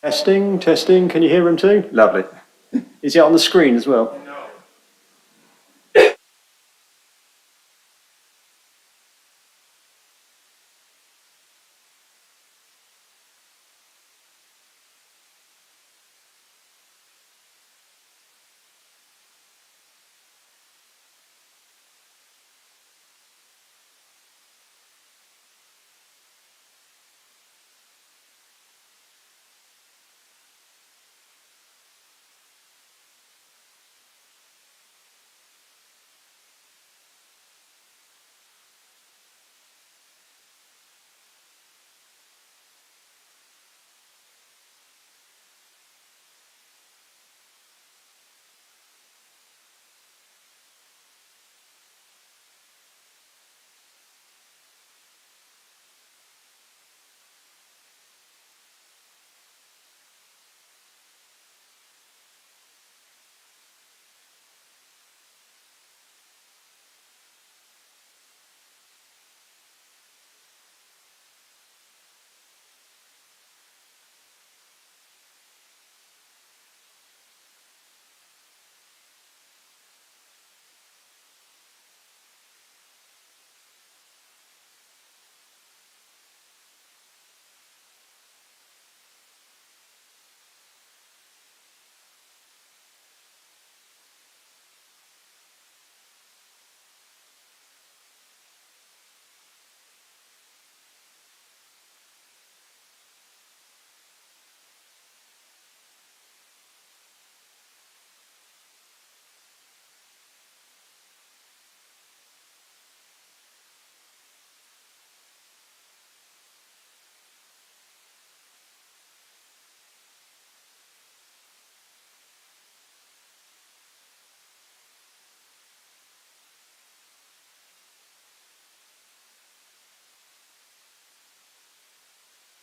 Testing, testing. Can you hear him too? Lovely. Is it on the screen as well?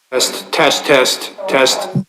Test, test, test, test.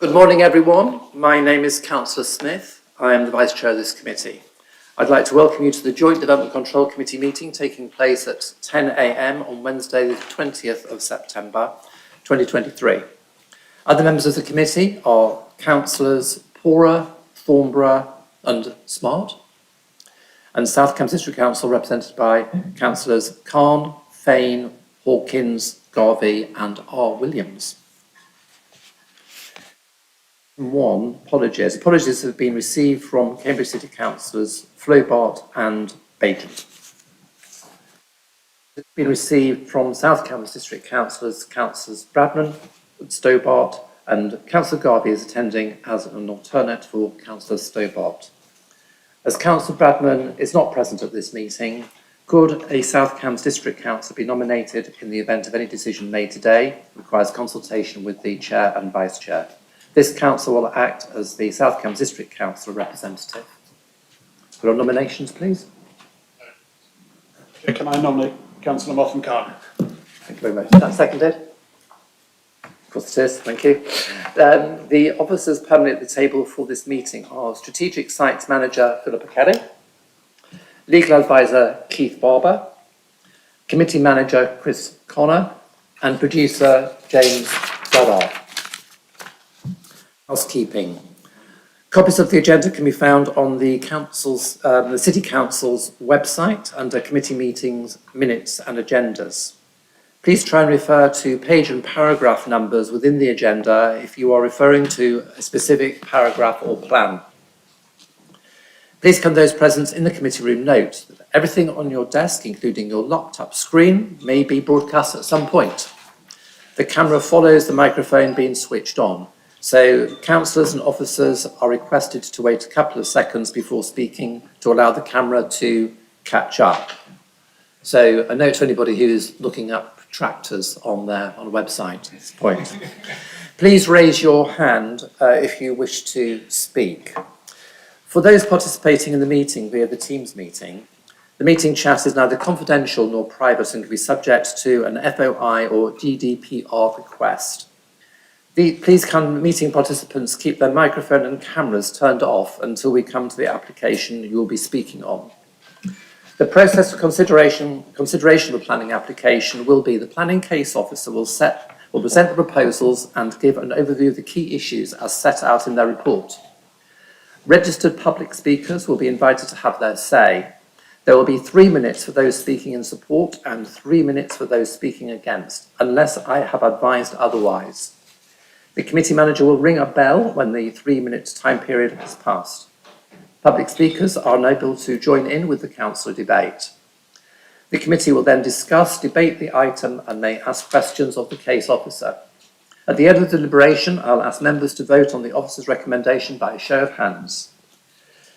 Good morning, everyone. My name is Councillor Smith. I am the Vice Chair of this committee. I'd like to welcome you to the Joint Development Control Committee meeting taking place at 10 a.m. on Wednesday, the 20th of September, 2023. Other members of the committee are Councillors Pora, Thornborough and Smart, and South Cambs District Council represented by Councillors Khan, Fane, Hawkins, Garvey and R. Williams. Apologies. Apologies have been received from Cambridge City Councillors Flobart and Bagent. It's been received from South Cambs District Councillors Bradman, Stobart, and Councillor Garvey is attending as an alternate for Councillor Stobart. As Councillor Bradman is not present at this meeting, could a South Cambs District Councillor be nominated in the event of any decision made today? Requires consultation with the Chair and Vice Chair. This council will act as the South Cambs District Council representative. There are nominations, please. Can I nominate Councillor Moffat Khan? Thank you very much. Is that seconded? Of course it is, thank you. The officers permanently at the table for this meeting are Strategic Sites Manager Philippa Kelly, Legal Advisor Keith Barber, Committee Manager Chris Connor, and Producer James Goddard. Housekeeping. Copies of the agenda can be found on the City Council's website under Committee Meetings, Minutes and Agendas. Please try and refer to page and paragraph numbers within the agenda if you are referring to a specific paragraph or plan. Please can those present in the committee room note that everything on your desk, including your locked up screen, may be broadcast at some point. The camera follows the microphone being switched on. So councillors and officers are requested to wait a couple of seconds before speaking to allow the camera to catch up. So a note to anybody who is looking up tractors on the website at this point. Please raise your hand if you wish to speak. For those participating in the meeting via the Teams meeting, the meeting chat is neither confidential nor private and can be subject to an FOI or GDPR request. Please can meeting participants keep their microphone and cameras turned off until we come to the application you will be speaking on. The process for consideration of a planning application will be the planning case officer will present the proposals and give an overview of the key issues as set out in their report. Registered public speakers will be invited to have their say. There will be 3 minutes for those speaking in support and 3 minutes for those speaking against, unless I have advised otherwise. The committee manager will ring a bell when the 3 minute time period has passed. Public speakers are unable to join in with the council debate. The committee will then debate the item and may ask questions of the case officer. At the end of the deliberation, I'll ask members to vote on the officer's recommendation by a show of hands.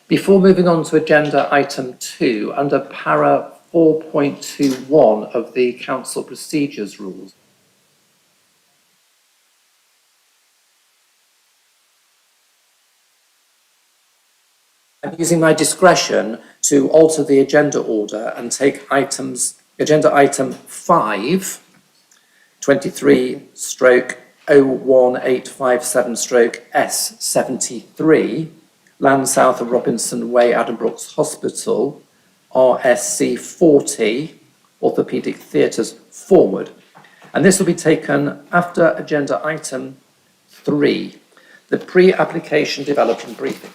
Before moving on to agenda item 2, under para 4.21 of the council procedures rules, I'm using my discretion to alter the agenda order and take agenda item 5, 23/01857/S73, land south of Robinson Way, Addenbrooke's Hospital, RSC 40, Orthopaedic Theatres, forward. And this will be taken after agenda item 3, the pre-application development briefing.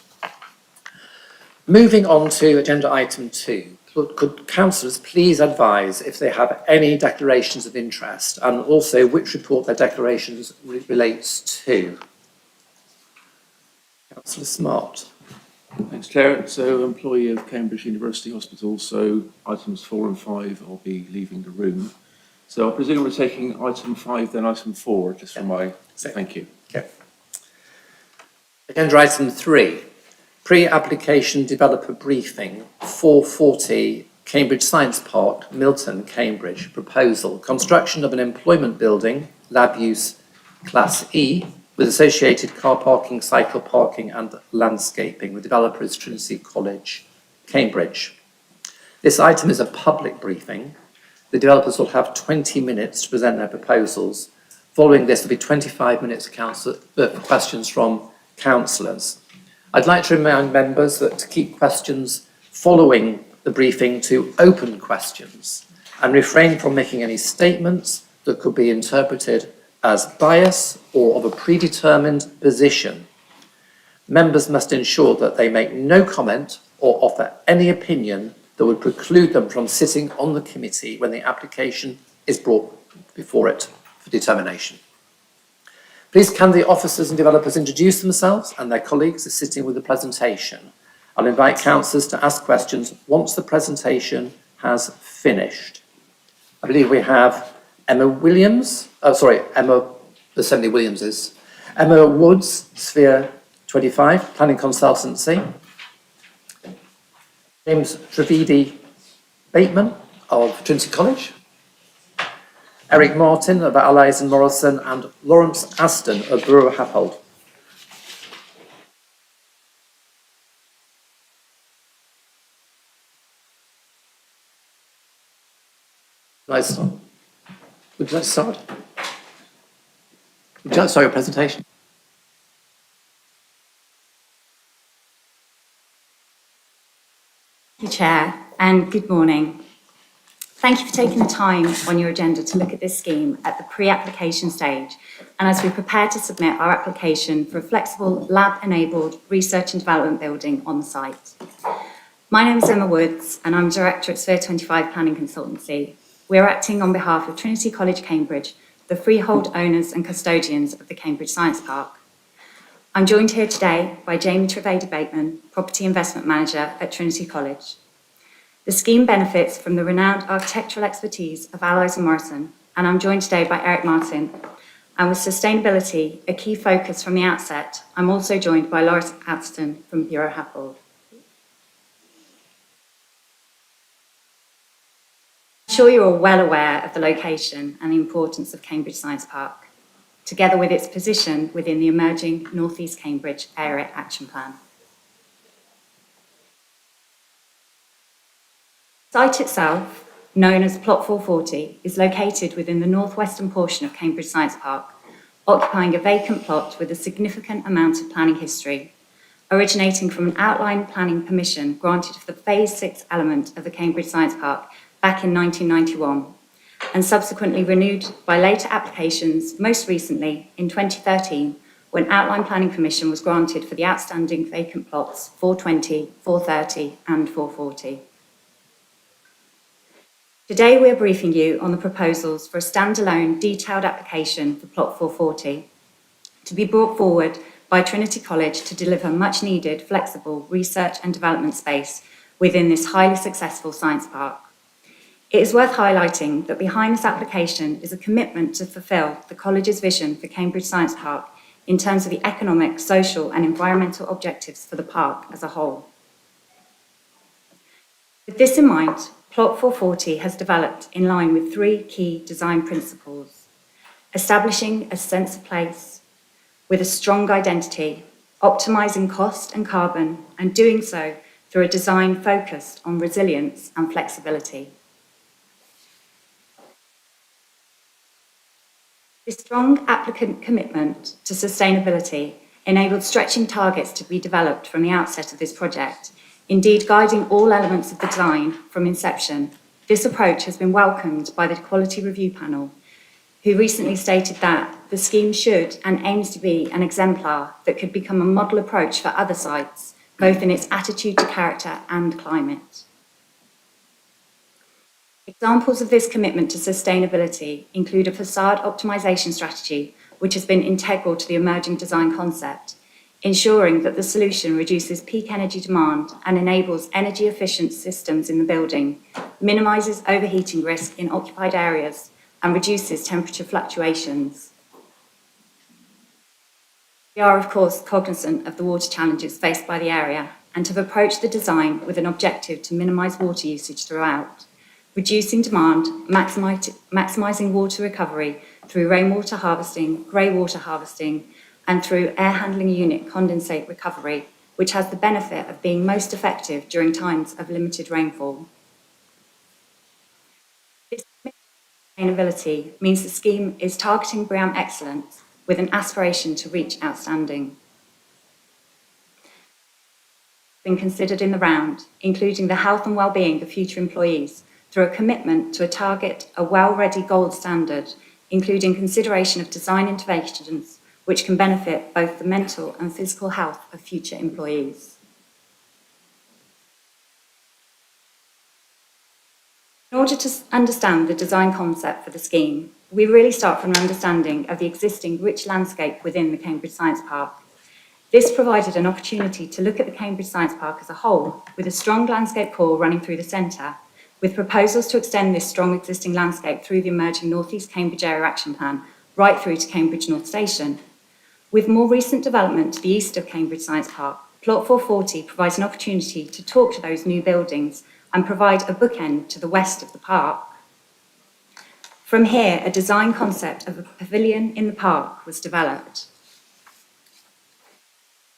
Moving on to agenda item 2, could councillors please advise if they have any declarations of interest and also which report their declarations relates to? Councillor Smart. Thanks, Chair. So, employee of Cambridge University Hospital, so items 4 and 5, I'll be leaving the room. So I presume we're taking item 5, then item 4, just for my... Thank you. Okay. Agenda item 3. Pre-application developer briefing, 440 Cambridge Science Park, Milton, Cambridge. Proposal, construction of an employment building, lab use class E, with associated car parking, cycle parking and landscaping. The developer is Trinity College, Cambridge. This item is a public briefing. The developers will have 20 minutes to present their proposals, Following this, there'll be 25 minutes for questions from councillors. I'd like to remind members that to keep questions following the briefing to open questions and refrain from making any statements that could be interpreted as bias or of a predetermined position. Members must ensure that they make no comment or offer any opinion that would preclude them from sitting on the committee when the application is brought before it for determination. Please can the officers and developers introduce themselves and their colleagues assisting with the presentation. I'll invite councillors to ask questions once the presentation has finished. I believe we have Emma Williams, there's so many Williamses. Emma Woods, Sphere 25, Planning Consultancy. James Trevidi Bateman of Trinity College. Eric Martin of Allies and Morrison, and Lawrence Aston of Borough Happold. Nice. Would you like to start? Would you like to start your presentation? Thank you, Chair, and good morning. Thank you for taking the time on your agenda to look at this scheme at the pre-application stage and as we prepare to submit our application for a flexible lab-enabled research and development building on the site. My name is Emma Woods and I'm Director at Sphere 25 Planning Consultancy. We are acting on behalf of Trinity College, Cambridge, the freehold owners and custodians of the Cambridge Science Park. I'm joined here today by Jamie Trevedi Bateman, Property Investment Manager at Trinity College. The scheme benefits from the renowned architectural expertise of Allies and Morrison, and I'm joined today by Eric Martin. And with sustainability a key focus from the outset, I'm also joined by Lawrence Aston from Borough Happold. I'm sure you're all well aware of the location and the importance of Cambridge Science Park, together with its position within the emerging North East Cambridge Area Action Plan. The site itself, known as Plot 440, is located within the northwestern portion of Cambridge Science Park, occupying a vacant plot with a significant amount of planning history, originating from an outline planning permission granted for the Phase 6 element of the Cambridge Science Park back in 1991, and subsequently renewed by later applications, most recently in 2013, when outline planning permission was granted for the outstanding vacant plots 420, 430 and 440. Today we are briefing you on the proposals for a standalone detailed application for Plot 440 to be brought forward by Trinity College to deliver much needed flexible research and development space within this highly successful science park. It is worth highlighting that behind this application is a commitment to fulfil the college's vision for Cambridge Science Park in terms of the economic, social and environmental objectives for the park as a whole. With this in mind, Plot 440 has developed in line with three key design principles: establishing a sense of place with a strong identity, optimising cost and carbon, and doing so through a design focused on resilience and flexibility. This strong applicant commitment to sustainability enabled stretching targets to be developed from the outset of this project, indeed guiding all elements of the design from inception. This approach has been welcomed by the Quality Review Panel, who recently stated that the scheme should and aims to be an exemplar that could become a model approach for other sites, both in its attitude to character and climate. Examples of this commitment to sustainability include a facade optimisation strategy, which has been integral to the emerging design concept, ensuring that the solution reduces peak energy demand and enables energy efficient systems in the building, minimises overheating risk in occupied areas, and reduces temperature fluctuations. We are, of course, cognizant of the water challenges faced by the area and have approached the design with an objective to minimise water usage throughout, reducing demand, maximising water recovery through rainwater harvesting, grey water harvesting, and through air handling unit condensate recovery, which has the benefit of being most effective during times of limited rainfall. This sustainability means the scheme is targeting BREEAM excellence with an aspiration to reach outstanding. Been considered in the round, including the health and well-being of future employees through a commitment to target a well-ready gold standard, including consideration of design interventions which can benefit both the mental and physical health of future employees. In order to understand the design concept for the scheme, we really start from an understanding of the existing rich landscape within the Cambridge Science Park. This provided an opportunity to look at the Cambridge Science Park as a whole, with a strong landscape core running through the centre, with proposals to extend this strong existing landscape through the emerging North East Cambridge Area Action Plan, right through to Cambridge North Station. With more recent development to the east of Cambridge Science Park, Plot 440 provides an opportunity to talk to those new buildings and provide a bookend to the west of the park. From here, a design concept of a pavilion in the park was developed.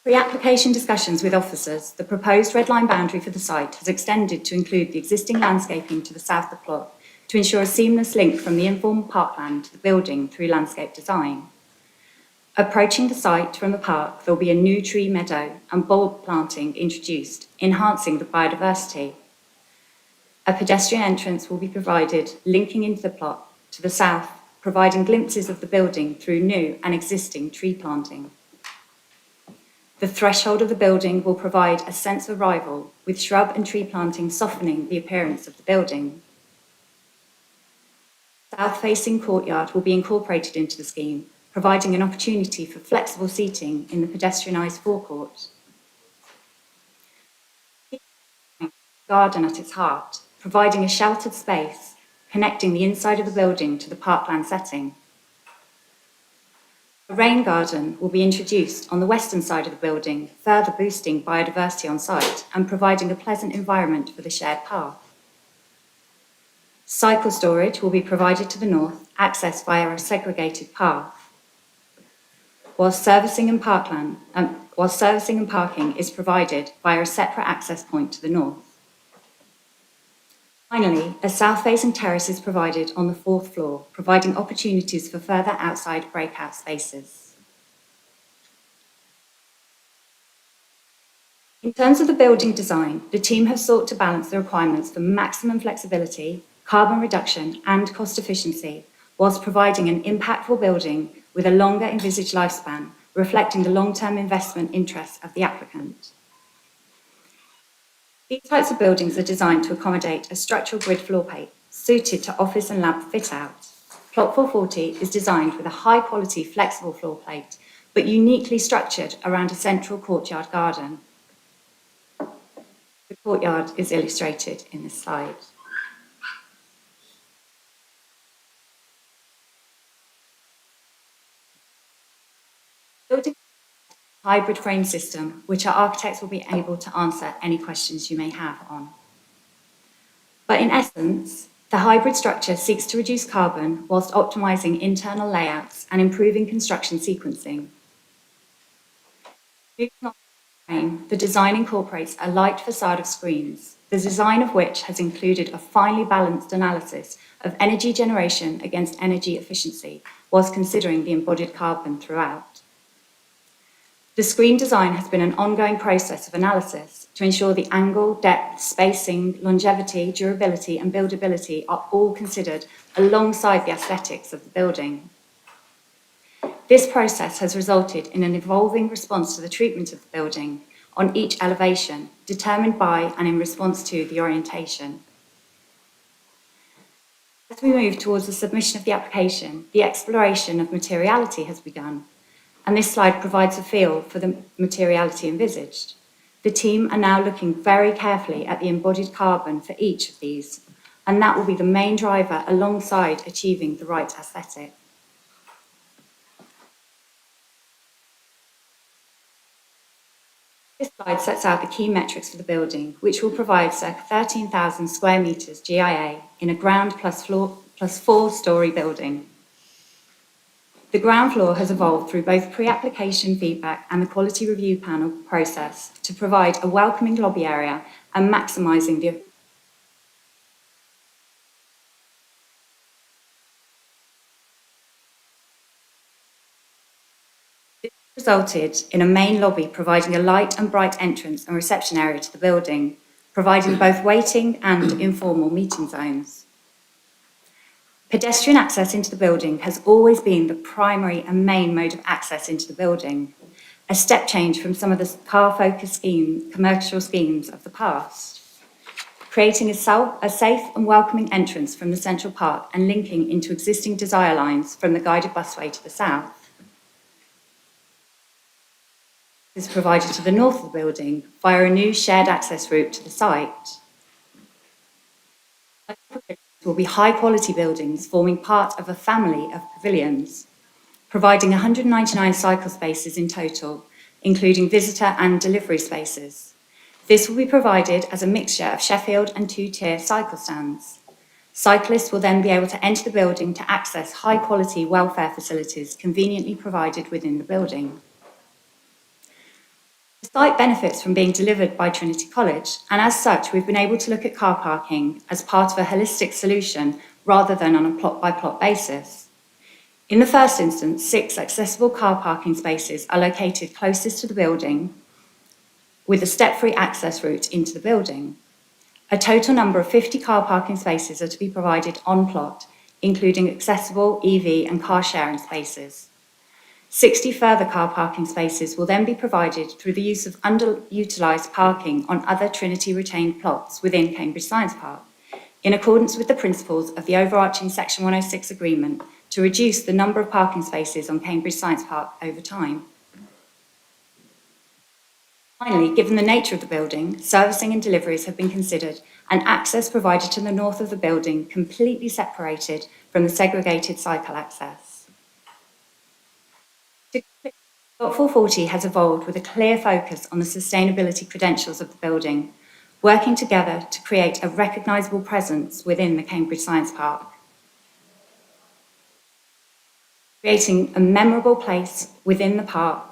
Pre-application discussions with officers, the proposed red line boundary for the site has extended to include the existing landscaping to the south of the plot to ensure a seamless link from the informal parkland to the building through landscape design. Approaching the site from the park, there will be a new tree meadow and bulb planting introduced, enhancing the biodiversity. A pedestrian entrance will be provided, linking into the plot to the south, providing glimpses of the building through new and existing tree planting. The threshold of the building will provide a sense of arrival, with shrub and tree planting softening the appearance of the building. South-facing courtyard will be incorporated into the scheme, providing an opportunity for flexible seating in the pedestrianised forecourt. Garden at its heart, providing a sheltered space, connecting the inside of the building to the parkland setting. A rain garden will be introduced on the western side of the building, further boosting biodiversity on site and providing a pleasant environment for the shared path. Cycle storage will be provided to the north, accessed via a segregated path, whilst servicing and parking is provided via a separate access point to the north. Finally, a south-facing terrace is provided on the fourth floor, providing opportunities for further outside breakout spaces. In terms of the building design, the team have sought to balance the requirements for maximum flexibility, carbon reduction, and cost efficiency, whilst providing an impactful building with a longer envisaged lifespan, reflecting the long-term investment interests of the applicant. These types of buildings are designed to accommodate a structural grid floor plate suited to office and lab fit-out. Plot 440 is designed with a high-quality flexible floor plate, but uniquely structured around a central courtyard garden. The courtyard is illustrated in this slide. Building hybrid frame system, which our architects will be able to answer any questions you may have on. But in essence, the hybrid structure seeks to reduce carbon whilst optimising internal layouts and improving construction sequencing. Moving on to the frame, the design incorporates a light facade of screens, the design of which has included a finely balanced analysis of energy generation against energy efficiency, whilst considering the embodied carbon throughout. The screen design has been an ongoing process of analysis to ensure the angle, depth, spacing, longevity, durability, and buildability are all considered alongside the aesthetics of the building. This process has resulted in an evolving response to the treatment of the building on each elevation, determined by and in response to the orientation. As we move towards the submission of the application, the exploration of materiality has begun, and this slide provides a feel for the materiality envisaged. The team are now looking very carefully at the embodied carbon for each of these, and that will be the main driver alongside achieving the right aesthetic. This slide sets out the key metrics for the building, which will provide circa 13,000 square metres GIA in a ground plus 4-storey building. The ground floor has evolved through both pre-application feedback and the quality review panel process to provide a welcoming lobby area and maximising the Resulted in a main lobby providing a light and bright entrance and reception area to the building, providing both waiting and informal meeting zones. Pedestrian access into the building has always been the primary and main mode of access into the building, a step change from some of the car-focused commercial schemes of the past, creating a safe and welcoming entrance from the Central Park and linking into existing desire lines from the guided busway to the south. Is provided to the north of the building via a new shared access route to the site. Will be high-quality buildings forming part of a family of pavilions, providing 199 cycle spaces in total, including visitor and delivery spaces. This will be provided as a mixture of Sheffield and two-tier cycle stands. Cyclists will then be able to enter the building to access high-quality welfare facilities conveniently provided within the building. The site benefits from being delivered by Trinity College, and as such, we've been able to look at car parking as part of a holistic solution rather than on a plot-by-plot basis. In the first instance, 6 accessible car parking spaces are located closest to the building, with a step-free access route into the building. A total number of 50 car parking spaces are to be provided on plot, including accessible EV and car sharing spaces. 60 further car parking spaces will then be provided through the use of underutilised parking on other Trinity retained plots within Cambridge Science Park, in accordance with the principles of the overarching Section 106 agreement to reduce the number of parking spaces on Cambridge Science Park over time. Finally, given the nature of the building, servicing and deliveries have been considered and access provided to the north of the building completely separated from the segregated cycle access. Lot 440 has evolved with a clear focus on the sustainability credentials of the building, working together to create a recognisable presence within the Cambridge Science Park. Creating a memorable place within the park,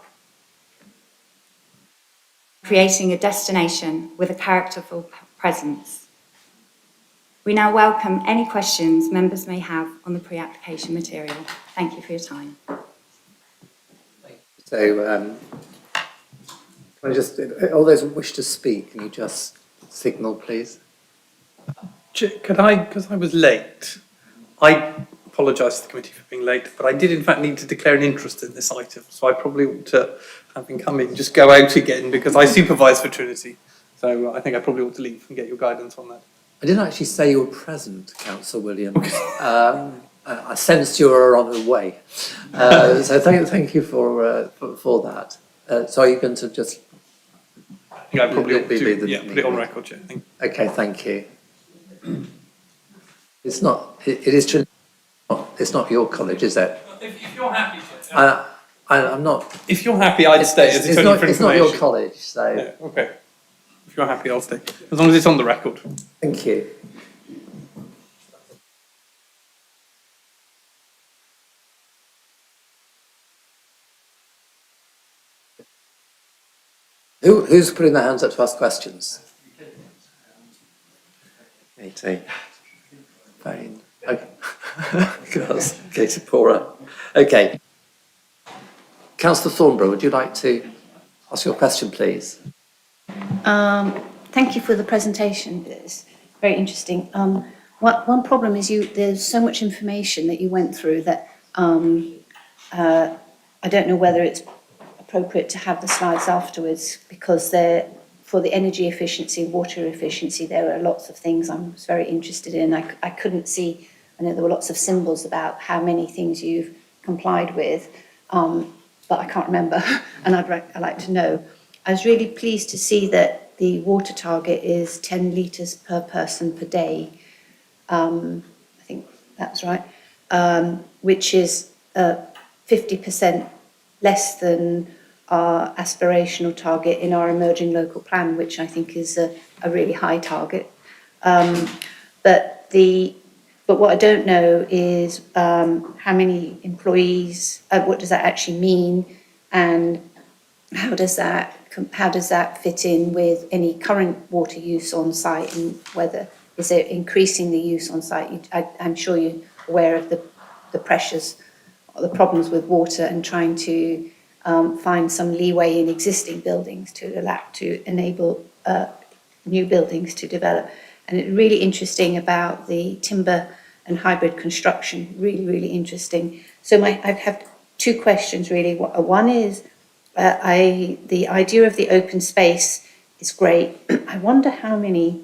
creating a destination with a characterful presence. We now welcome any questions members may have on the pre-application material. Thank you for your time. So, can I just, all those who wish to speak, can you just signal, please? Could I, because I was late, I apologise to the committee for being late, but I did in fact need to declare an interest in this item, so I probably ought to, having come in, just go out again because I supervise for Trinity. So I think I probably ought to leave and get your guidance on that. I didn't actually say you were present, Councillor Williams. I sensed you were on the way. So thank you for that. So are you going to just... I think I probably ought Be to the- put it on record, Chair. Okay, thank you. It's not, it is true, it's not your college, is it? If you're happy, Chair. I'm not... If you're happy, I'd stay as it's only for It's not your information. college, so Yeah, okay. If you're happy, I'll stay. As long as it's on the record. thank you. Who's putting their hands up to ask questions? Katie. Fine. Okay. Gosh, Katie Pora. Okay. Councillor Thornborough, would you like to ask your question, please? Thank you for the presentation. It's very interesting. One problem is there's so much information that you went through that I don't know whether it's appropriate to have the slides afterwards, because for the energy efficiency, water efficiency, there are lots of things I was very interested in. I couldn't see, I know there were lots of symbols about how many things you've complied with, but I can't remember, and I'd like to know. I was really pleased to see that the water target is 10 litres per person per day. I think that's right, which is 50% less than our aspirational target in our emerging local plan, which I think is a really high target. But what I don't know is how many employees, what does that actually mean, and how does that fit in with any current water use on site, and whether is it increasing the use on site? I'm sure you're aware of the pressures, or the problems with water, and trying to find some leeway in existing buildings to enable new buildings to develop. And it's really interesting about the timber and hybrid construction, really, really interesting. So I have two questions really. One is, the idea of the open space is great. I wonder how many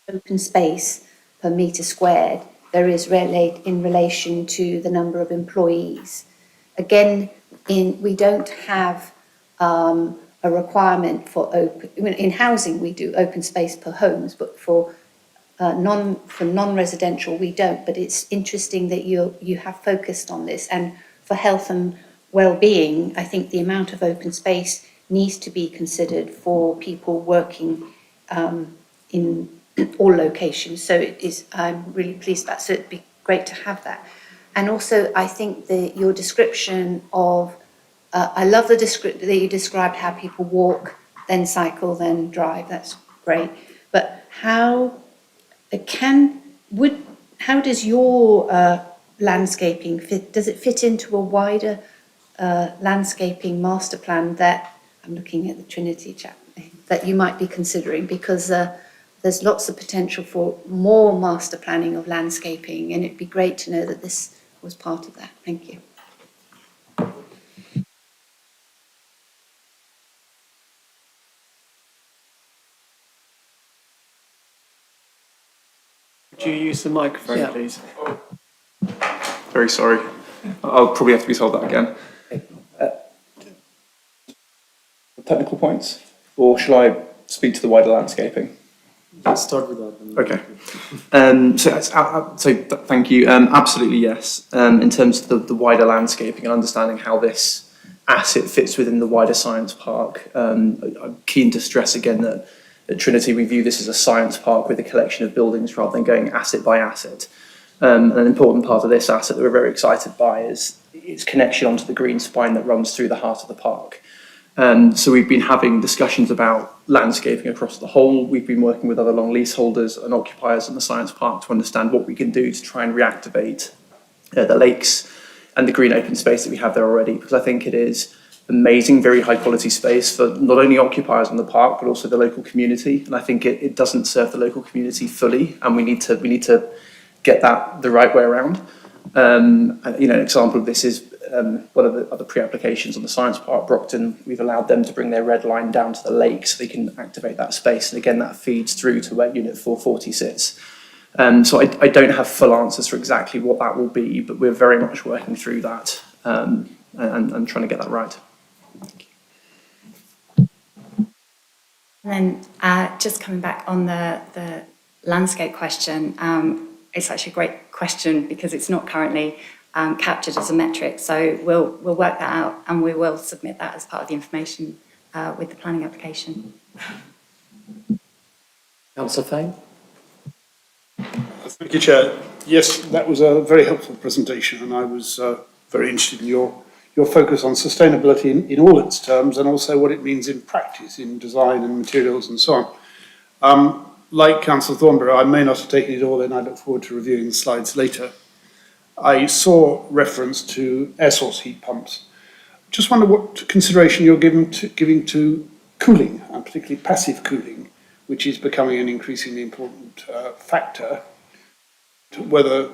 open space per metre squared there is in relation to the number of employees. Again, we don't have a requirement for in housing we do open space per homes, but for non-residential we don't. But it's interesting that you have focused on this, and for health and well-being, I think the amount of open space needs to be considered for people working in all locations. So I'm really pleased about. So it'd be great to have that. And also, I think your description of I love that you described how people walk, then cycle, then drive. That's great. But how does your landscaping fit? Does it fit into a wider landscaping master plan that I'm looking at the Trinity chap that you might be considering? Because there's lots of potential for more master planning of landscaping, and it'd be great to know that this was part of that. Thank you. Would you use the microphone, Yeah. please? Very sorry. I'll probably have to be told that again. Technical points? Or shall I speak to the wider landscaping? Let's start with that. Okay. Thank you. Absolutely, yes. In terms of the wider landscaping and understanding how this asset fits within the wider science park, I'm keen to stress again that at Trinity we view this as a science park with a collection of buildings rather than going asset by asset. An important part of this asset that we're very excited by is its connection onto the green spine that runs through the heart of the park. So we've been having discussions about landscaping across the whole. We've been working with other long leaseholders and occupiers in the science park to understand what we can do to try and reactivate the lakes and the green open space that we have there already, because I think it is amazing, very high quality space for not only occupiers in the park, but also the local community. And I think it doesn't serve the local community fully, and we need to get that the right way around. An example of this is one of the other pre-applications on the science park, Brockton. We've allowed them to bring their red line down to the lake so they can activate that space. And again, that feeds through to where Unit 440 sits. So I don't have full answers for exactly what that will be, but we're very much working through that and trying to get that right. And then just coming back on the landscape question, it's actually a great question because it's not currently captured as a metric. So we'll work that out and we will submit that as part of the information with the planning application. Councillor Fane? Thank you, Chair. Yes, that was a very helpful presentation, and I was very interested in your focus on sustainability in all its terms, and also what it means in practice, in design and materials and so on. Like Councillor Thornberry, I may not have taken it all in. I look forward to reviewing the slides later. I saw reference to air source heat pumps. Just wonder what consideration you're giving to cooling, and particularly passive cooling, which is becoming an increasingly important factor. Whether,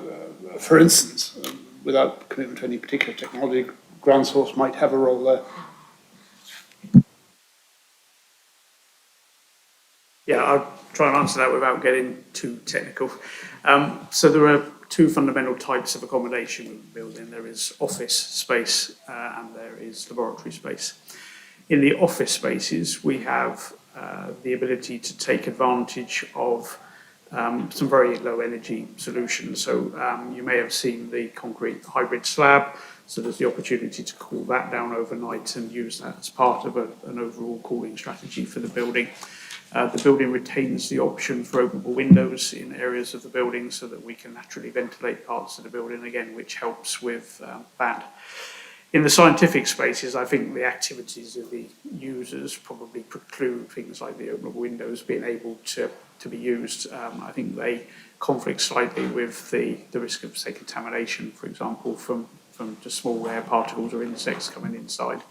for instance, without commitment to any particular technology, ground source might have a role there. Yeah, I'll try and answer that without getting too technical. So there are two fundamental types of accommodation in the building. There is office space and there is laboratory space. In the office spaces, we have the ability to take advantage of some very low energy solutions. So you may have seen the concrete hybrid slab. So there's the opportunity to cool that down overnight and use that as part of an overall cooling strategy for the building. The building retains the option for openable windows in areas of the building so that we can naturally ventilate parts of the building again, which helps with that. In the scientific spaces, I think the activities of the users probably preclude things like the openable windows being able to be used. I think they conflict slightly with the risk of, say, contamination, for example, from from just small air particles or insects coming inside.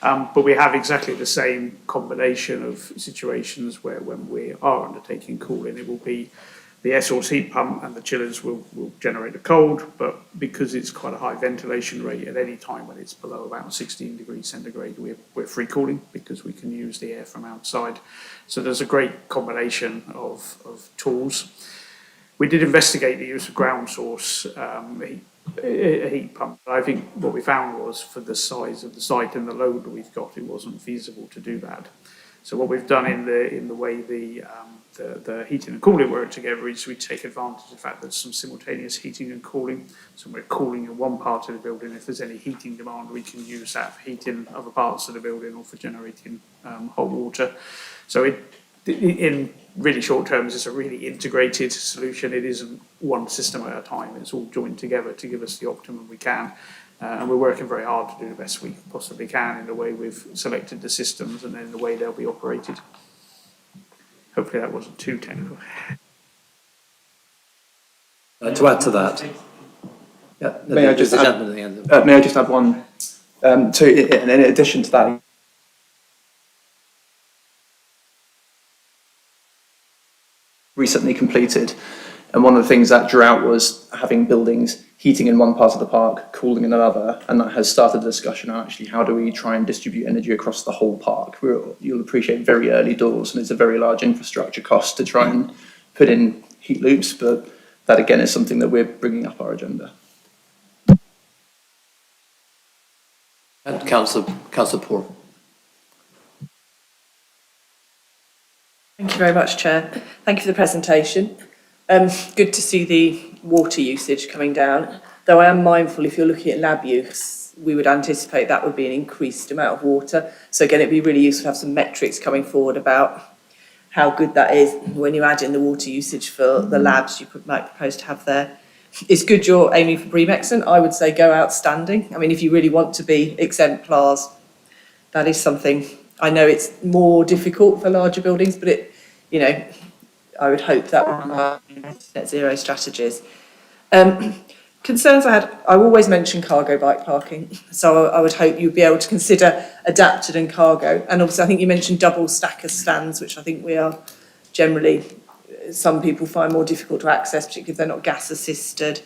But we have exactly the same combination of situations where when we are undertaking cooling, it will be the air source heat pump and the chillers will generate the cold, but because it's quite a high ventilation rate at any time when it's below about 16 degrees centigrade, we're free cooling because we can use the air from outside. So there's a great combination of tools. We did investigate the use of ground source heat pump. I think what we found was for the size of the site and the load that we've got, it wasn't feasible to do that. So what we've done in the way the heating and cooling work together is we take advantage of the fact that there's some simultaneous heating and cooling. So we're cooling in one part of the building. If there's any heating demand, we can use that for heating other parts of the building or for generating hot water. So in really short terms, it's a really integrated solution. It isn't one system at a time. It's all joined together to give us the optimum we can. And we're working very hard to do the best we possibly can in the way we've selected the systems and then the way they'll be operated. Hopefully that wasn't too technical. To add to that, yeah, May I just the add- gentleman at the end. May I just add one? In addition to that, recently completed, and one of the things that drew out was having buildings heating in one part of the park, cooling in another, and that has started a discussion on actually how do we try and distribute energy across the whole park. You'll appreciate very early doors, and it's a very large infrastructure cost to try and put in heat loops, but that again is something that we're bringing up our agenda. And Councillor Paul. Thank you very much, Chair. Thank you for the presentation. Good to see the water usage coming down, though I am mindful if you're looking at lab use, we would anticipate that would be an increased amount of water. So again, it'd be really useful to have some metrics coming forward about how good that is when you add in the water usage for the labs you might propose to have there. It's good you're aiming for BREEAM Excellent. I would say go outstanding. I mean, if you really want to be exemplars, that is something. I know it's more difficult for larger buildings, but it, you know, I would hope that one of our net zero strategies. Concerns I always mention cargo bike parking, so I would hope you'd be able to consider adapted and cargo. And obviously, I think you mentioned double stacker stands, which I think we are generally, some people find more difficult to access, particularly if they're not gas assisted.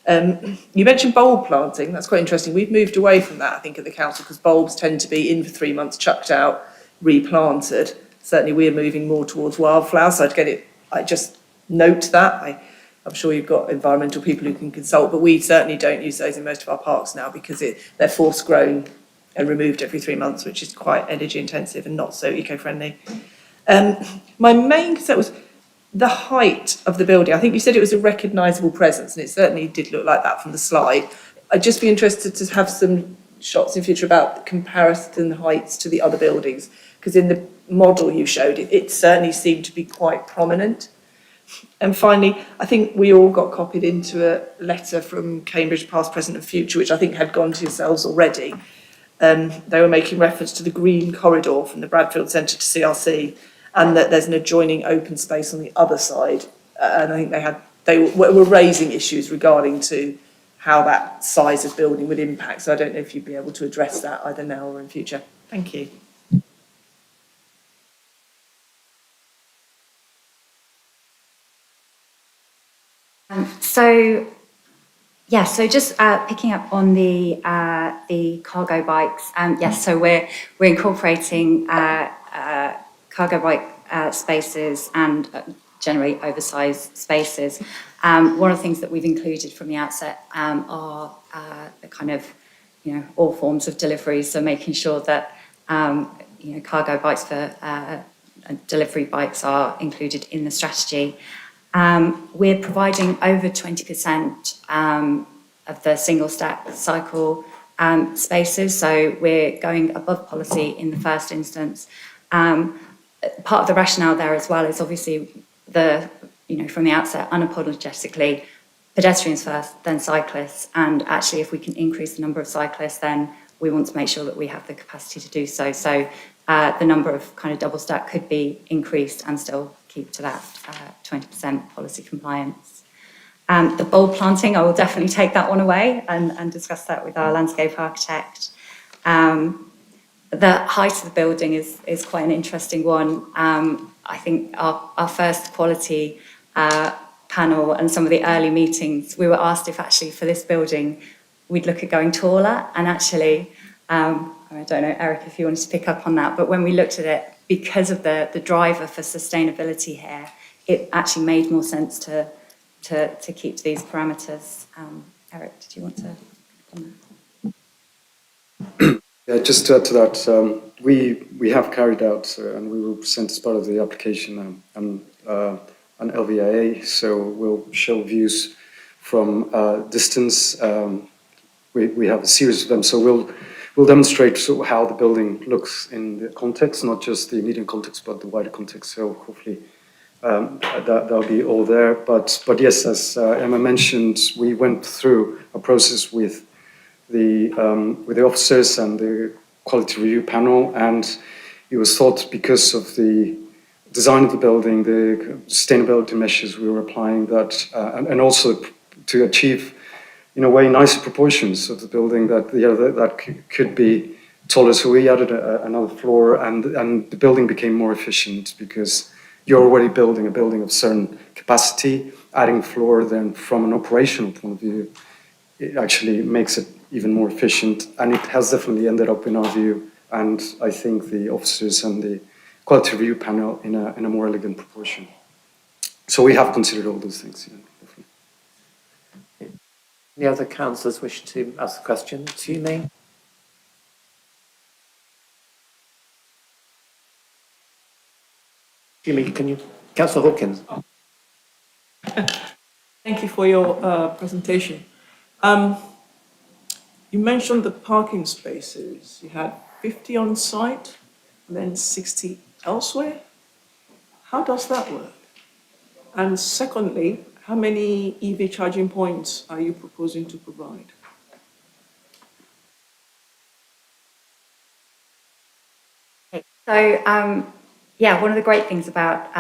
You mentioned bulb planting. That's quite interesting. We've moved away from that, I think, at the council, because bulbs tend to be in for 3 months, chucked out, replanted. Certainly, we're moving more towards wildflowers. So I just note that. I'm sure you've got environmental people who can consult, but we certainly don't use those in most of our parks now because they're force grown and removed every 3 months, which is quite energy intensive and not so eco-friendly. My main concern was the height of the building. I think you said it was a recognisable presence, and it certainly did look like that from the slide. I'd just be interested to have some shots in future about the comparison heights to the other buildings, because in the model you showed, it certainly seemed to be quite prominent. And finally, I think we all got copied into a letter from Cambridge Past, Present and Future, which I think had gone to yourselves already. They were making reference to the green corridor from the Bradfield Centre to CRC, and that there's an adjoining open space on the other side. And I think they were raising issues regarding to how that size of building would impact. So I don't know if you'd be able to address that either now or in future. Thank you. So just picking up on the cargo bikes. Yes, so we're incorporating cargo bike spaces and generate oversized spaces. One of the things that we've included from the outset are the kind of, all forms of delivery. So making sure that cargo bikes for delivery bikes are included in the strategy. We're providing over 20% of the single stack cycle spaces, so we're going above policy in the first instance. Part of the rationale there as well is obviously from the outset, unapologetically, pedestrians first, then cyclists, and actually if we can increase the number of cyclists, then we want to make sure that we have the capacity to do so. So the number of kind of double stack could be increased and still keep to that 20% policy compliance. The bulb planting, I will definitely take that one away and discuss that with our landscape architect. The height of the building is quite an interesting one. I think our first quality panel and some of the early meetings, we were asked if actually for this building we'd look at going taller, and actually, I don't know, Eric, if you wanted to pick up on that, but when we looked at it, because of the driver for sustainability here, it actually made more sense to keep to these parameters. Eric, did you want to comment? Yeah, just to add to that, we have carried out, and we will present as part of the application an LVIA, so we'll show views from distance. We have a series of them, so we'll demonstrate sort of how the building looks in the context, not just the immediate context, but the wider context. So hopefully that'll be all there. But yes, as Emma mentioned, we went through a process with the officers and the quality review panel, and it was thought, because of the design of the building, the sustainability measures we were applying, that and also to achieve, in a way, nicer proportions of the building, that could be taller. So we added another floor, and the building became more efficient, because you're already building a building of certain capacity. Adding floor, then from an operational point of view, it actually makes it even more efficient, and it has definitely ended up, in our view, and I think the officers and the quality review panel, in a more elegant proportion. So we have considered all those things. Yeah, definitely. Any other councillors wish to ask a question to me? Can you, Councillor Hawkins? Thank you for your presentation. You mentioned the parking spaces. You had 50 on site and then 60 elsewhere. How does that work? And secondly, how many EV charging points are you proposing to provide? So, yeah, one of the great things about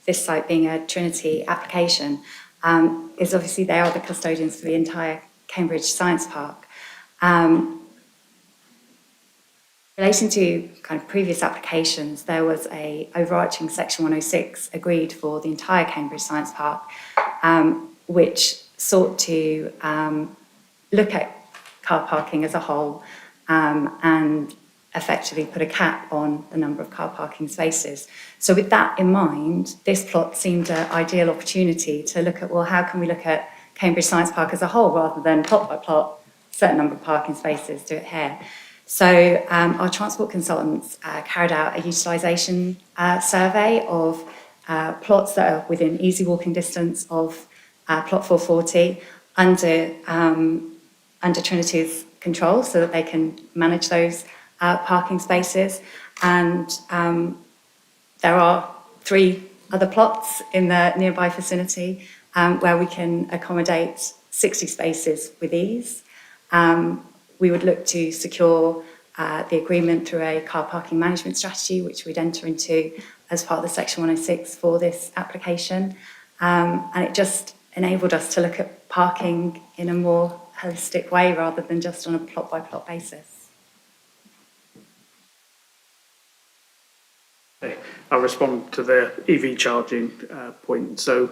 this site being a Trinity application is obviously they are the custodians for the entire Cambridge Science Park. Relating to kind of previous applications, there was a overarching Section 106 agreed for the entire Cambridge Science Park, which sought to look at car parking as a whole and effectively put a cap on the number of car parking spaces. So with that in mind, this plot seemed an ideal opportunity to look at, well, how can we look at Cambridge Science Park as a whole rather than plot by plot, certain number of parking spaces, do it here. So our transport consultants carried out a utilisation survey of plots that are within easy walking distance of plot 440 under Trinity's control, so that they can manage those parking spaces. And there are 3 other plots in the nearby vicinity where we can accommodate 60 spaces with ease. We would look to secure the agreement through a car parking management strategy, which we'd enter into as part of the Section 106 for this application. And it just enabled us to look at parking in a more holistic way rather than just on a plot-by-plot basis. Okay. I'll respond to the EV charging point. So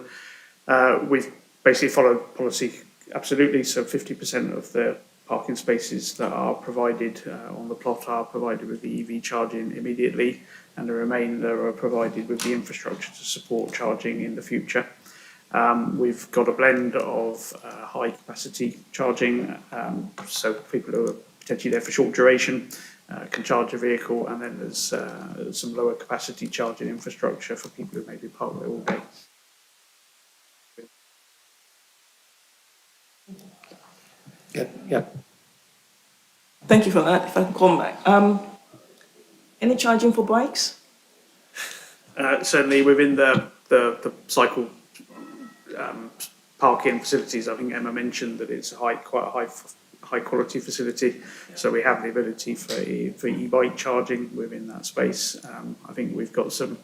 we've basically followed policy absolutely. So 50% of the parking spaces that are provided on the plot are provided with the EV charging immediately, and the remainder are provided with the infrastructure to support charging in the future. We've got a blend of high capacity charging, so people who are potentially there for short duration can charge a vehicle, and then there's some lower capacity charging infrastructure for people who maybe park there all day. Yeah. Thank you for that. If I can come back. Any charging for bikes? Certainly within the cycle parking facilities, I think Emma mentioned that it's quite a high quality facility. So we have the ability for e-bike charging within that space. I think we've got some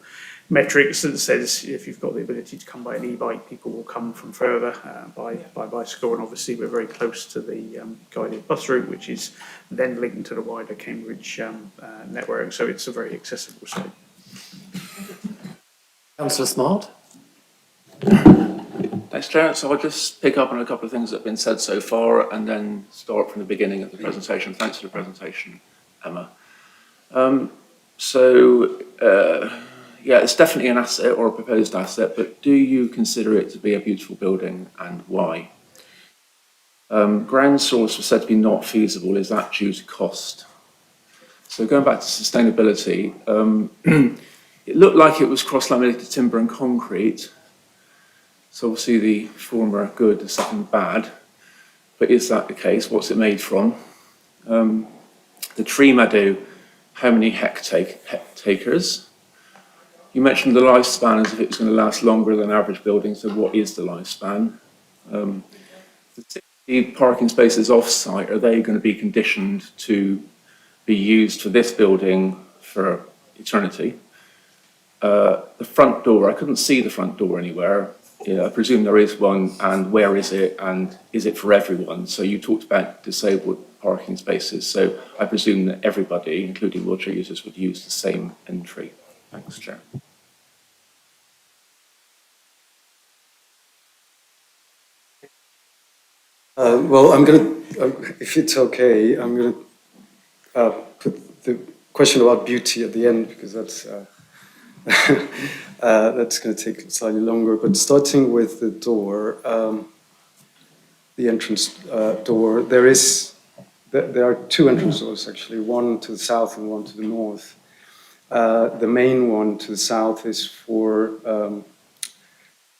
metrics that says if you've got the ability to come by an e-bike, people will come from further by bicycle. And obviously we're very close to the guided bus route, which is then linked to the wider Cambridge network. So it's a very accessible site. Councillor Smart? Thanks, Chair. So I'll just pick up on a couple of things that have been said so far and then start from the beginning of the presentation. Thanks for the presentation, Emma. Yeah, it's definitely an asset or a proposed asset, but do you consider it to be a beautiful building and why? Ground source was said to be not feasible. Is that due to cost? So going back to sustainability, it looked like it was cross-laminated timber and concrete. So obviously the former good, the second bad. But is that the case? What's it made from? The tree meadow, how many hectares? You mentioned the lifespan as if it was going to last longer than average buildings, so what is the lifespan? The parking spaces off-site, are they going to be conditioned to be used for this building for eternity? The front door, I couldn't see the front door anywhere. Yeah, I presume there is one, and where is it, and is it for everyone? So you talked about disabled parking spaces, so I presume that everybody, including wheelchair users, would use the same entry. Thanks, Chair. Well, I'm going to, if it's okay, I'm going to put the question about beauty at the end, because that's that's going to take slightly longer. But starting with the door, the entrance door, there are two entrance doors actually, one to the south and one to the north. The main one to the south is for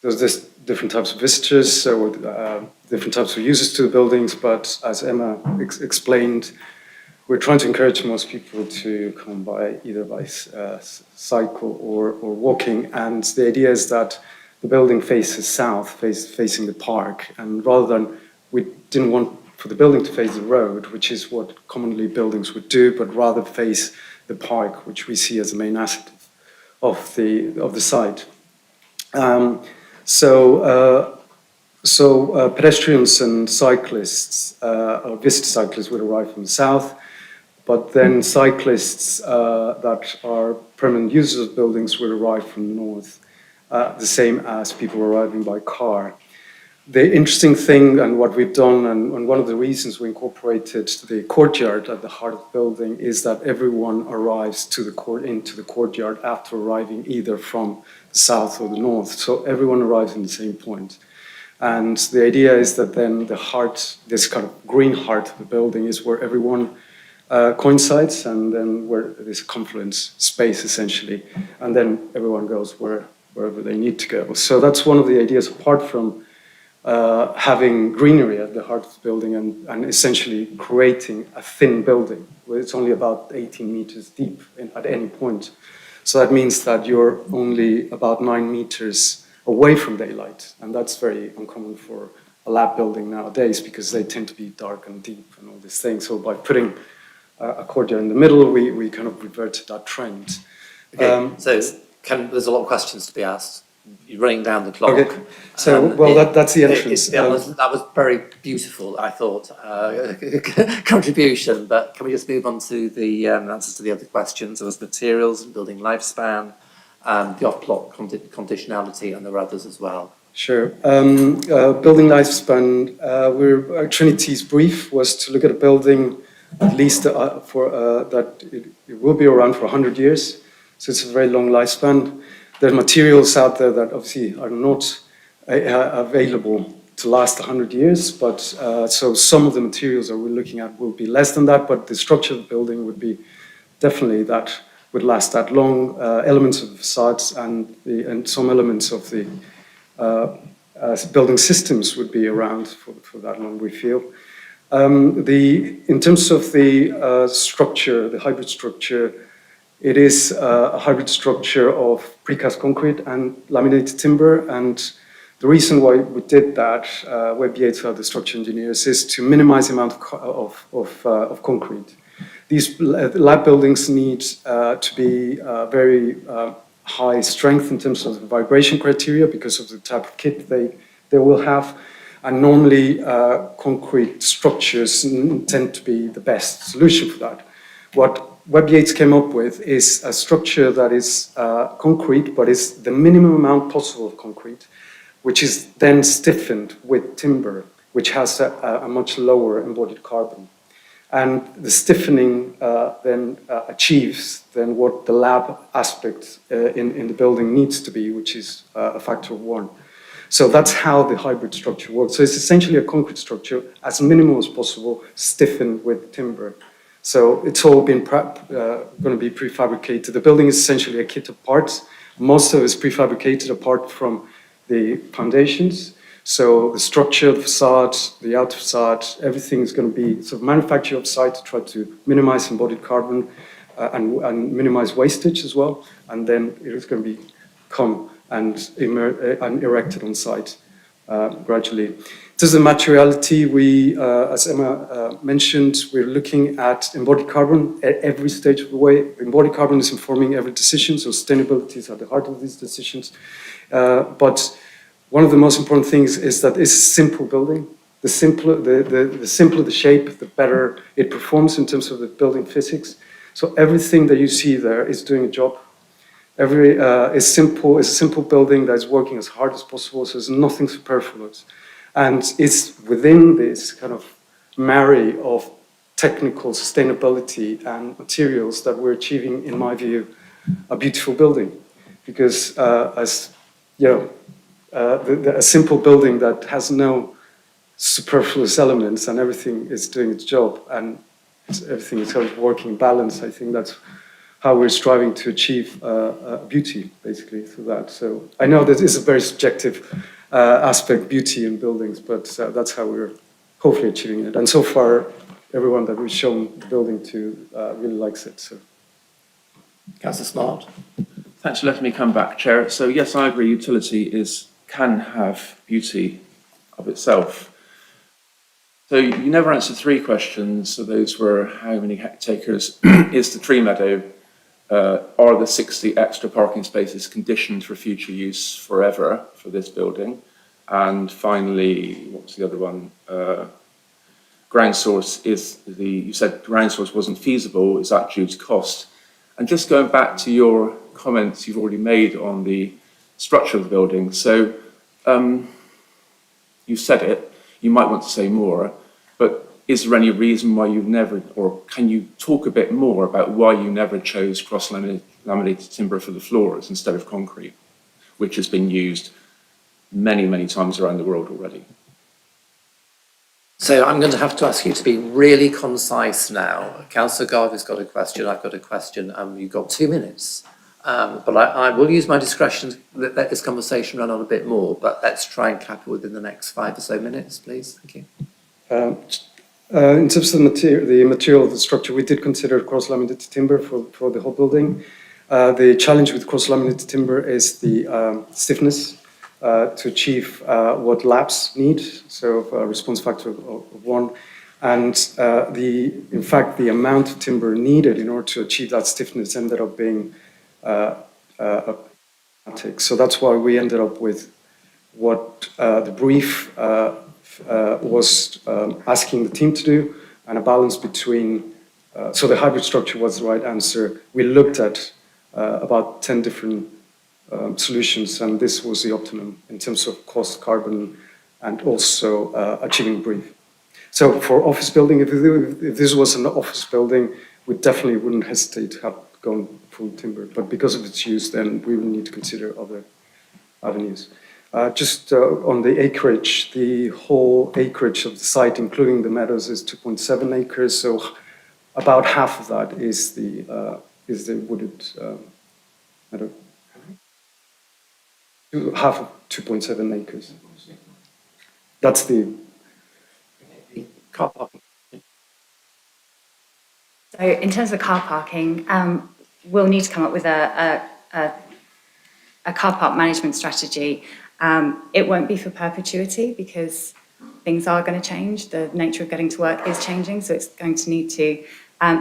there's this different types of visitors, so different types of users to the buildings, but as Emma explained, we're trying to encourage most people to come by either by cycle or walking, and the idea is that the building faces south, facing the park, and rather than, we didn't want for the building to face the road, which is what commonly buildings would do, but rather face the park, which we see as the main asset of the site. So pedestrians and cyclists, or visitor cyclists would arrive from the south, but then cyclists that are permanent users of buildings would arrive from the north, the same as people arriving by car. The interesting thing, and what we've done, and one of the reasons we incorporated the courtyard at the heart of the building, is that everyone arrives to into the courtyard after arriving either from the south or the north. So everyone arrives in the same point. And the idea is that then the heart, this kind of green heart of the building, is where everyone coincides, and then where there's a confluence space essentially, and then everyone goes wherever they need to go. So that's one of the ideas, apart from having greenery at the heart of the building and essentially creating a thin building where it's only about 18 meters deep at any point. So that means that you're only about 9 meters away from daylight, and that's very uncommon for a lab building nowadays because they tend to be dark and deep and all these things. So by putting a courtyard in the middle, we kind of reverted that trend. Okay, there's a lot of questions to be asked. You're running down the clock. Okay. So, that's the entrance. That was very beautiful, I thought, contribution, but can we just move on to the answers to the other questions? There was materials and building lifespan, the off-plot conditionality, and there are others as well. Sure. Building lifespan, Trinity's brief was to look at a building at least that it will be around for 100 years. So it's a very long lifespan. There are materials out there that obviously are not available to last 100 years, but so some of the materials that we're looking at will be less than that, but the structure of the building would be definitely that would last that long. Elements of the facades and some elements of the building systems would be around for that long, we feel. In terms of the structure, the hybrid structure, it is a hybrid structure of precast concrete and laminated timber, and the reason why we did that, Web Yates, the structural engineers, is to minimize the amount of concrete. These lab buildings need to be very high strength in terms of the vibration criteria because of the type of kit they will have. And normally concrete structures tend to be the best solution for that. What Webb Yates came up with is a structure that is concrete, but is the minimum amount possible of concrete, which is then stiffened with timber, which has a much lower embodied carbon. And the stiffening then achieves then what the lab aspect in the building needs to be, which is a factor of 1. So that's how the hybrid structure works. So it's essentially a concrete structure, as minimal as possible, stiffened with timber. So it's all been going to be prefabricated. The building is essentially a kit of parts. Most of it is prefabricated apart from the foundations. So the structure, the facade, the outer facade, everything is going to be sort of manufactured off-site to try to minimize embodied carbon and minimize wastage as well. And then it is going to become and erected on site gradually. In terms of materiality, we, as Emma mentioned, we're looking at embodied carbon at every stage of the way. Embodied carbon is informing every decision, so sustainability is at the heart of these decisions. But one of the most important things is that it's a simple building. The simpler the shape, the better it performs in terms of the building physics. So everything that you see there is doing a job. It's a simple building that is working as hard as possible, so there's nothing superfluous. And it's within this kind of marry of technical sustainability and materials that we're achieving, in my view, a beautiful building. Because as you know, a simple building that has no superfluous elements and everything is doing its job and everything is sort of working balance, I think that's how we're striving to achieve beauty, basically, through that. So I know that is a very subjective aspect, beauty in buildings, but that's how we're hopefully achieving it. And so far, everyone that we've shown the building to really likes it. So, Councillor Smart. Thanks for letting me come back, Chair. So yes, I agree, utility can have beauty of itself. So you never answered 3 questions. So those were how many hectares is the tree meadow? Are the 60 extra parking spaces conditioned for future use forever for this building? And finally, what was the other one? Ground source you said ground source wasn't feasible. Is that due to cost? And just going back to your comments you've already made on the structure of the building. So you said it, you might want to say more, but is there any reason why you've never, or can you talk a bit more about why you never chose cross-laminated timber for the floors instead of concrete, which has been used many, many times around the world already? So I'm going to have to ask you to be really concise now. Councillor Garvey's got a question, I've got a question, and you've got 2 minutes. But I will use my discretion to let this conversation run on a bit more, but let's try and cap it within the next 5 or so minutes, please. Thank you. In terms of the material of the structure, we did consider cross-laminated timber for the whole building. The challenge with cross-laminated timber is the stiffness to achieve what labs need, so a response factor of 1. And in fact, the amount of timber needed in order to achieve that stiffness ended up being so that's why we ended up with what the brief was asking the team to do, and a balance between, so the hybrid structure was the right answer. We looked at about 10 different solutions, and this was the optimum in terms of cost, carbon, and also achieving brief. So for office building, if this was an office building, we definitely wouldn't hesitate to have gone full timber, but because of its use, then we will need to consider other avenues. Just on the acreage, the whole acreage of the site, including the meadows, is 2.7 acres. So about half of that is the wooded meadow. Half of 2.7 acres. That's the Car parking. So in terms of car parking, we'll need to come up with a car park management strategy. It won't be for perpetuity because things are going to change. The nature of getting to work is changing, so it's going to need to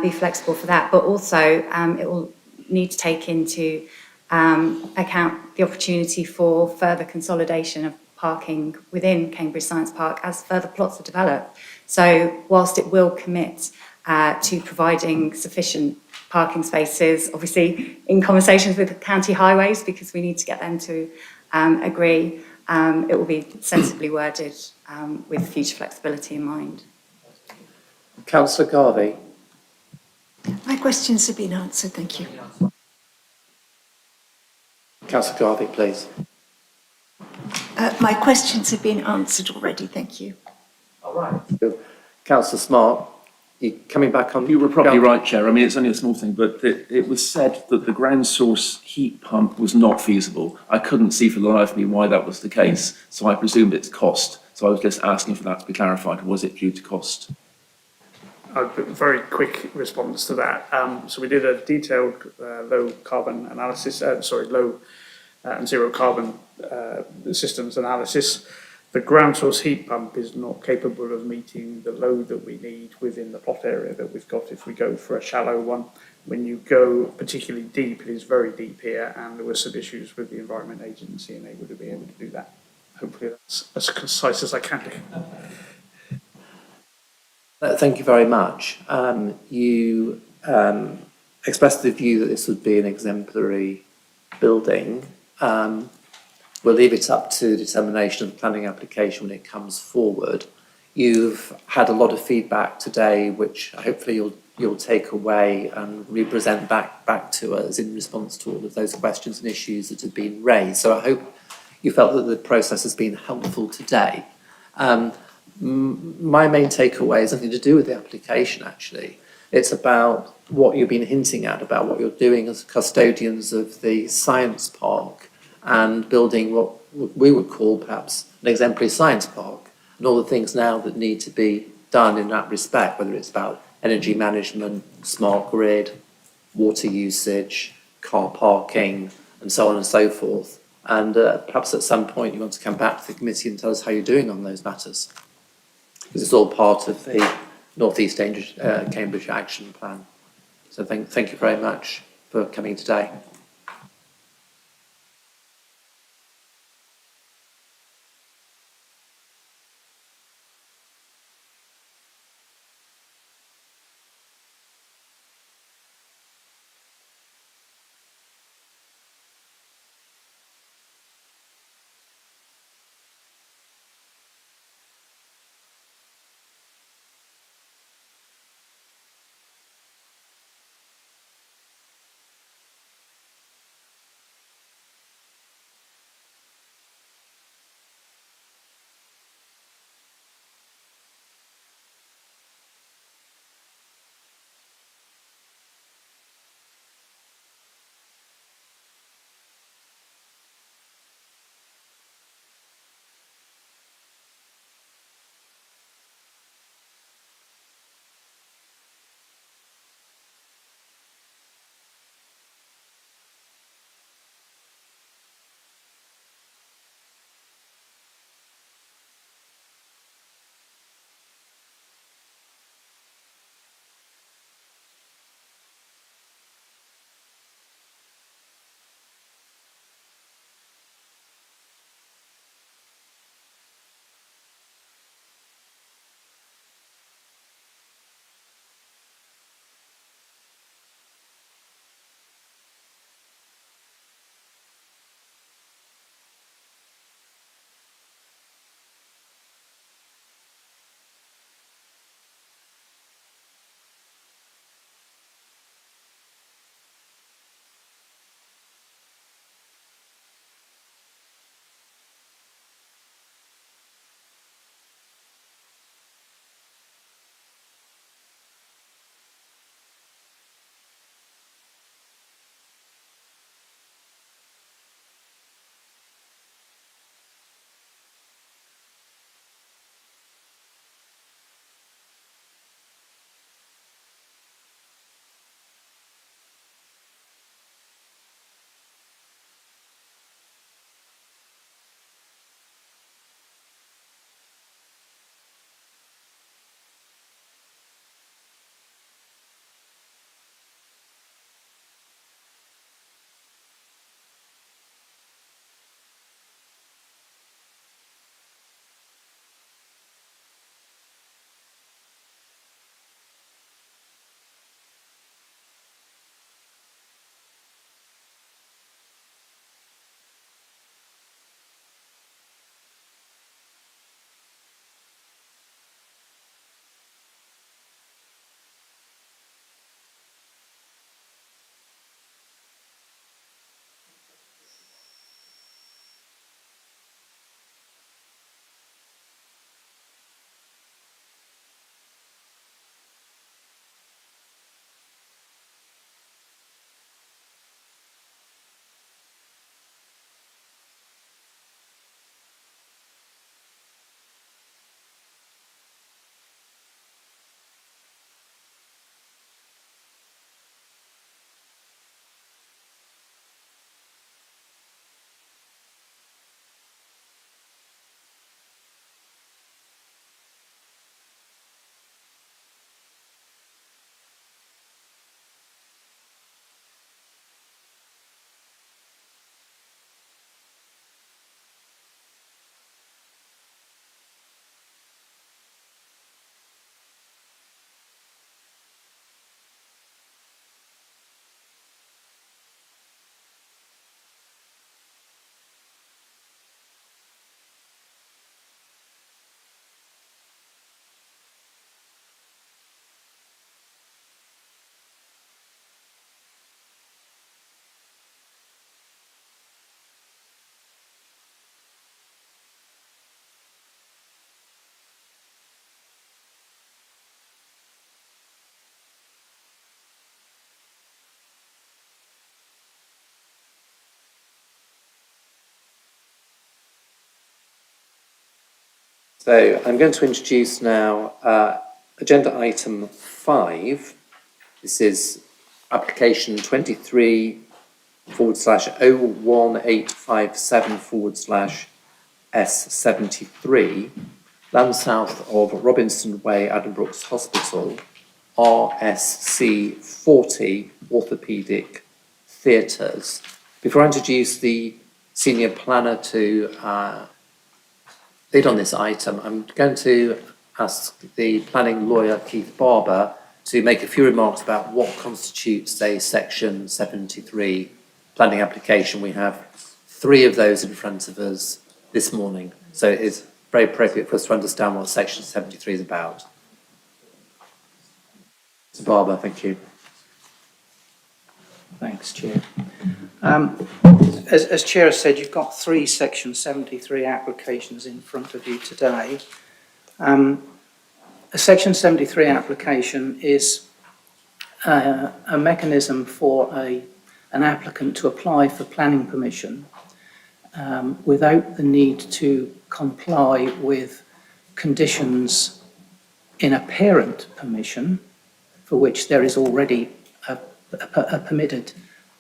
be flexible for that. But also, it will need to take into account the opportunity for further consolidation of parking within Cambridge Science Park as further plots are developed. So whilst it will commit to providing sufficient parking spaces, obviously in conversations with County Highways, because we need to get them to agree, it will be sensibly worded with future flexibility in mind. Councillor Garvey. My questions have been answered, thank you. Councillor Garvey, please. My questions have been answered already, thank you. All right. Councillor Smart, you coming back on? You were probably right, Chair. I mean, it's only a small thing, but it was said that the ground source heat pump was not feasible. I couldn't see for the life of me why that was the case, so I presumed it's cost. So I was just asking for that to be clarified. Was it due to cost? A very quick response to that. So we did a detailed low carbon analysis, low and zero carbon systems analysis. The ground source heat pump is not capable of meeting the load that we need within the plot area that we've got if we go for a shallow one. When you go particularly deep, it is very deep here, and there were some issues with the Environment Agency, and they would be able to do that. Hopefully that's as concise as I can do. Thank you very much. You expressed the view that this would be an exemplary building. We'll leave it up to determination of the planning application when it comes forward. You've had a lot of feedback today, which hopefully you'll take away and represent back to us in response to all of those questions and issues that have been raised. So I hope you felt that the process has been helpful today. My main takeaway is nothing to do with the application, actually. It's about what you've been hinting at, about what you're doing as custodians of the science park and building what we would call perhaps an exemplary science park, and all the things now that need to be done in that respect, whether it's about energy management, smart grid, water usage, car parking, and so on and so forth. And perhaps at some point you want to come back to the committee and tell us how you're doing on those matters, because it's all part of the North East Cambridge Action Plan. So thank you very much for coming today. So I'm going to introduce now agenda item 5. This is application 23/01857/S73, land south of Robinson Way, Addenbrooke's Hospital, RSC 40 Orthopaedic Theatres. Before I introduce the senior planner to lead on this item, I'm going to ask the planning lawyer, Keith Barber, to make a few remarks about what constitutes a Section 73 planning application. We have 3 of those in front of us this morning, so it is very appropriate for us to understand what Section 73 is about. Mr. Barber, thank you. Thanks, Chair. As Chair has said, you've got 3 Section 73 applications in front of you today. A Section 73 application is a mechanism for an applicant to apply for planning permission without the need to comply with conditions in a parent permission for which there is already a permitted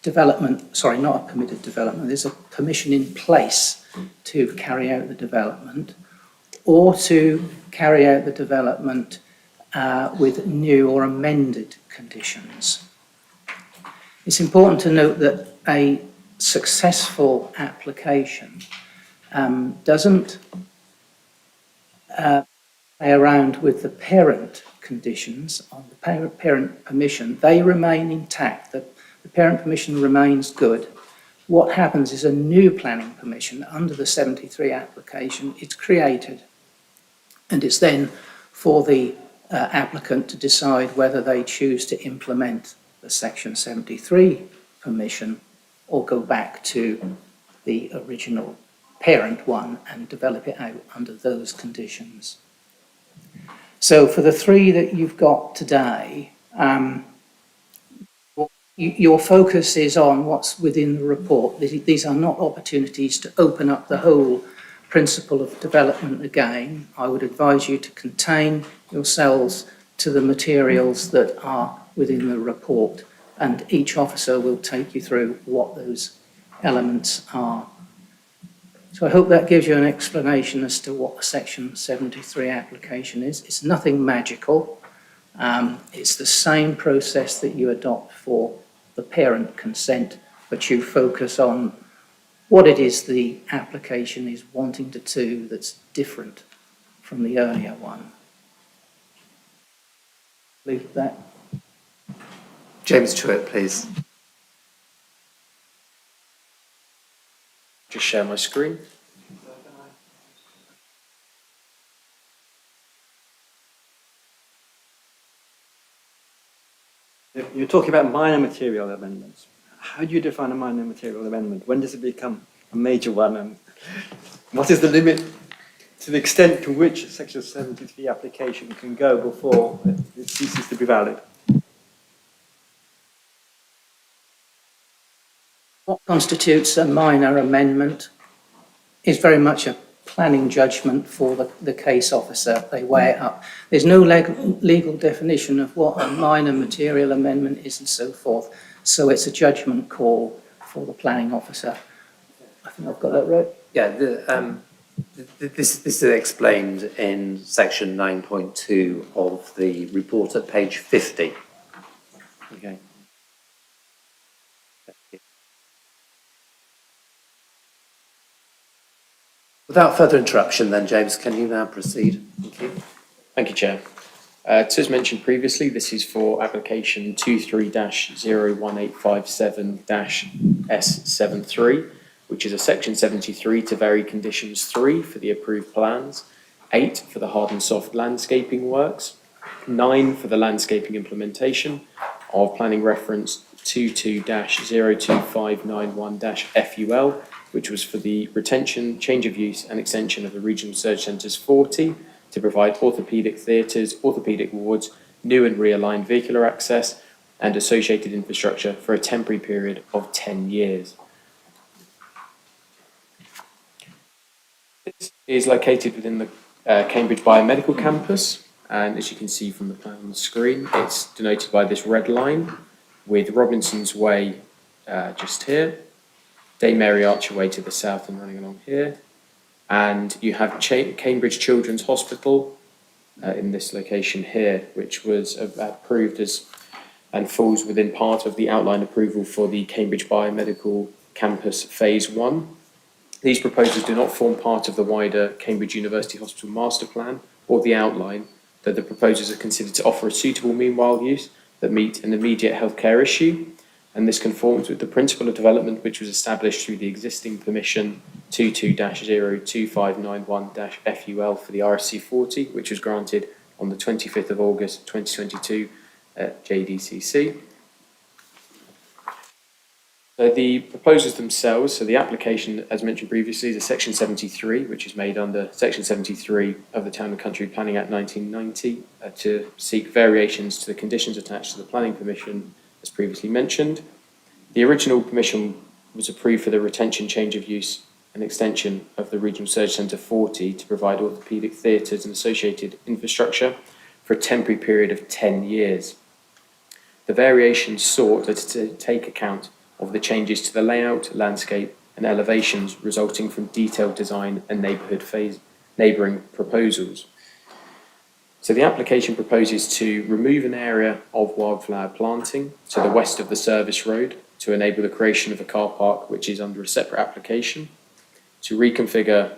development, sorry, not a permitted development, there's a permission in place to carry out the development, or to carry out the development with new or amended conditions. It's important to note that a successful application doesn't play around with the parent conditions on the parent permission. They remain intact. The parent permission remains good. What happens is a new planning permission under the 73 application is created, and it's then for the applicant to decide whether they choose to implement the Section 73 permission or go back to the original parent one and develop it out under those conditions. So for the 3 that you've got today, your focus is on what's within the report. These are not opportunities to open up the whole principle of development again. I would advise you to contain yourselves to the materials that are within the report, and each officer will take you through what those elements are. So I hope that gives you an explanation as to what a Section 73 application is. It's nothing magical. It's the same process that you adopt for the parent consent, but you focus on what it is the application is wanting to do that's different from the earlier one. Leave that. James Truitt, please. Just share my screen. You're talking about minor material amendments. How do you define a minor material amendment? When does it become a major one? And what is the limit to the extent to which a Section 73 application can go before it ceases to be valid? What constitutes a minor amendment is very much a planning judgment for the case officer. They weigh it up. There's no legal definition of what a minor material amendment is and so forth. So it's a judgment call for the planning officer. I think I've got that right. Yeah, this is explained in section 9.2 of the report at page 50. Okay. Without further interruption then, James, can you now proceed? Thank you. Thank you, Chair. As mentioned previously, this is for application 23-01857-S73, which is a Section 73 to vary conditions 3 for the approved plans, 8 for the hard and soft landscaping works, 9 for the landscaping implementation of planning reference 22-02591-FUL, which was for the retention, change of use and extension of the Regional Research Centres 40 to provide orthopaedic theatres, orthopaedic wards, new and realigned vehicular access and associated infrastructure for a temporary period of 10 years. This is located within the Cambridge Biomedical Campus, and as you can see from the plan on the screen, it's denoted by this red line with Robinson's Way just here, Dame Mary Archway to the south and running along here, and you have Cambridge Children's Hospital in this location here, which was approved as and falls within part of the outline approval for the Cambridge Biomedical Campus Phase 1. These proposals do not form part of the wider Cambridge University Hospital Master Plan or the outline, though the proposals are considered to offer a suitable meanwhile use that meet an immediate healthcare issue, and this conforms with the principle of development which was established through the existing permission 22-02591-FUL for the RSC 40, which was granted on the 25th of August 2022 at JDCC. So the proposals themselves, so the application, as mentioned previously, is a Section 73, which is made under Section 73 of the Town and Country Planning Act 1990 to seek variations to the conditions attached to the planning permission, as previously mentioned. The original permission was approved for the retention, change of use and extension of the Regional Surgery Centre 40 to provide orthopaedic theatres and associated infrastructure for a temporary period of 10 years. The variations sought are to take account of the changes to the layout, landscape and elevations resulting from detailed design and neighbouring proposals. So the application proposes to remove an area of wildflower planting to the west of the service road to enable the creation of a car park which is under a separate application, to reconfigure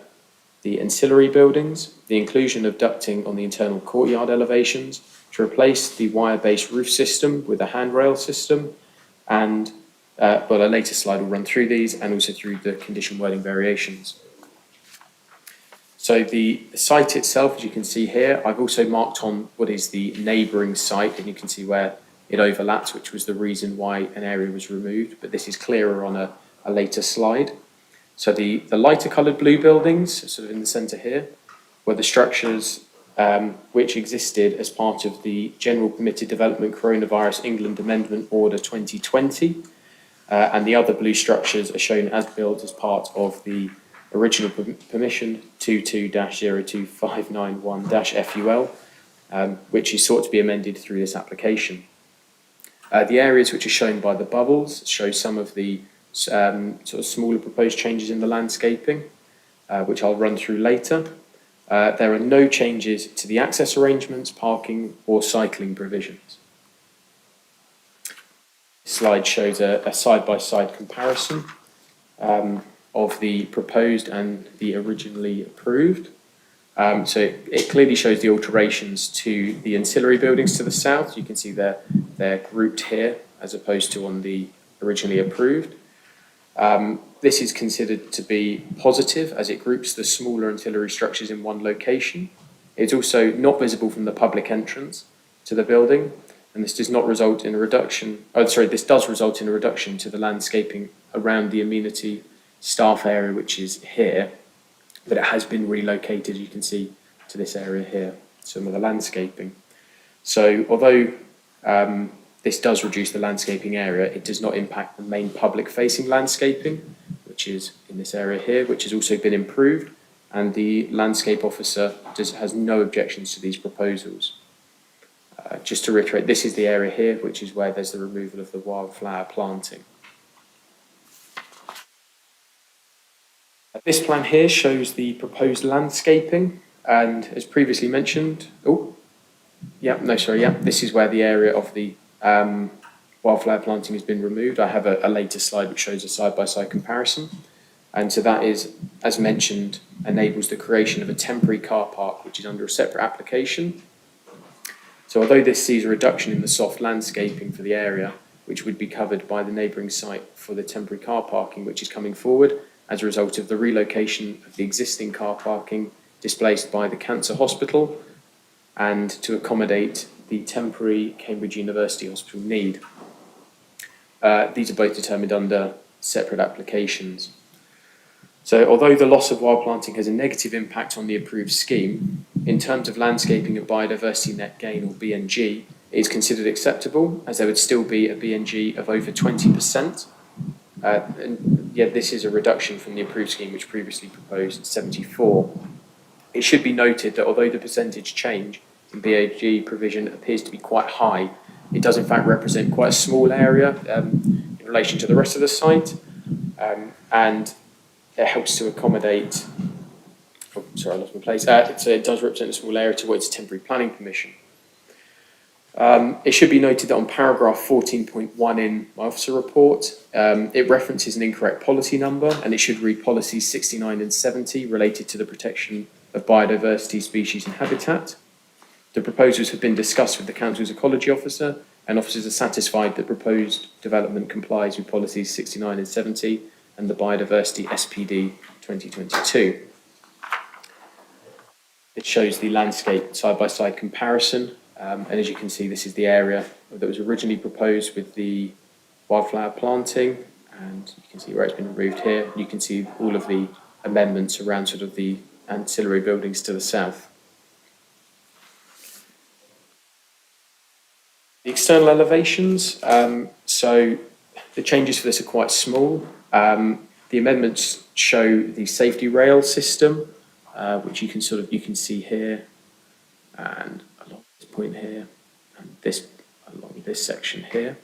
the ancillary buildings, the inclusion of ducting on the internal courtyard elevations, to replace the wire-based roof system with a handrail system, and a later slide will run through these and also through the condition wording variations. So the site itself, as you can see here, I've also marked on what is the neighbouring site, and you can see where it overlaps, which was the reason why an area was removed, but this is clearer on a later slide. So the lighter coloured blue buildings, sort of in the centre here, were the structures which existed as part of the General Permitted Development Coronavirus England Amendment Order 2020, and the other blue structures are shown as built as part of the original permission 22-02591-FUL, which is sought to be amended through this application. The areas which are shown by the bubbles show some of the sort of smaller proposed changes in the landscaping, which I'll run through later. There are no changes to the access arrangements, parking or cycling provisions. This slide shows a side-by-side comparison of the proposed and the originally approved. So it clearly shows the alterations to the ancillary buildings to the south. You can see they're grouped here as opposed to on the originally approved. This is considered to be positive as it groups the smaller ancillary structures in one location. It's also not visible from the public entrance to the building, and this does not result in a reduction, this does result in a reduction to the landscaping around the amenity staff area, which is here, but it has been relocated, you can see, to this area here, some of the landscaping. So although this does reduce the landscaping area, it does not impact the main public-facing landscaping, which is in this area here, which has also been improved, and the landscape officer has no objections to these proposals. Just to reiterate, this is the area here, which is where there's the removal of the wildflower planting. This plan here shows the proposed landscaping, and as previously mentioned, this is where the area of the wildflower planting has been removed. I have a later slide which shows a side-by-side comparison, and so that is, as mentioned, enables the creation of a temporary car park which is under a separate application. So although this sees a reduction in the soft landscaping for the area, which would be covered by the neighbouring site for the temporary car parking which is coming forward as a result of the relocation of the existing car parking displaced by the Cancer Hospital and to accommodate the temporary Cambridge University Hospital need. These are both determined under separate applications. So although the loss of wild planting has a negative impact on the approved scheme, in terms of landscaping and biodiversity net gain, or BNG, it is considered acceptable, as there would still be a BNG of over 20%. And yet this is a reduction from the approved scheme which previously proposed 74. It should be noted that although the percentage change in BAG provision appears to be quite high, it does in fact represent quite a small area in relation to the rest of the site, and it helps to accommodate, oh, sorry, I lost my place. It does represent a small area towards temporary planning permission. It should be noted that on paragraph 14.1 in my officer report, it references an incorrect policy number, and it should read policies 69 and 70 related to the protection of biodiversity, species and habitat. The proposals have been discussed with the Council's ecology officer, and officers are satisfied that proposed development complies with policies 69 and 70 and the biodiversity SPD 2022. It shows the landscape side-by-side comparison. And as you can see, this is the area that was originally proposed with the wildflower planting, and you can see where it's been removed here. You can see all of the amendments around sort of the ancillary buildings to the south. The external elevations, so the changes for this are quite small. The amendments show the safety rail system, which you can see here, and along this point here, and this along this section here.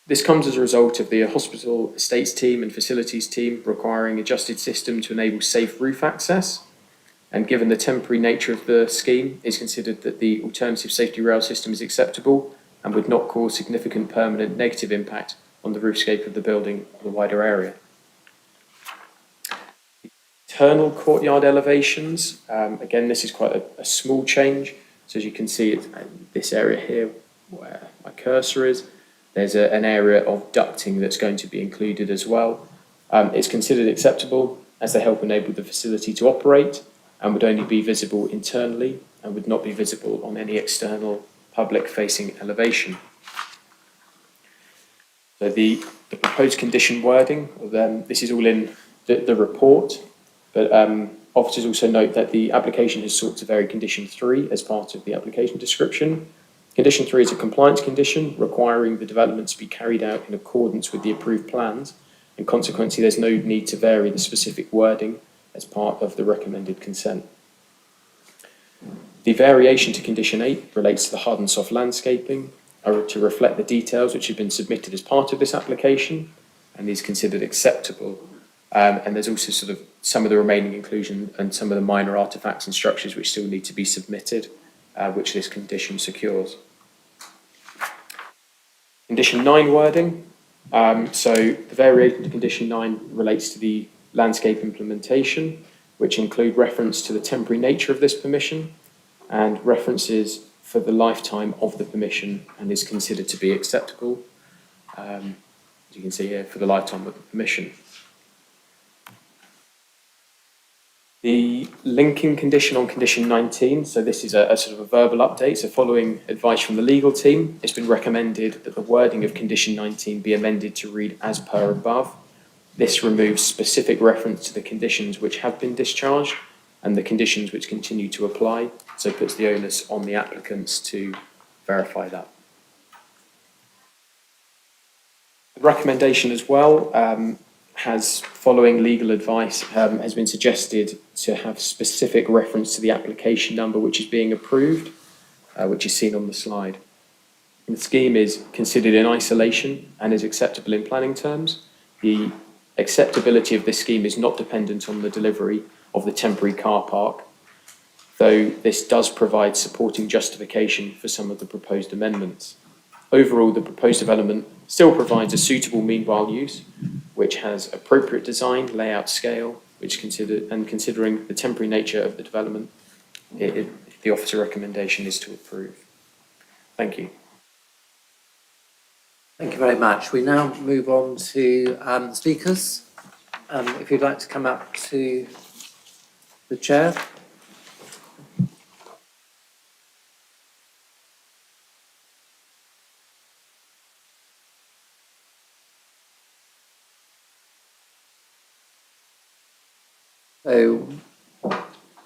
This comes as a result of the hospital estates team and facilities team requiring adjusted system to enable safe roof access. And given the temporary nature of the scheme, it's considered that the alternative safety rail system is acceptable and would not cause significant permanent negative impact on the roofscape of the building or the wider area. Internal courtyard elevations, again, this is quite a small change. So as you can see, it's this area here where my cursor is. There's an area of ducting that's going to be included as well. It's considered acceptable as they help enable the facility to operate and would only be visible internally and would not be visible on any external public-facing elevation. So the proposed condition wording, this is all in the report, but officers also note that the application has sought to vary condition 3 as part of the application description. Condition 3 is a compliance condition requiring the development to be carried out in accordance with the approved plans, and consequently there's no need to vary the specific wording as part of the recommended consent. The variation to condition 8 relates to the hard and soft landscaping to reflect the details which have been submitted as part of this application and is considered acceptable. And there's also sort of some of the remaining inclusion and some of the minor artefacts and structures which still need to be submitted, which this condition secures. Condition 9 wording. So the variation to condition 9 relates to the landscape implementation, which include reference to the temporary nature of this permission and references for the lifetime of the permission and is considered to be acceptable, as you can see here, for the lifetime of the permission. The linking condition on condition 19, so this is a sort of a verbal update, so following advice from the legal team, it's been recommended that the wording of condition 19 be amended to read as per above. This removes specific reference to the conditions which have been discharged and the conditions which continue to apply, so it puts the onus on the applicants to verify that. The recommendation as well has, following legal advice, has been suggested to have specific reference to the application number which is being approved, which is seen on the slide. The scheme is considered in isolation and is acceptable in planning terms. The acceptability of this scheme is not dependent on the delivery of the temporary car park, though this does provide supporting justification for some of the proposed amendments. Overall, the proposed development still provides a suitable meanwhile use, which has appropriate design, layout, scale, considering the temporary nature of the development, the officer recommendation is to approve. Thank you. Thank you very much. We now move on to speakers. If you'd like to come up to the chair. So,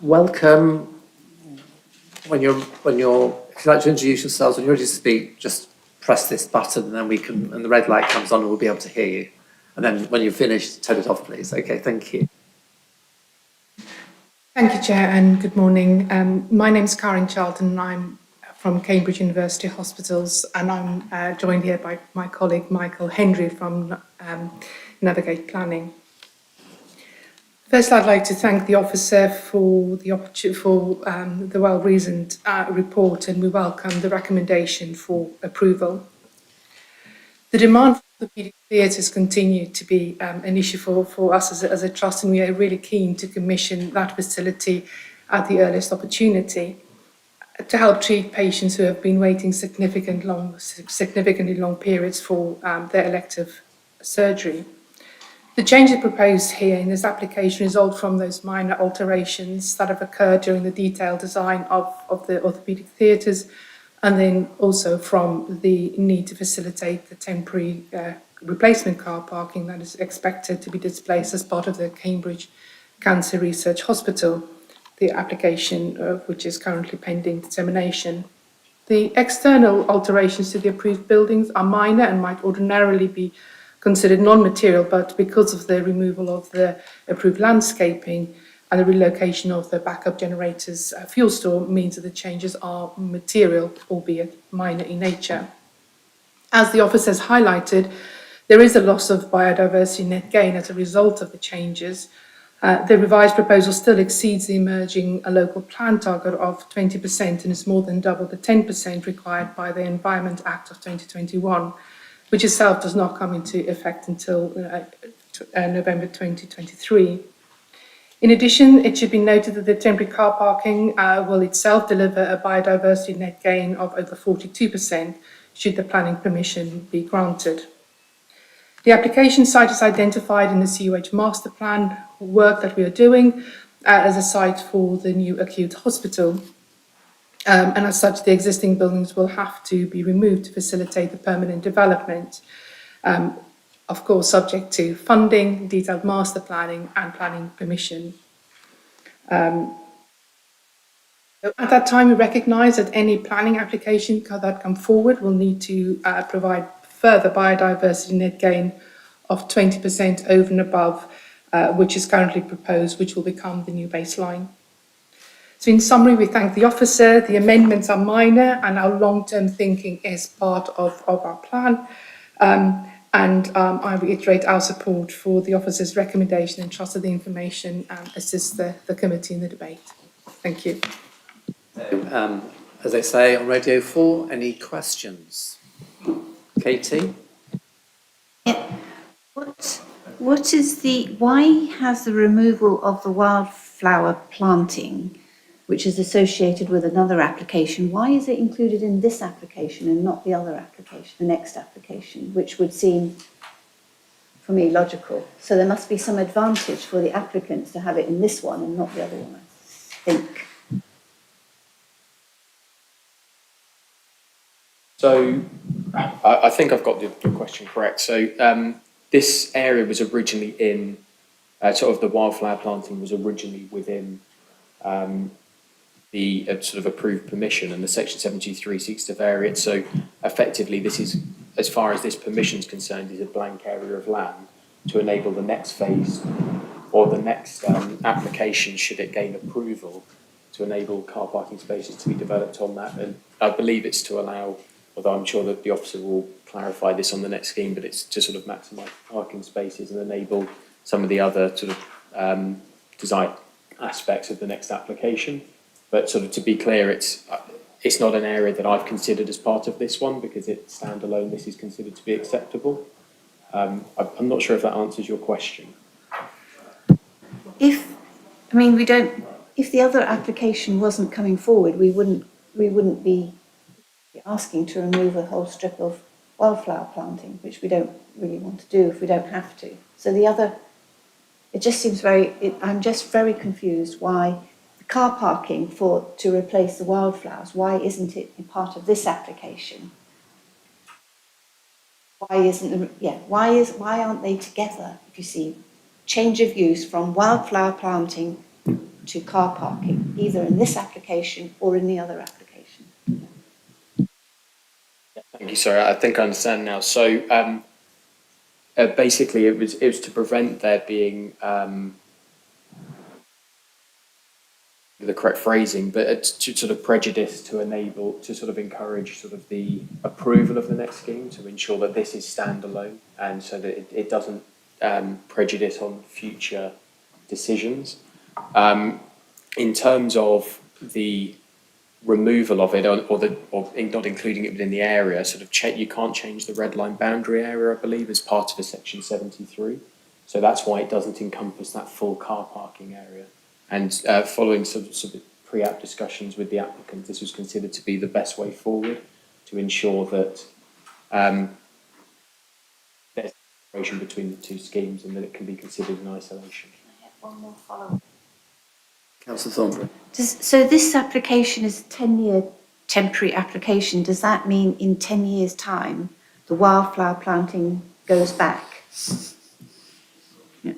welcome. When you're, if you'd like to introduce yourselves, when you're ready to speak, just press this button and then and the red light comes on and we'll be able to hear you. And then when you're finished, turn it off, please. Okay, thank you. Thank you, Chair, and good morning. My name's Karen Charlton, and I'm from Cambridge University Hospitals, and I'm joined here by my colleague Michael Hendry from Navigate Planning. First, I'd like to thank the officer for the the well-reasoned report, and we welcome the recommendation for approval. The demand for orthopaedic theatres continue to be an issue for us as a trust, and we are really keen to commission that facility at the earliest opportunity to help treat patients who have been waiting significantly long periods for their elective surgery. The changes proposed here in this application result from those minor alterations that have occurred during the detailed design of the orthopaedic theatres, and then also from the need to facilitate the temporary replacement car parking that is expected to be displaced as part of the Cambridge Cancer Research Hospital, the application of which is currently pending determination. The external alterations to the approved buildings are minor and might ordinarily be considered non-material, but because of the removal of the approved landscaping and the relocation of the backup generators fuel store means that the changes are material, albeit minor in nature. As the office has highlighted, there is a loss of biodiversity net gain as a result of the changes. The revised proposal still exceeds the emerging local plan target of 20% and is more than double the 10% required by the Environment Act of 2021, which itself does not come into effect until November 2023. In addition, it should be noted that the temporary car parking will itself deliver a biodiversity net gain of over 42% should the planning permission be granted. The application site is identified in the CUH master plan work that we are doing as a site for the new acute hospital. And as such, the existing buildings will have to be removed to facilitate the permanent development, of course, subject to funding, detailed master planning and planning permission. At that time, we recognise that any planning application that come forward will need to provide further biodiversity net gain of 20% over and above, which is currently proposed, which will become the new baseline. So in summary, we thank the officer. The amendments are minor and our long-term thinking is part of our plan. I reiterate our support for the officer's recommendation and trust that the information assists the committee in the debate. Thank you. So, as they say on Radio 4, any questions? Katie? Yeah. Why has the removal of the wildflower planting, which is associated with another application, why is it included in this application and not the other application, the next application, which would seem, for me, logical? So there must be some advantage for the applicants to have it in this one and not the other one, I think. So I think I've got the question correct. So this area was originally in, sort of the wildflower planting was originally within the sort of approved permission, and the section 723 seeks to vary it. So effectively this is, as far as this permission is concerned, is a blank area of land to enable the next phase or the next application, should it gain approval, to enable car parking spaces to be developed on that. And I believe it's to allow, although I'm sure that the officer will clarify this on the next scheme, but it's to sort of maximise parking spaces and enable some of the other sort of design aspects of the next application. But sort of to be clear, it's not an area that I've considered as part of this one, because it's standalone. This is considered to be acceptable. I'm not sure if that answers your question. If the other application wasn't coming forward, we wouldn't be asking to remove a whole strip of wildflower planting, which we don't really want to do if we don't have to. So it just seems I'm just very confused why the car parking to replace the wildflowers, why isn't it in part of this application? Why aren't they together? If you see, change of use from wildflower planting to car parking, either in this application or in the other application. Thank you, sir. I think I understand now. So basically, it was to prevent there being the correct phrasing, but it's to sort of prejudice to enable, to sort of encourage sort of the approval of the next scheme to ensure that this is standalone and so that it doesn't prejudice on future decisions. In terms of the removal of it or not including it within the area, sort of you can't change the red line boundary area, I believe, as part of a section 73. So that's why it doesn't encompass that full car parking area. And following some pre-app discussions with the applicant, this was considered to be the best way forward to ensure that there's separation between the two schemes and that it can be considered in isolation. I have one more follow-up. Councillor Thornbury. So this application is a 10-year temporary application. Does that mean in 10 years' time, the wildflower planting goes back? Yeah.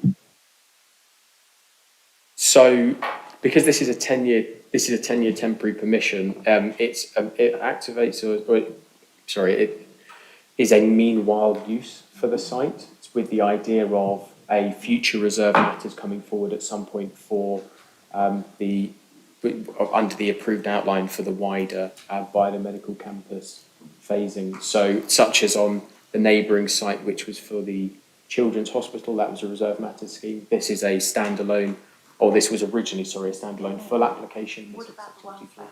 So, because this is a 10-year temporary permission, it activates it is a meanwhile use for the site. It's with the idea of a future reserve matters coming forward at some point for under the approved outline for the wider biomedical campus phasing. So, such as on the neighbouring site, which was for the Children's Hospital, that was a reserve matters scheme. This is a standalone. Or this was originally, a standalone full application. What about the wildflower?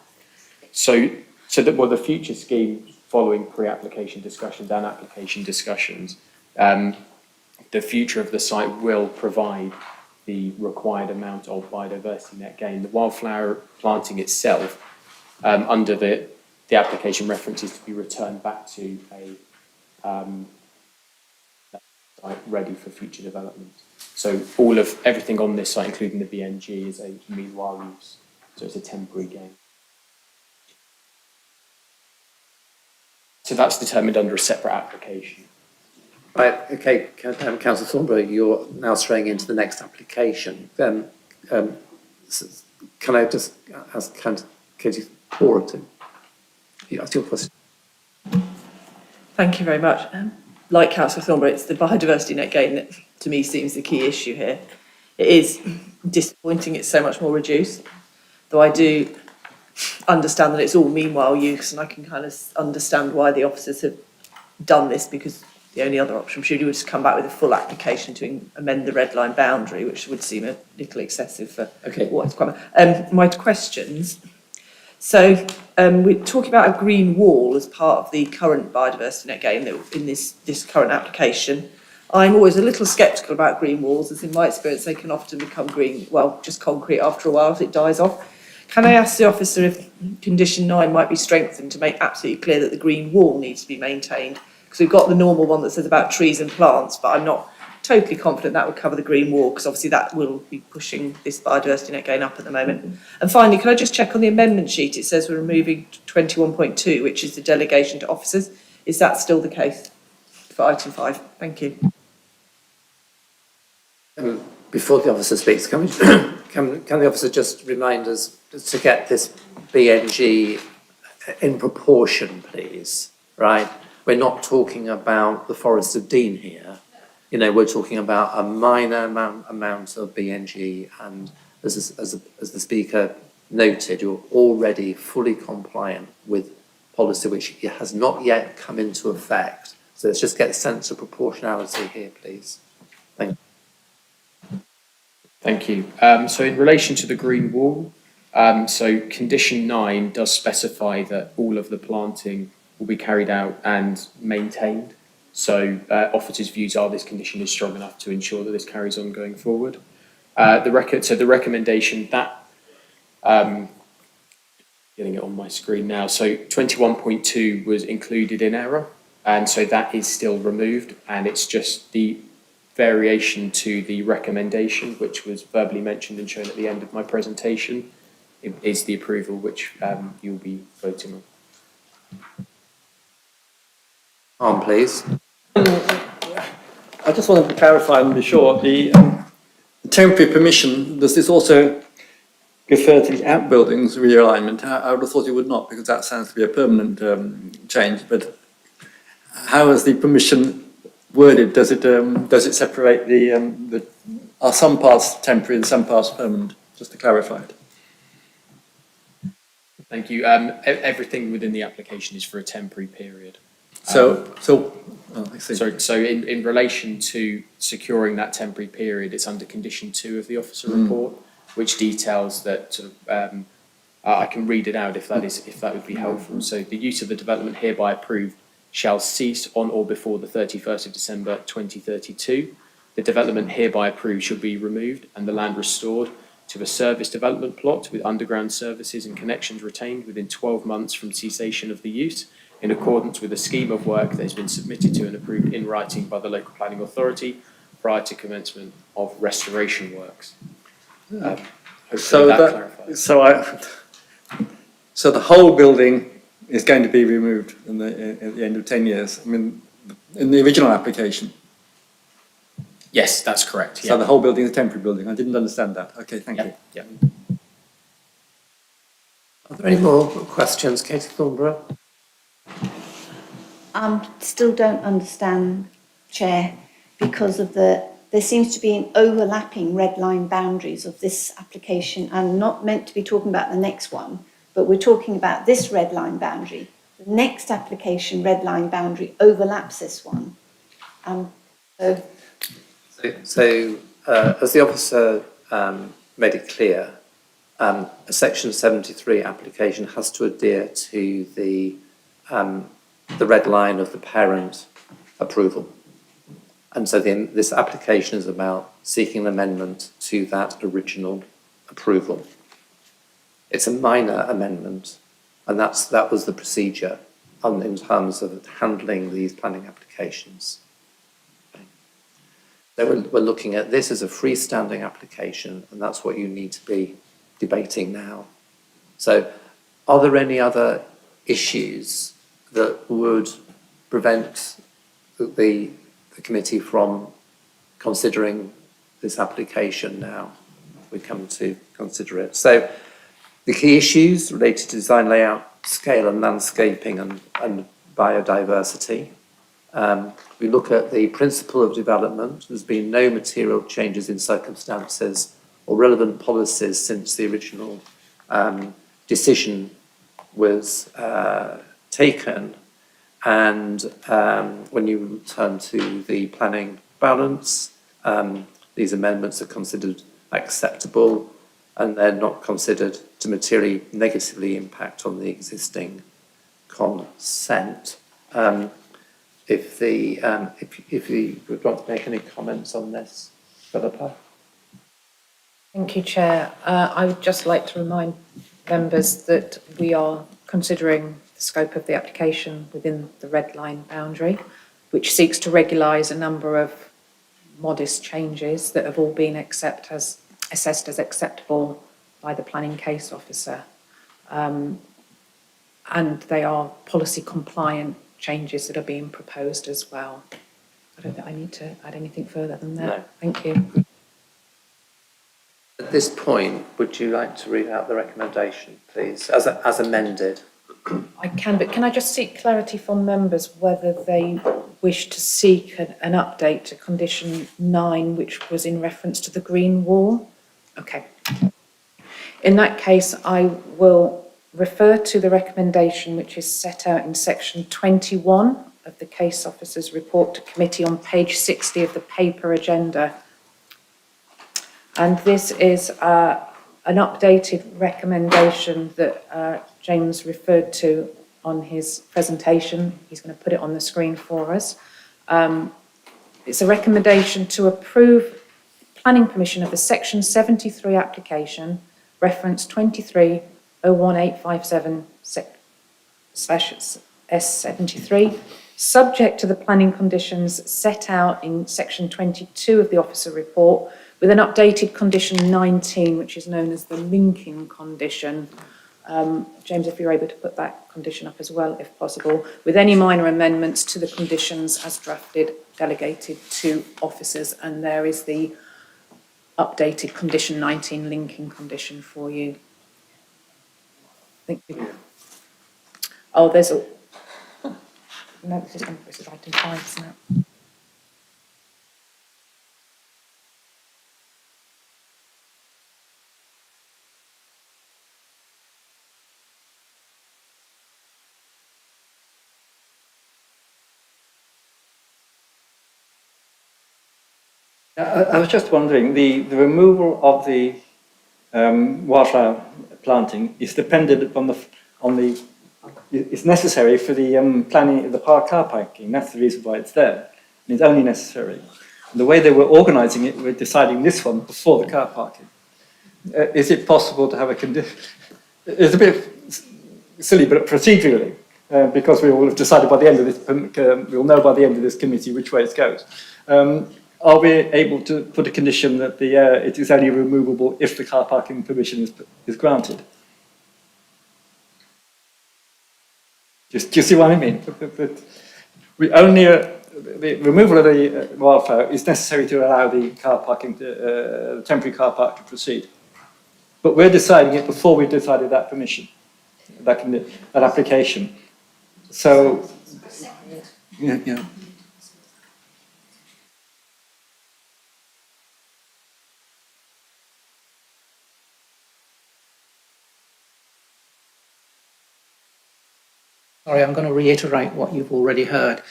So the future scheme following pre-application discussions and application discussions, the future of the site will provide the required amount of biodiversity net gain. The wildflower planting itself, under the application reference, is to be returned back to a site ready for future development. So everything on this site, including the BNG, is a meanwhile use. So it's a temporary gain. So that's determined under a separate application. Right, okay, Councillor Thornbury, you're now straying into the next application. Then, can I just ask Katie Pora to ask your question? Thank you very much. Like Councillor Thornbury, it's the biodiversity net gain that to me seems the key issue here. It is disappointing it's so much more reduced, though I do understand that it's all meanwhile use, and I can kind of understand why the officers have done this, because the only other option should would just come back with a full application to amend the red line boundary, which would seem a little excessive for what's quite. My questions. So we're talking about a green wall as part of the current biodiversity net gain in this current application. I'm always a little sceptical about green walls, as in my experience they can often become green, just concrete after a while if it dies off. Can I ask the officer if condition 9 might be strengthened to make absolutely clear that the green wall needs to be maintained? Because we've got the normal one that says about trees and plants, but I'm not totally confident that would cover the green wall, because obviously that will be pushing this biodiversity net gain up at the moment. And finally, can I just check on the amendment sheet? It says we're removing 21.2, which is the delegation to officers. Is that still the case for item 5? Thank you. Before the officer speaks, can the officer just remind us to get this BNG in proportion, please? Right? We're not talking about the Forest of Dean here. You know, we're talking about a minor amount of BNG, and as the speaker noted, you're already fully compliant with policy which has not yet come into effect. So let's just get a sense of proportionality here, please. Thank you. Thank you. So in relation to the green wall, so condition 9 does specify that all of the planting will be carried out and maintained. So officers' views are this condition is strong enough to ensure that this carries on going forward. The recommendation that, getting it on my screen now, so 21.2 was included in error, and so that is still removed, and it's just the variation to the recommendation, which was verbally mentioned and shown at the end of my presentation, is the approval which you'll be voting on. Please. I just wanted to clarify and be sure, the temporary permission, does this also refer to the outbuildings realignment? I would have thought it would not, because that sounds to be a permanent change, but how is the permission worded? Does it separate are some parts temporary and some parts permanent? Just to clarify it. Thank you. Everything within the application is for a temporary period. I see. So in relation to securing that temporary period, it's under condition 2 of the officer report, which details that sort of, I can read it out if that would be helpful. So the use of the development hereby approved shall cease on or before the 31st of December 2032. The development hereby approved shall be removed and the land restored to a service development plot with underground services and connections retained within 12 months from cessation of the use, in accordance with a scheme of work that has been submitted to and approved in writing by the local planning authority prior to commencement of restoration works. Hopefully that clarifies. So the whole building is going to be removed at the end of 10 years. I mean, in the original application. Yes, that's correct. So the whole building is a temporary building. I didn't understand that. Okay, thank you. Yeah. Are there any more questions, Katie Thornborough? Still don't understand, Chair, because of there seems to be an overlapping red line boundaries of this application. I'm not meant to be talking about the next one, but we're talking about this red line boundary. The next application red line boundary overlaps this one. So as the officer made it clear, a Section 73 application has to adhere to the red line of the parent approval. And so this application is about seeking an amendment to that original approval. It's a minor amendment, and that was the procedure in terms of handling these planning applications. So we're looking at this as a freestanding application, and that's what you need to be debating now. So are there any other issues that would prevent the committee from considering this application now? We come to consider it. So the key issues related to design, layout, scale and landscaping and biodiversity. We look at the principle of development. There's been no material changes in circumstances or relevant policies since the original decision was taken. And when you turn to the planning balance, these amendments are considered acceptable and they're not considered to materially negatively impact on the existing consent. If you would want to make any comments on this, Philippa? Thank you, Chair. I would just like to remind members that we are considering the scope of the application within the red line boundary, which seeks to regularise a number of modest changes that have all been assessed as acceptable by the planning case officer. And they are policy compliant changes that are being proposed as well. I don't think I need to add anything further than that. No. Thank you. At this point, would you like to read out the recommendation, please, as amended? I can, but can I just seek clarity from members whether they wish to seek an update to condition 9, which was in reference to the green wall? Okay. In that case, I will refer to the recommendation which is set out in section 21 of the case officer's report to committee on page 60 of the paper agenda. And this is an updated recommendation that James referred to on his presentation. He's going to put it on the screen for us. It's a recommendation to approve planning permission of the section 73 application, reference 23-01857/S73, subject to the planning conditions set out in section 22 of the officer report, with an updated condition 19, which is known as the linking condition. James, if you're able to put that condition up as well, if possible, with any minor amendments to the conditions as drafted, delegated to officers. And there is the updated condition 19 linking condition for you. Thank you. Oh, there's a... No, this is item 5, isn't it? I was just wondering, the removal of the wildflower planting is dependent on the, it's necessary for the planning of the car parking. That's the reason why it's there. And it's only necessary. And the way they were organising it, we're deciding this one before the car parking. Is it possible to have a condition? It's a bit silly, but procedurally, because we will have decided by the end of this, we'll know by the end of this committee which way it goes. Are we able to put a condition that it is only removable if the car parking permission is granted? Do you see what I mean? We only, the removal of the wildflower is necessary to allow the car parking, the temporary car park to proceed. But we're deciding it before we decided that permission, that application. So, yeah. Sorry, I'm going to reiterate what you've already heard.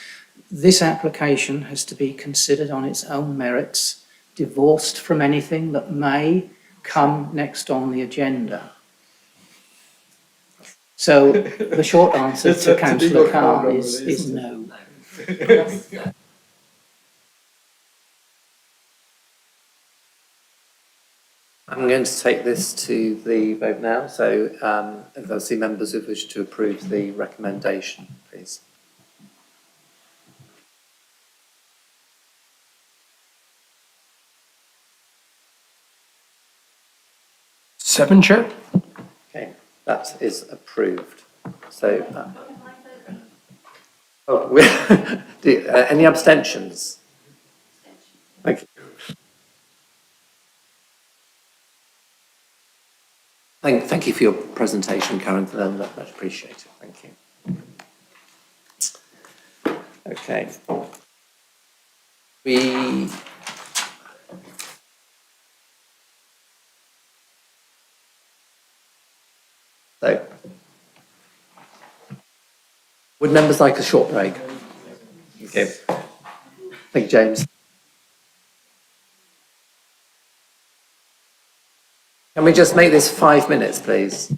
This application has to be considered on its own merits, divorced from anything that may come next on the agenda. So the short answer to Councillor Carr is no. I'm going to take this to the vote now. So if I see members who wish to approve the recommendation, please. Seven, Chair? Okay, that is approved. So, any abstentions? Thank you. Thank you for your presentation, Karen. Much appreciated. Thank you. Okay. So, would members like a short break? Okay. Thank you, James. Can we just make this 5 minutes, please?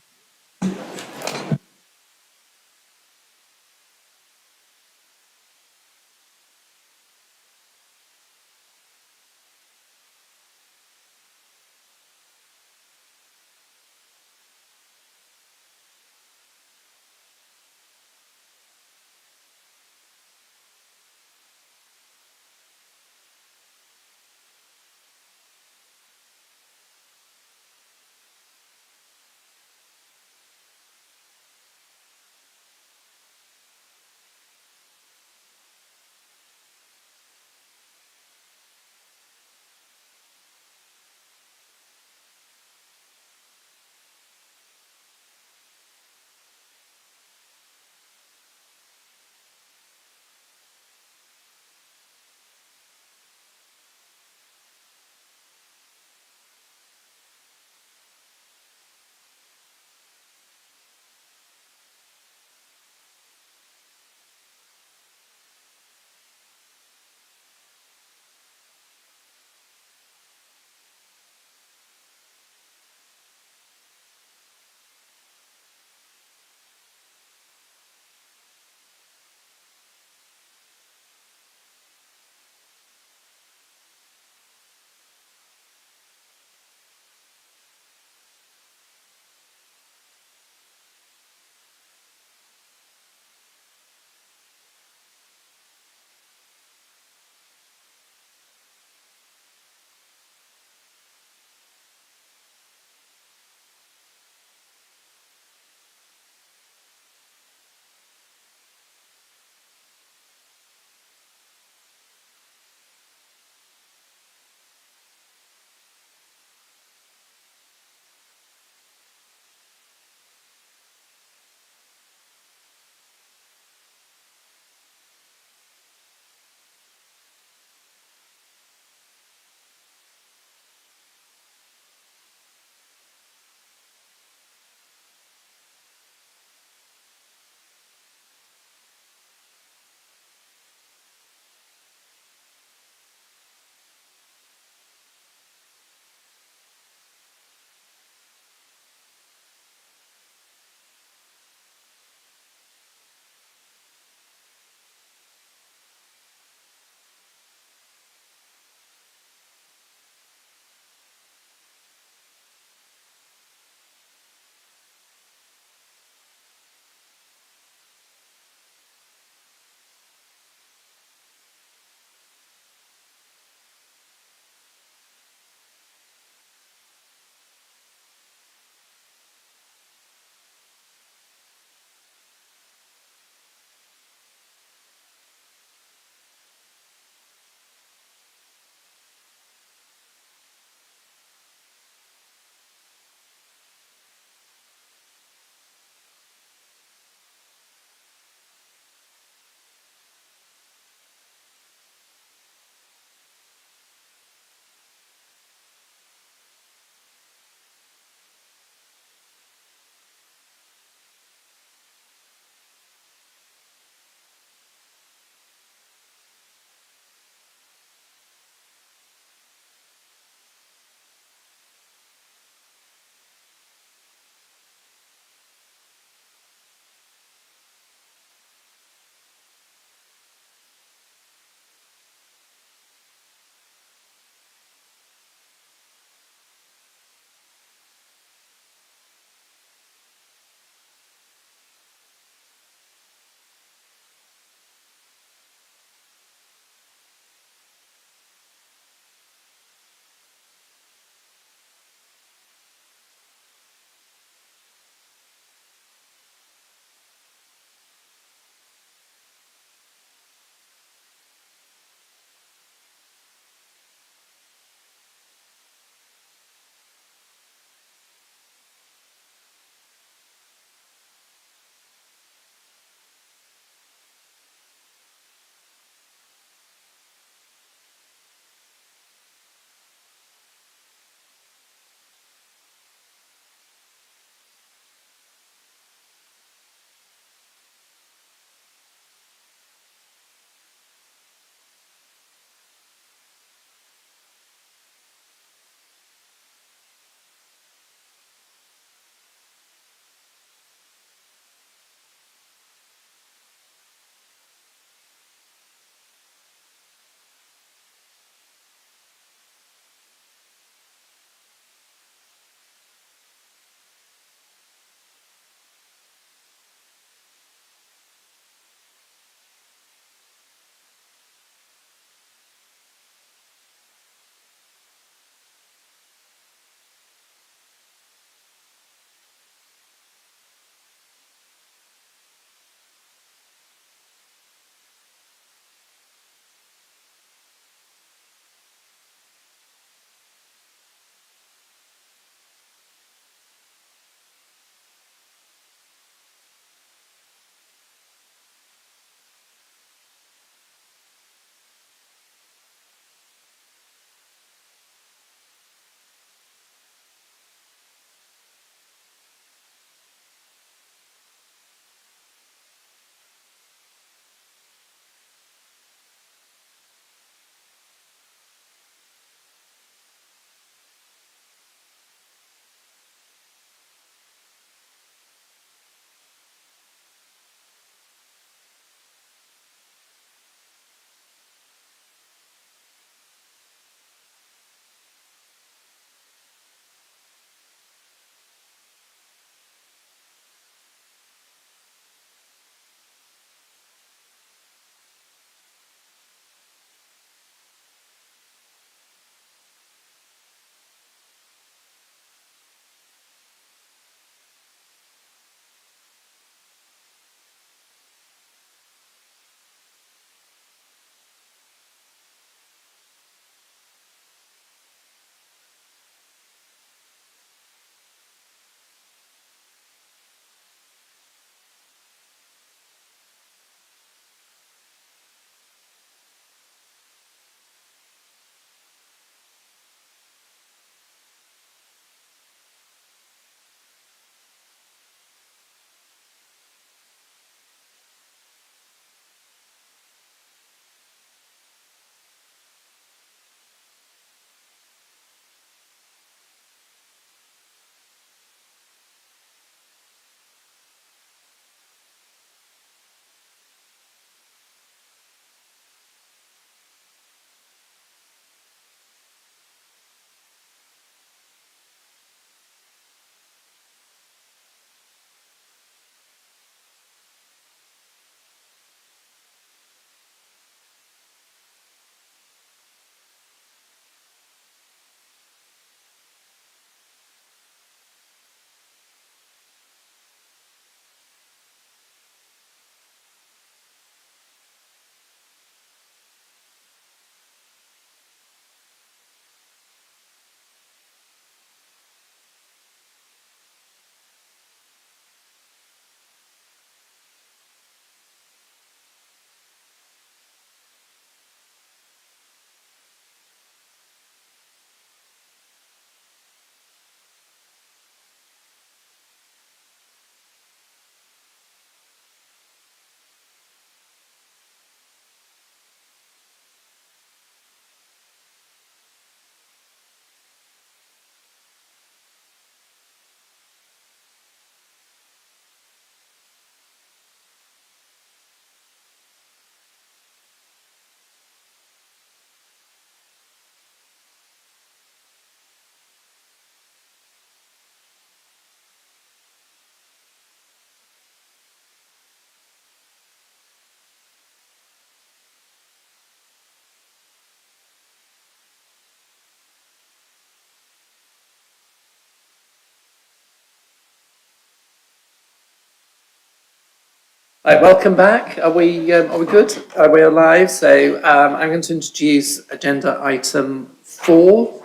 Right, welcome back. Are we good? We're live. So I'm going to introduce agenda item 4,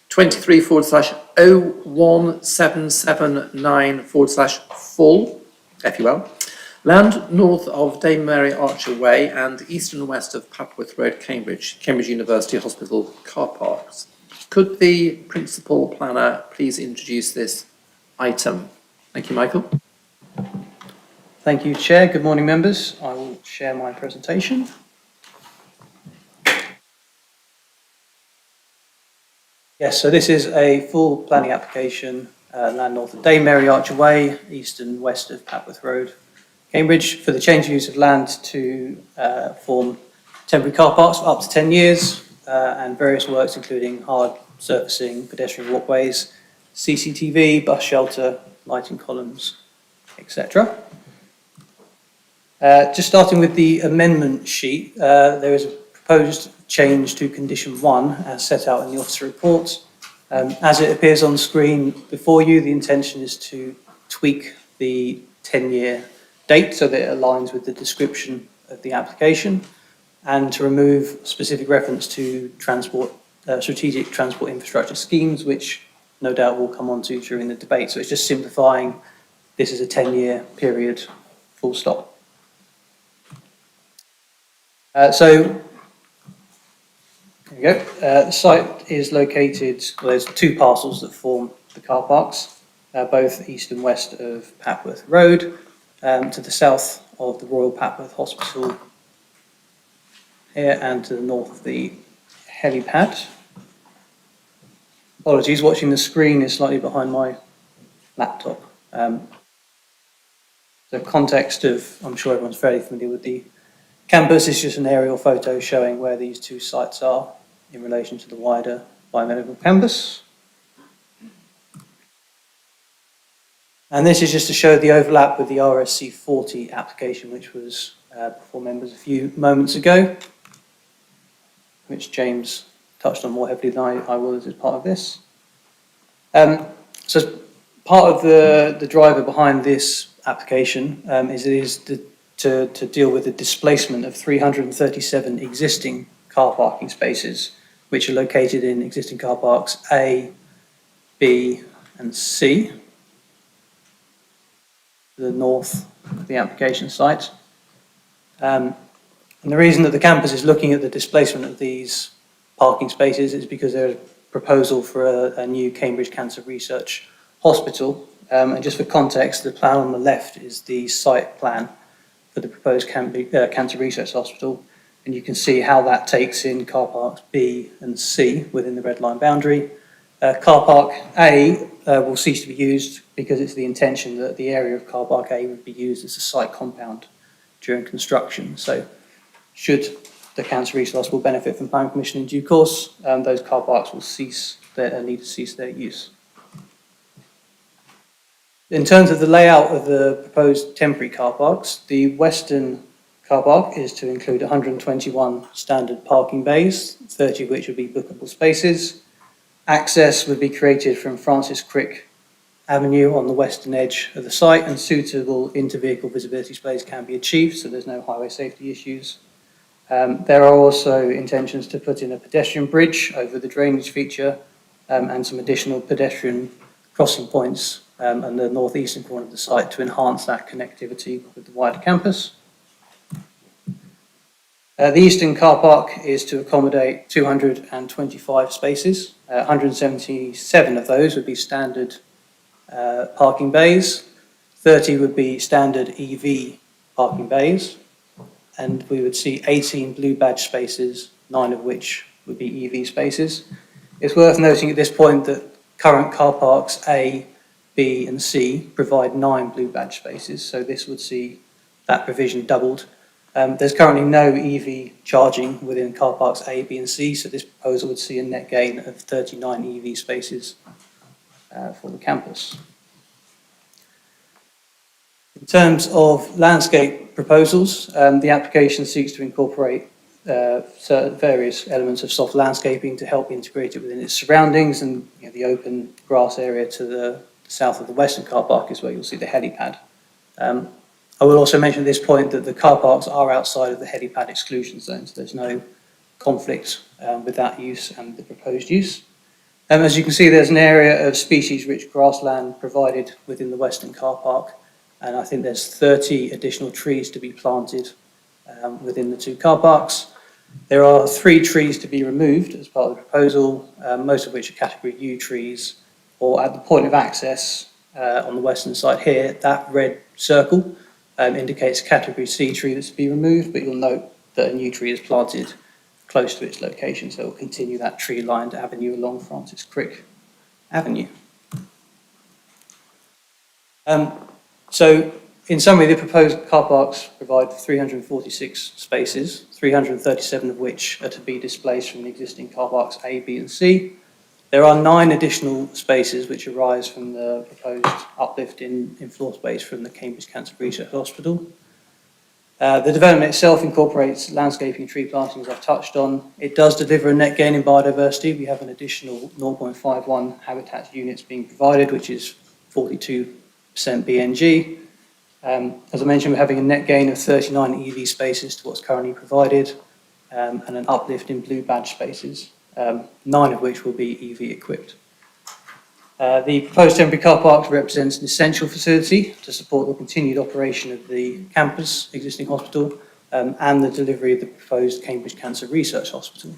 23/01779/full, FUL. Land north of Dame Mary Archer Way and east and west of Papworth Road, Cambridge, Cambridge University Hospital car parks. Could the principal planner please introduce this item? Thank you, Michael. Thank you, Chair. Good morning, members. I will share my presentation. Yes, so this is a full planning application, land north of Dame Mary Archer Way, east and west of Papworth Road, Cambridge, for the change of use of land to form temporary car parks for up to 10 years and various works including hard surfacing, pedestrian walkways, CCTV, bus shelter, lighting columns, etc. Just starting with the amendment sheet, there is a proposed change to condition 1 as set out in the officer report. As it appears on screen before you, the intention is to tweak the 10-year date so that it aligns with the description of the application and to remove specific reference to transport, strategic transport infrastructure schemes, which no doubt we'll come on to during the debate. So it's just simplifying this is a 10-year period, full stop. So there we go. The site is located, well, there's 2 parcels that form the car parks, both east and west of Papworth Road, to the south of the Royal Papworth Hospital here and to the north of the helipad. Apologies, watching the screen is slightly behind my laptop. The context of, I'm sure everyone's fairly familiar with the campus. Is just an aerial photo showing where these 2 sites are in relation to the wider biomedical campus. And this is just to show the overlap with the RSC 40 application, which was before members a few moments ago, which James touched on more heavily than I will as part of this. So part of the driver behind this application is to deal with the displacement of 337 existing car parking spaces, which are located in existing car parks A, B, and C, to the north of the application site. And the reason that the campus is looking at the displacement of these parking spaces is because there's a proposal for a new Cambridge Cancer Research Hospital. And just for context, the plan on the left is the site plan for the proposed Cancer Research Hospital. And you can see how that takes in car parks B and C within the red line boundary. Car park A will cease to be used because it's the intention that the area of car park A would be used as a site compound during construction. So should the Cancer Research Hospital benefit from planning permission in due course, those car parks will need to cease their use. In terms of the layout of the proposed temporary car parks, the western car park is to include 121 standard parking bays, 30 of which would be bookable spaces. Access would be created from Francis Crick Avenue on the western edge of the site, and suitable inter-vehicle visibility space can be achieved, so there's no highway safety issues. There are also intentions to put in a pedestrian bridge over the drainage feature and some additional pedestrian crossing points on the northeastern corner of the site to enhance that connectivity with the wider campus. The eastern car park is to accommodate 225 spaces. 177 of those would be standard parking bays. 30 would be standard EV parking bays. And we would see 18 blue badge spaces, 9 of which would be EV spaces. It's worth noting at this point that current car parks A, B and C provide 9 blue badge spaces, so this would see that provision doubled. There's currently no EV charging within car parks A, B and C, so this proposal would see a net gain of 39 EV spaces for the campus. In terms of landscape proposals, the application seeks to incorporate certain various elements of soft landscaping to help integrate it within its surroundings, and the open grass area to the south of the western car park is where you'll see the helipad. I will also mention at this point that the car parks are outside of the helipad exclusion zone, so there's no conflict with that use and the proposed use. As you can see, there's an area of species-rich grassland provided within the western car park, and I think there's 30 additional trees to be planted within the two car parks. There are 3 trees to be removed as part of the proposal, most of which are category U trees, or at the point of access on the western side here, that red circle indicates a category C tree that's to be removed, but you'll note that a new tree is planted close to its location, so it will continue that tree-lined avenue along Francis Crick Avenue. So, in summary, the proposed car parks provide 346 spaces, 337 of which are to be displaced from the existing car parks A, B and C. There are 9 additional spaces which arise from the proposed uplift in floor space from the Cambridge Cancer Research Hospital. The development itself incorporates landscaping and tree planting, as I've touched on. It does deliver a net gain in biodiversity. We have an additional 0.51 habitat units being provided, which is 42% BNG. As I mentioned, we're having a net gain of 39 EV spaces to what's currently provided, and an uplift in blue badge spaces, 9 of which will be EV equipped. The proposed temporary car parks represents an essential facility to support the continued operation of the campus existing hospital and the delivery of the proposed Cambridge Cancer Research Hospital.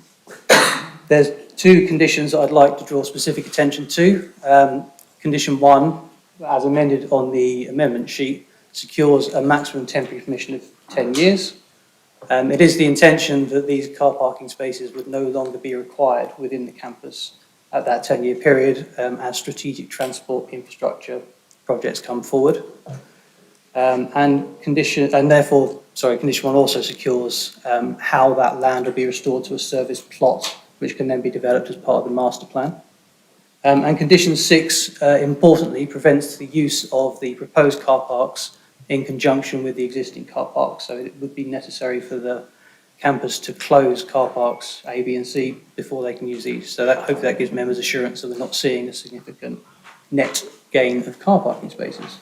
There's 2 conditions that I'd like to draw specific attention to. Condition 1, as amended on the amendment sheet, secures a maximum temporary permission of 10 years. It is the intention that these car parking spaces would no longer be required within the campus at that 10-year period as strategic transport infrastructure projects come forward. Condition 1 also secures how that land will be restored to a serviced plot, which can then be developed as part of the master plan. And condition 6, importantly, prevents the use of the proposed car parks in conjunction with the existing car parks. So it would be necessary for the campus to close car parks A, B and C before they can use these. So hopefully that gives members assurance that we're not seeing a significant net gain of car parking spaces.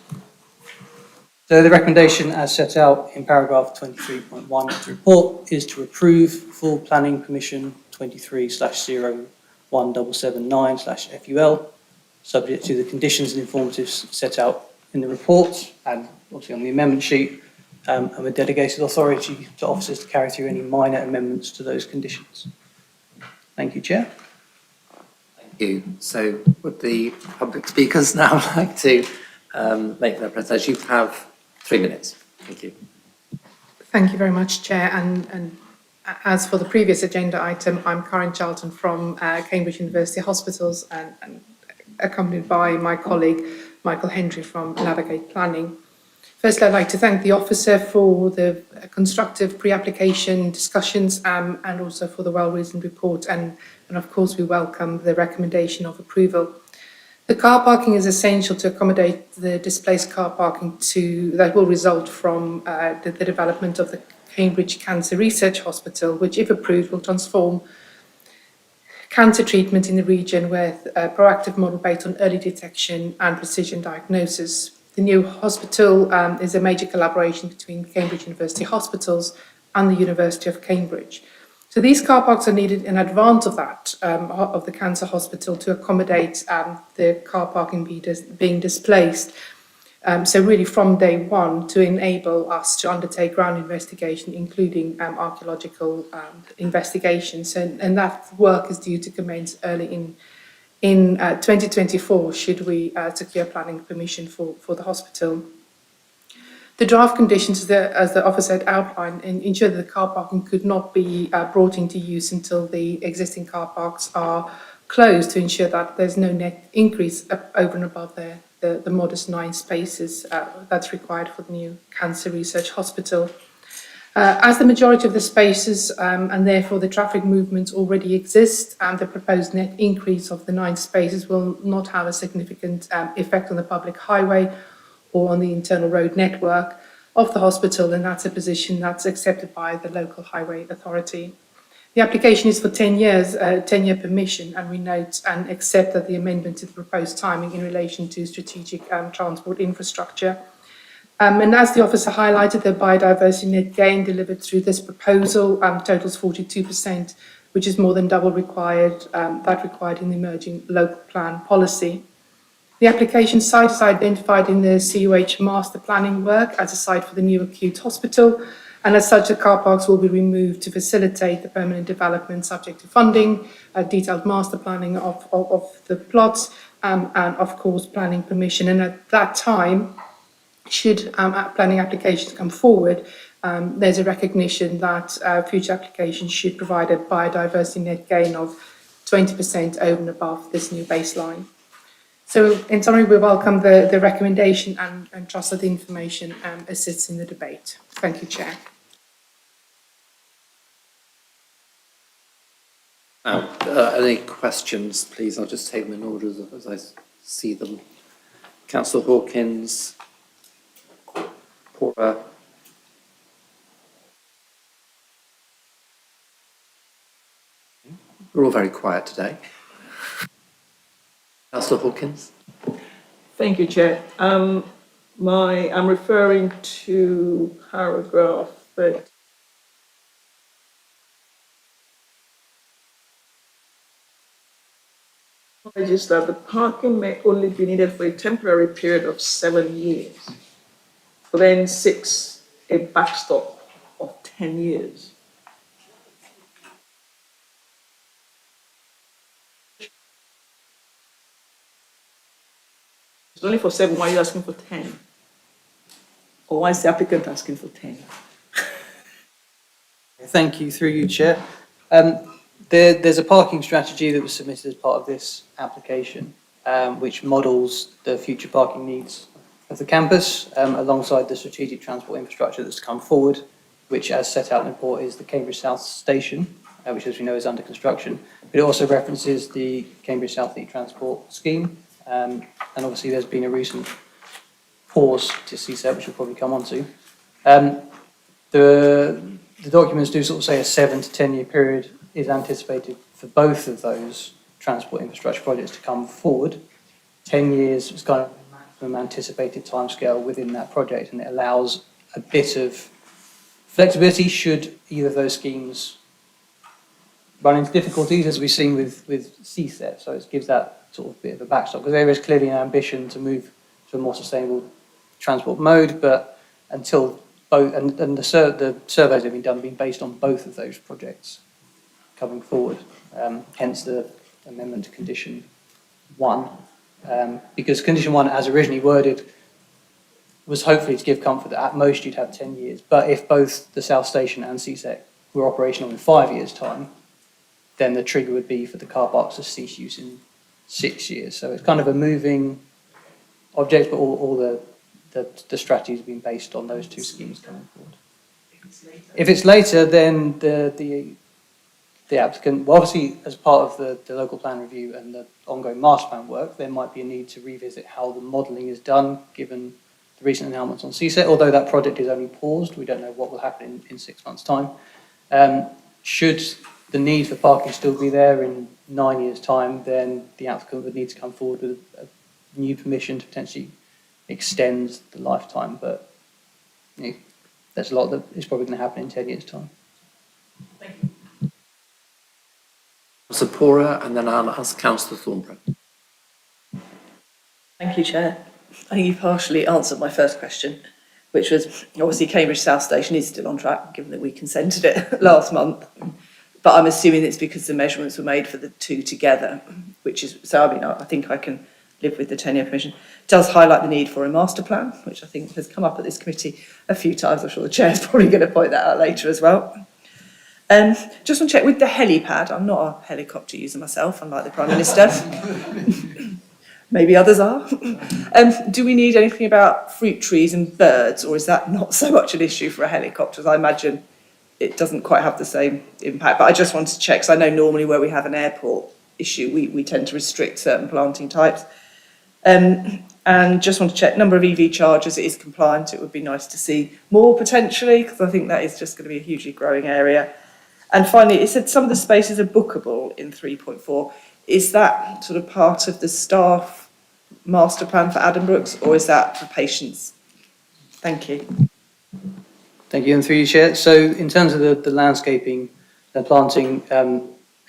So the recommendation as set out in paragraph 23.1 of the report is to approve full planning permission 23/01779/FUL, subject to the conditions and informatives set out in the report and obviously on the amendment sheet, and with delegated authority to officers to carry through any minor amendments to those conditions. Thank you, Chair. Thank you. So would the public speakers now like to make their presentation? You have 3 minutes. Thank you. Thank you very much, Chair. And as for the previous agenda item, I'm Karen Charlton from Cambridge University Hospitals and accompanied by my colleague Michael Hendry from Navigate Planning. Firstly, I'd like to thank the officer for the constructive pre-application discussions and also for the well-reasoned report, and of course we welcome the recommendation of approval. The car parking is essential to accommodate the displaced car parking that will result from the development of the Cambridge Cancer Research Hospital, which, if approved, will transform cancer treatment in the region with a proactive model based on early detection and precision diagnosis. The new hospital is a major collaboration between Cambridge University Hospitals and the University of Cambridge. So these car parks are needed in advance of that, of the cancer hospital, to accommodate the car parking being displaced. So really from day one, to enable us to undertake ground investigation, including archaeological investigations. And that work is due to commence early in 2024, should we secure planning permission for the hospital. The draft conditions, as the officer had outlined, ensure that the car parking could not be brought into use until the existing car parks are closed, to ensure that there's no net increase over and above the modest 9 spaces that's required for the new Cancer Research Hospital. As the majority of the spaces and therefore the traffic movements already exist, the proposed net increase of the 9 spaces will not have a significant effect on the public highway or on the internal road network of the hospital, and that's a position that's accepted by the local highway authority. The application is for 10 years, 10-year permission, and we note and accept that the amendment to the proposed timing in relation to strategic transport infrastructure. And as the officer highlighted, the biodiversity net gain delivered through this proposal totals 42%, which is more than double that required in the emerging local plan policy. The application site is identified in the CUH master planning work as a site for the new acute hospital, and as such the car parks will be removed to facilitate the permanent development subject to funding, detailed master planning of the plots, and of course planning permission. And at that time, should planning applications come forward, there's a recognition that future applications should provide a biodiversity net gain of 20% over and above this new baseline. So in summary, we welcome the recommendation and trust that the information assists in the debate. Thank you, Chair. Now, any questions, please? I'll just take them in order as I see them. Councillor Hawkins, Pora. We're all very quiet today. Councillor Hawkins. Thank you, Chair. I'm referring to paragraph 30. Is that the parking may only be needed for a temporary period of 7 years, but then 6, a backstop of 10 years. It's only for 7, why are you asking for 10? Or why is the applicant asking for 10? Thank you, through you, Chair. There's a parking strategy that was submitted as part of this application, which models the future parking needs of the campus, alongside the strategic transport infrastructure that's come forward, which, as set out in the report, is the Cambridge South Station, which, as we know, is under construction. But it also references the Cambridge South Fleet Transport Scheme, and obviously there's been a recent pause to CSET, which we'll probably come on to. The documents do sort of say a 7 to 10 year period is anticipated for both of those transport infrastructure projects to come forward. 10 years is kind of the maximum anticipated timescale within that project, and it allows a bit of flexibility should either of those schemes run into difficulties, as we've seen with CSET. So it gives that sort of bit of a backstop, because there is clearly an ambition to move to a more sustainable transport mode, but until both, and the surveys that have been based on both of those projects coming forward, hence the amendment to condition 1, because condition 1, as originally worded, was hopefully to give comfort that at most you'd have 10 years, but if both the South Station and CSEC were operational in 5 years' time, then the trigger would be for the car parks to cease use in 6 years. So it's kind of a moving object, but all the strategies have been based on those two schemes coming forward. If it's later, then the applicant, well, obviously as part of the local plan review and the ongoing master plan work, there might be a need to revisit how the modelling is done, given the recent announcements on CSET. Although that project is only paused, we don't know what will happen in 6 months' time. Should the need for parking still be there in 9 years' time, then the applicant would need to come forward with a new permission to potentially extend the lifetime. But you know, there's a lot that is probably going to happen in 10 years' time. Pora, and then I'll ask Councillor Thornborough. Thank you, Chair. I think you partially answered my first question, which was obviously Cambridge South Station is still on track, given that we consented it last month. But I'm assuming it's because the measurements were made for the two together, which is, so I mean, I think I can live with the 10-year permission. It does highlight the need for a master plan, which I think has come up at this committee a few times. I'm sure the Chair's probably going to point that out later as well. Just want to check with the helipad. I'm not a helicopter user myself, unlike the Prime Minister. Maybe others are. Do we need anything about fruit trees and birds, or is that not so much an issue for a helicopter? As I imagine it doesn't quite have the same impact, but I just wanted to check, because I know normally where we have an airport issue, we tend to restrict certain planting types. And just want to check number of EV chargers. It is compliant. It would be nice to see more potentially, because I think that is just going to be a hugely growing area. And finally, it said some of the spaces are bookable in 3.4. Is that sort of part of the staff master plan for Addenbrooke's, or is that for patients? Thank you. Thank you, and through you, Chair. So in terms of the landscaping and planting,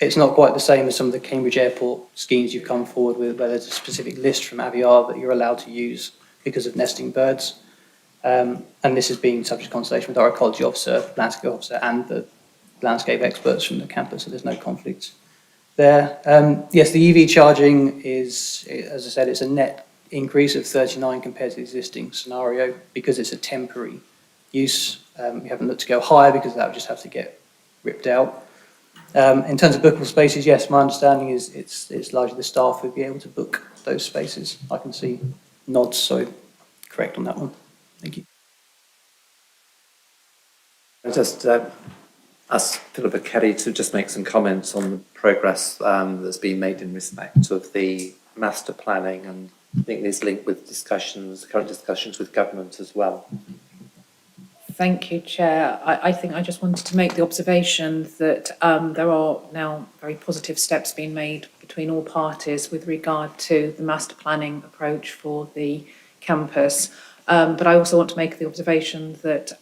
it's not quite the same as some of the Cambridge Airport schemes you've come forward with, where there's a specific list from Aviar that you're allowed to use because of nesting birds. And this has been subject to consultation with our ecology officer, landscape officer, and the landscape experts from the campus, so there's no conflicts there. Yes, the EV charging is, as I said, it's a net increase of 39 compared to the existing scenario because it's a temporary use. We haven't looked to go higher because that would just have to get ripped out. In terms of bookable spaces, yes, my understanding is it's largely the staff who'd be able to book those spaces. I can see nods, so correct on that one. Thank you. I just ask Philippa Kelly to just make some comments on the progress that's been made in respect of the master planning, and I think this linked with current discussions with government as well. Thank you, Chair. I think I just wanted to make the observation that there are now very positive steps being made between all parties with regard to the master planning approach for the campus. But I also want to make the observation that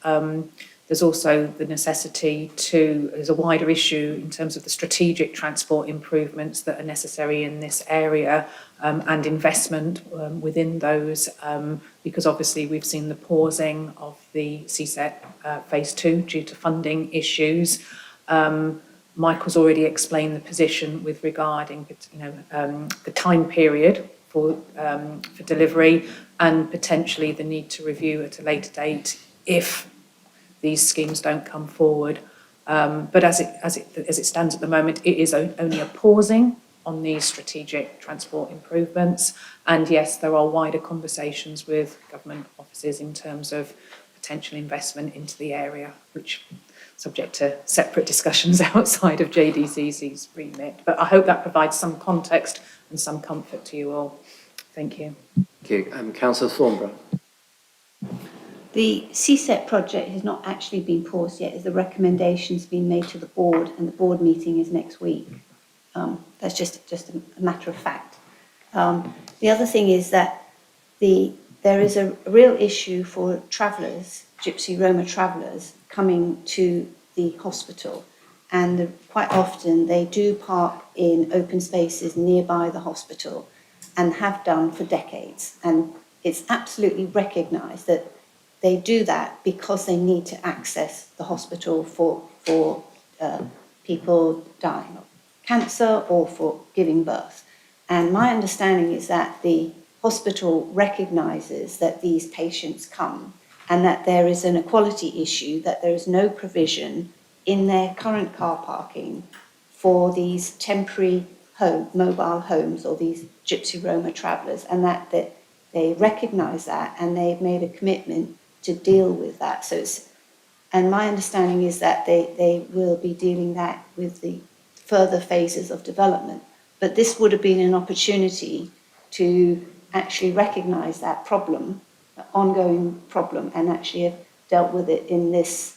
there's also the necessity there's a wider issue in terms of the strategic transport improvements that are necessary in this area and investment within those, because obviously we've seen the pausing of the CSET phase 2 due to funding issues. Michael's already explained the position with regarding, the time period for delivery and potentially the need to review at a later date if these schemes don't come forward. But as it stands at the moment, it is only a pausing on these strategic transport improvements. And yes, there are wider conversations with government offices in terms of potential investment into the area, which subject to separate discussions outside of JDCC's remit. But I hope that provides some context and some comfort to you all. Thank you. Thank you. Councillor Thornborough. The CSET project has not actually been paused yet, as the recommendations been made to the board, and the board meeting is next week. That's just a matter of fact. The other thing is that there is a real issue for travellers, Gypsy Roma travellers, coming to the hospital, and quite often they do park in open spaces nearby the hospital and have done for decades. And it's absolutely recognised that they do that because they need to access the hospital for people dying of cancer or for giving birth. And my understanding is that the hospital recognises that these patients come and that there is an equality issue, that there is no provision in their current car parking for these temporary mobile homes or these Gypsy Roma travellers, and that they recognise that and they've made a commitment to deal with that. And my understanding is that they will be dealing that with the further phases of development. But this would have been an opportunity to actually recognise that problem, the ongoing problem, and actually have dealt with it in this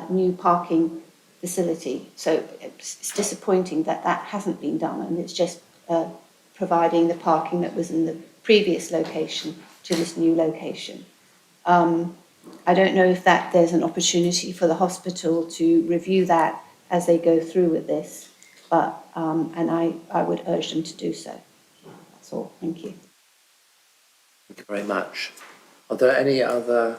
new parking facility. So it's disappointing that that hasn't been done, and it's just providing the parking that was in the previous location to this new location. I don't know if there's an opportunity for the hospital to review that as they go through with this, but and I would urge them to do so. That's all. Thank you. Thank you very much. Are there any other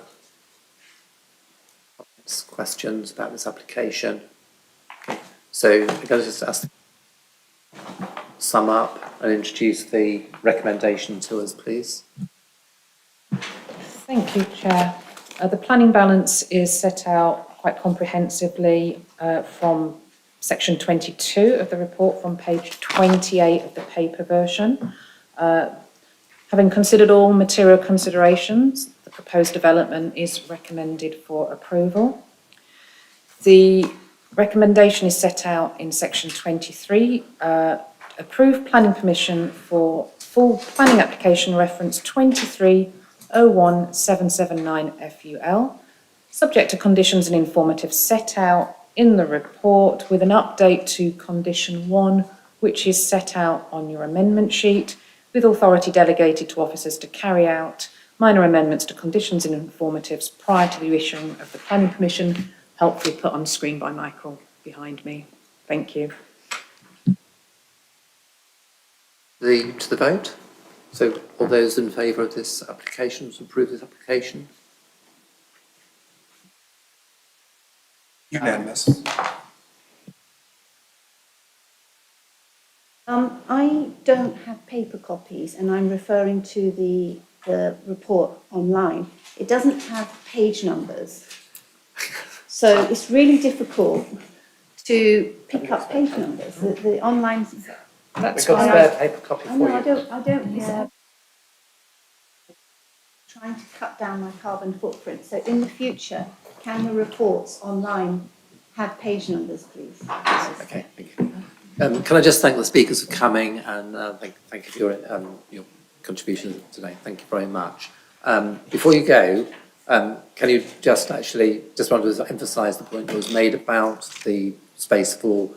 questions about this application? Okay. So I'm going to just ask, sum up and introduce the recommendation to us, please. Thank you, Chair. The planning balance is set out quite comprehensively from section 22 of the report from page 28 of the paper version. Having considered all material considerations, the proposed development is recommended for approval. The recommendation is set out in section 23. Approve planning permission for full planning application reference 2301-779 FUL, subject to conditions and informative set out in the report, with an update to condition 1, which is set out on your amendment sheet, with authority delegated to officers to carry out minor amendments to conditions and informatives prior to the issuing of the planning permission, helpfully put on screen by Michael behind me. Thank you. To the vote. So all those in favour of this application, to approve this application? Unanimous. I don't have paper copies, and I'm referring to the report online. It doesn't have page numbers. So it's really difficult to pick up page numbers. The online. We've got a spare paper copy I for know, you. I don't. Trying to cut down my carbon footprint. So in the future, can the reports online have page numbers, please? Okay, thank you. Can I just thank the speakers for coming and thank you for your contribution today. Thank you very much. Before you go, can you just want to emphasise the point that was made about the space for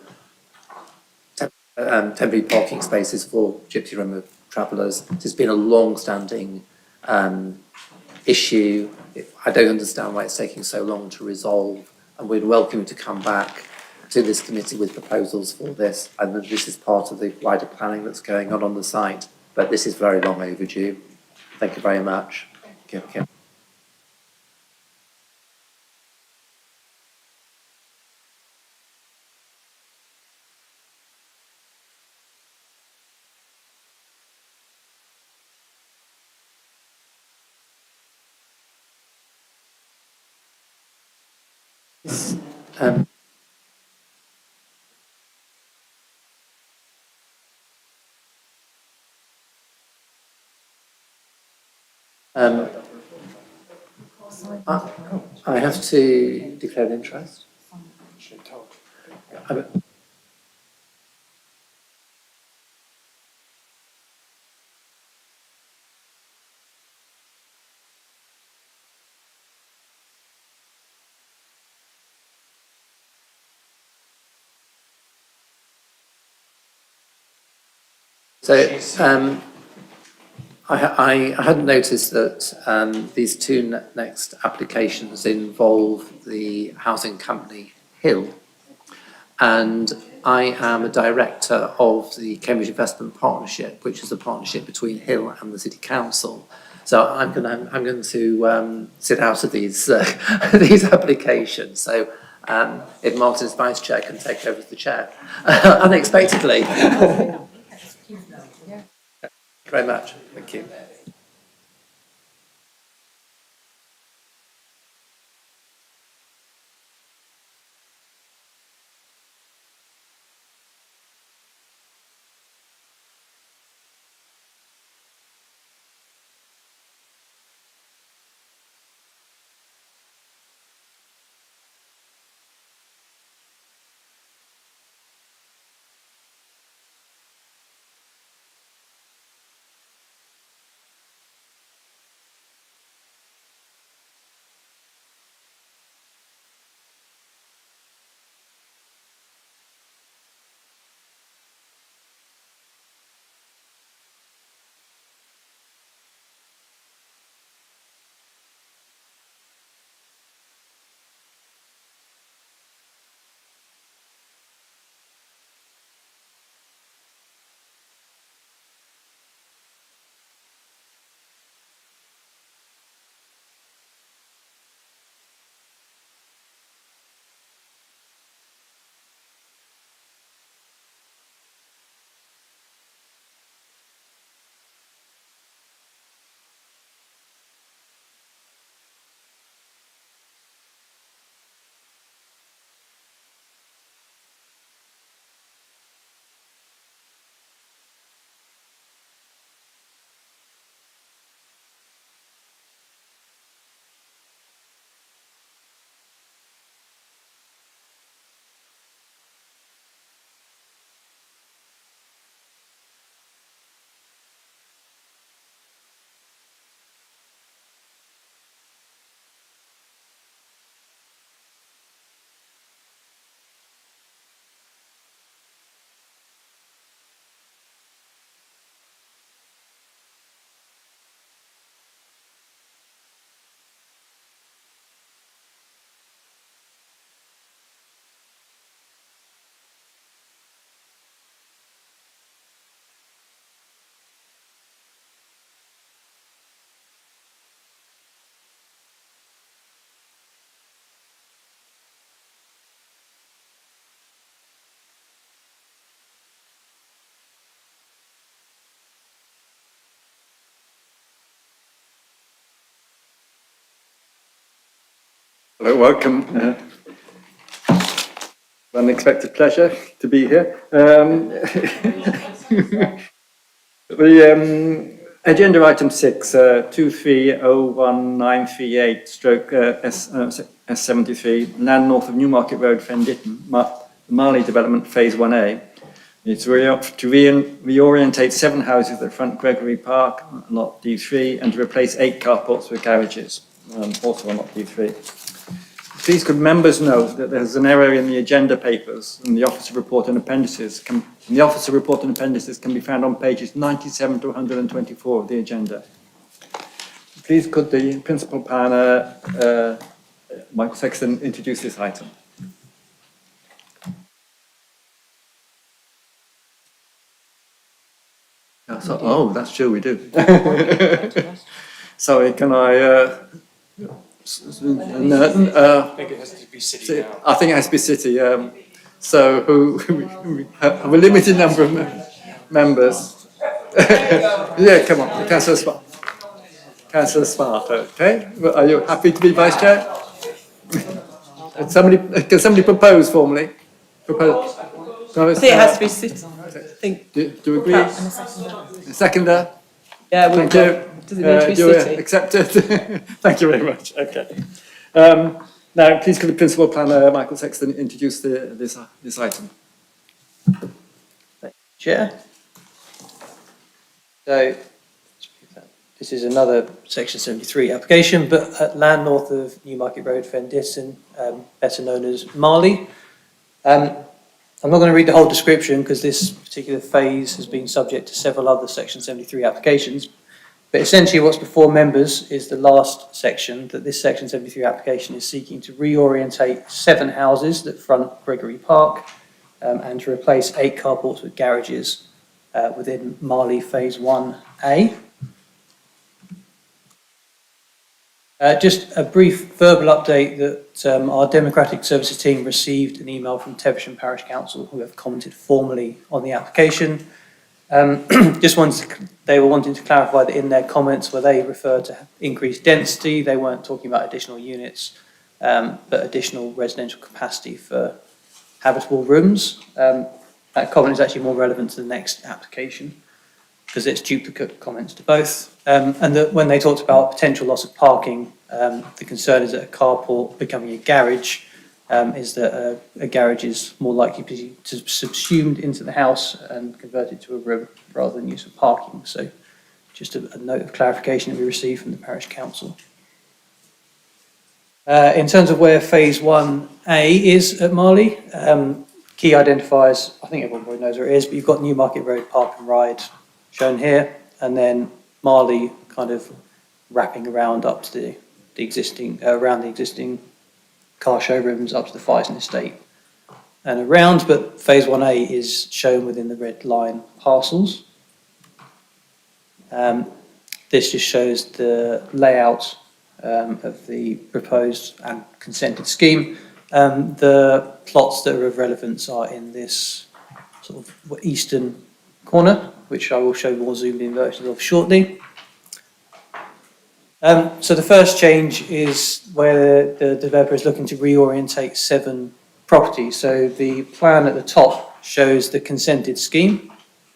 temporary parking spaces for Gypsy Roma travellers? It's been a long-standing issue. I don't understand why it's taking so long to resolve, and we'd welcome you to come back to this committee with proposals for this. And this is part of the wider planning that's going on the site, but this is very long overdue. Thank you very much. Okay. I have to declare an interest. So I hadn't noticed that these two next applications involve the housing company Hill, and I am a director of the Cambridge Investment Partnership, which is a partnership between Hill and the City Council. So I'm going to sit out of these these applications. So if Martin's vice chair can take over as the chair unexpectedly. Thank you very much. Thank you. Hello, welcome. Unexpected pleasure to be here. The agenda item 6, 2301-938 stroke S73, land north of Newmarket Road, Fen Ditton, Marley Development Phase 1A. It's to reorientate 7 houses at front Gregory Park, lot D3, and to replace 8 carports with garages, also on lot D3. Please could members note that there's an error in the agenda papers and the Officer Report and Appendices. The Officer Report and Appendices can be found on pages 97 to 124 of the agenda. Please could the Principal Planner, Michael Sexton, introduce this item. Oh, that's true, we do. Sorry, can I... I think it has to be city now. I think it has to be city. So we have a limited number of members. Yeah, come on, Councillor Smart. Councillor Smart, okay. Are you happy to be Vice Chair? Can somebody propose formally? Propose. I think it has to be city. Do you agree? A seconder? Yeah, thank you. Does it need to be Do you city? accept it? Thank you very much. Okay. Now, please could the Principal Planner, Michael Sexton, introduce this item. Chair. So, this is another Section 73 application, but at land north of Newmarket Road, Fen Ditton, better known as Marley. I'm not going to read the whole description because this particular phase has been subject to several other Section 73 applications. But essentially what's before members is the last section, that this Section 73 application is seeking to reorientate 7 houses that front Gregory Park and to replace 8 carports with garages within Marley Phase 1A. Just a brief verbal update that our Democratic Services team received an email from Teversham Parish Council who have commented formally on the application. They were wanting to clarify that in their comments where they refer to increased density, they weren't talking about additional units, but additional residential capacity for habitable rooms. That comment is actually more relevant to the next application because it's duplicate comments to both. And that when they talked about potential loss of parking, the concern is that a carport becoming a garage is that a garage is more likely to be subsumed into the house and converted to a room rather than use of parking. So just a note of clarification that we received from the Parish Council. In terms of where Phase 1A is at Marley, key identifiers, I think everyone probably knows where it is, but you've got Newmarket Road Park and Ride shown here, and then Marley kind of wrapping around up to the existing, around the existing car showrooms up to the Fyson estate and around, but Phase 1A is shown within the red line parcels. This just shows the layout of the proposed and consented scheme. The plots that are of relevance are in this sort of eastern corner, which I will show more zoomed in versions of shortly. So the first change is where the developer is looking to reorientate 7 properties. So the plan at the top shows the consented scheme,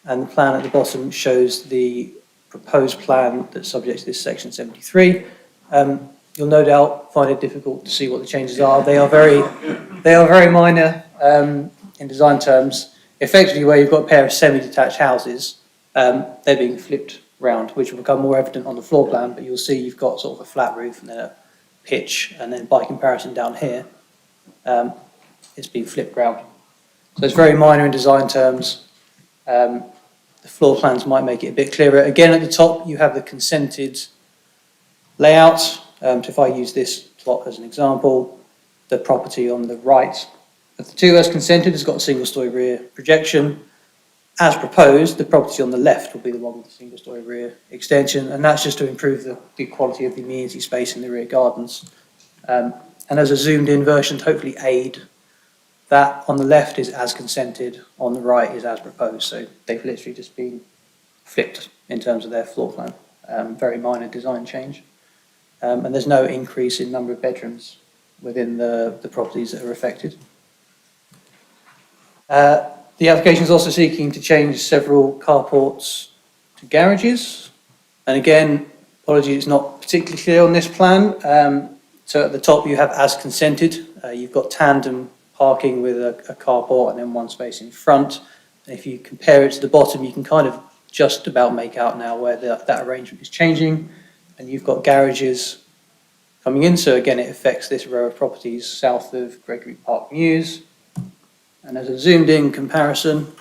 and the plan at the bottom shows the proposed plan that's subject to this Section 73. You'll no doubt find it difficult to see what the changes are. They are very minor in design terms. Effectively, where you've got a pair of semi-detached houses, they're being flipped round, which will become more evident on the floor plan, but you'll see you've got sort of a flat roof and then a pitch, and then by comparison down here, it's been flipped round. So it's very minor in design terms. The floor plans might make it a bit clearer. Again, at the top, you have the consented layout. So if I use this plot as an example, the property on the right of the 2 as consented has got a single-storey rear projection. As proposed, the property on the left will be the one with the single-storey rear extension, and that's just to improve the quality of the amenity space in the rear gardens. And as a zoomed-in version to hopefully aid, that on the left is as consented, on the right is as proposed. So they've literally just been flipped in terms of their floor plan. Very minor design change. And there's no increase in number of bedrooms within the properties that are affected. The application is also seeking to change several carports to garages. And again, apologies, it's not particularly clear on this plan. So at the top you have as consented. You've got tandem parking with a carport and then one space in front. And if you compare it to the bottom, you can kind of just about make out now where that arrangement is changing. And you've got garages coming in. So again, it affects this row of properties south of Gregory Park Mews. And as a zoomed in comparison,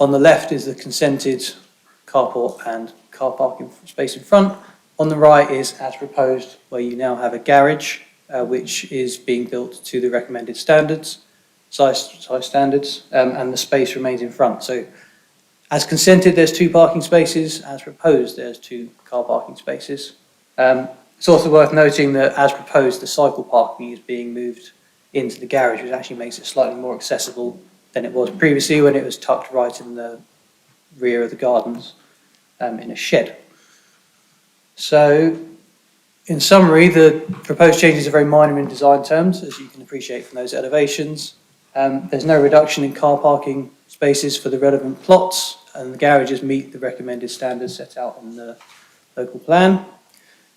on the left is the consented carport and car parking space in front. On the right is as proposed, where you now have a garage, which is being built to the recommended standards, size standards, and the space remains in front. So as consented, there's 2 parking spaces. As proposed, there's 2 car parking spaces. It's also worth noting that as proposed, the cycle parking is being moved into the garage, which actually makes it slightly more accessible than it was previously when it was tucked right in the rear of the gardens in a shed. So, in summary, the proposed changes are very minor in design terms, as you can appreciate from those elevations. There's no reduction in car parking spaces for the relevant plots, and the garages meet the recommended standards set out in the local plan.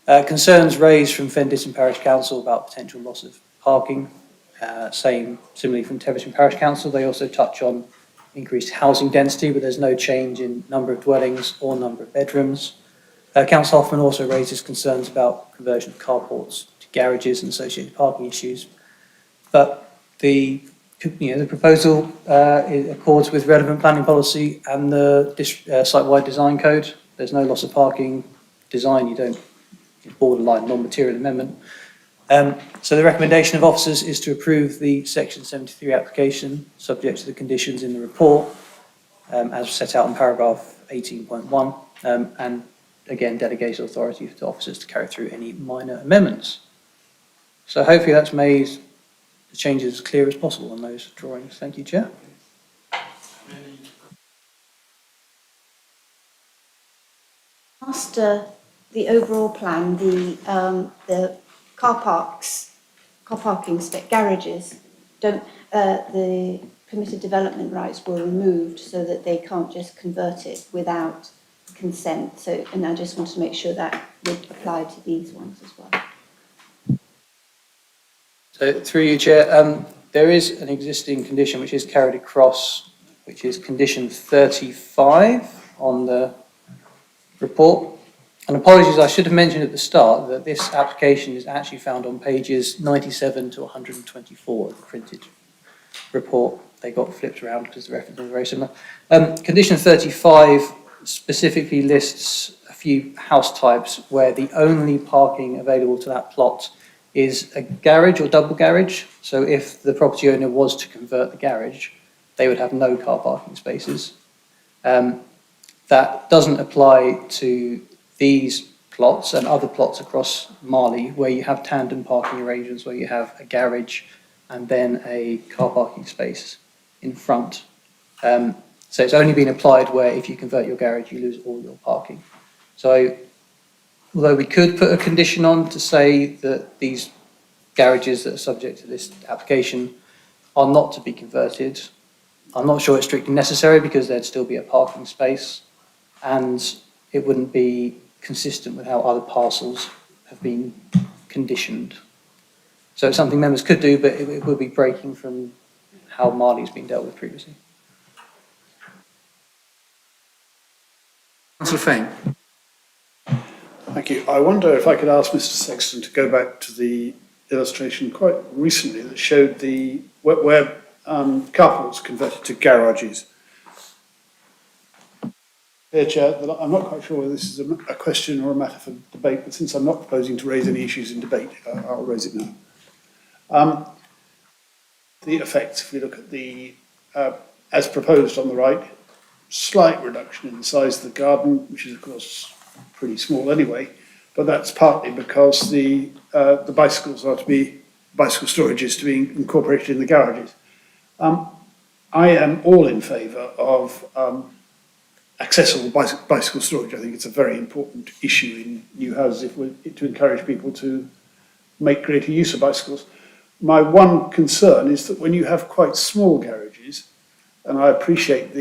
Concerns raised from Fenditton Parish Council about potential loss of parking. Similarly from Teversham Parish Council, they also touch on increased housing density, but there's no change in number of dwellings or number of bedrooms. Councillor Hoffman also raises concerns about conversion of carports to garages and associated parking issues. But the proposal accords with relevant planning policy and the site-wide design code. There's no loss of parking design, borderline non-material amendment. So the recommendation of officers is to approve the Section 73 application, subject to the conditions in the report, as set out in paragraph 18.1, and again, delegate authority to officers to carry through any minor amendments. So hopefully that's made the changes as clear as possible on those drawings. Thank you, Chair. After the overall plan, the car parking garages, the permitted development rights were removed so that they can't just convert it without consent. So, and I just wanted to make sure that would apply to these ones as well. So through you, Chair, there is an existing condition which is carried across, which is condition 35 on the report. And apologies, I should have mentioned at the start that this application is actually found on pages 97 to 124 of the printed report. They got flipped around because the references are very similar. Condition 35 specifically lists a few house types where the only parking available to that plot is a garage or double garage. So if the property owner was to convert the garage, they would have no car parking spaces. That doesn't apply to these plots and other plots across Marley where you have tandem parking arrangements, where you have a garage and then a car parking space in front. So it's only been applied where if you convert your garage, you lose all your parking. So although we could put a condition on to say that these garages that are subject to this application are not to be converted, I'm not sure it's strictly necessary because there'd still be a parking space and it wouldn't be consistent with how other parcels have been conditioned. So it's something members could do, but it would be breaking from how Marley's been dealt with previously. Councillor Fane. Thank you. I wonder if I could ask Mr. Sexton to go back to the illustration quite recently that showed the where carports converted to garages. Here, Chair, that I'm not quite sure whether this is a question or a matter for debate, but since I'm not proposing to raise any issues in debate, I'll raise it now. The effect, if we look at the, as proposed on the right, slight reduction in the size of the garden, which is of course pretty small anyway, but that's partly because the bicycles are to be, bicycle storage is to be incorporated in the garages. I am all in favour of accessible bicycle storage. I think it's a very important issue in new houses if we're to encourage people to make greater use of bicycles. My one concern is that when you have quite small garages, and I appreciate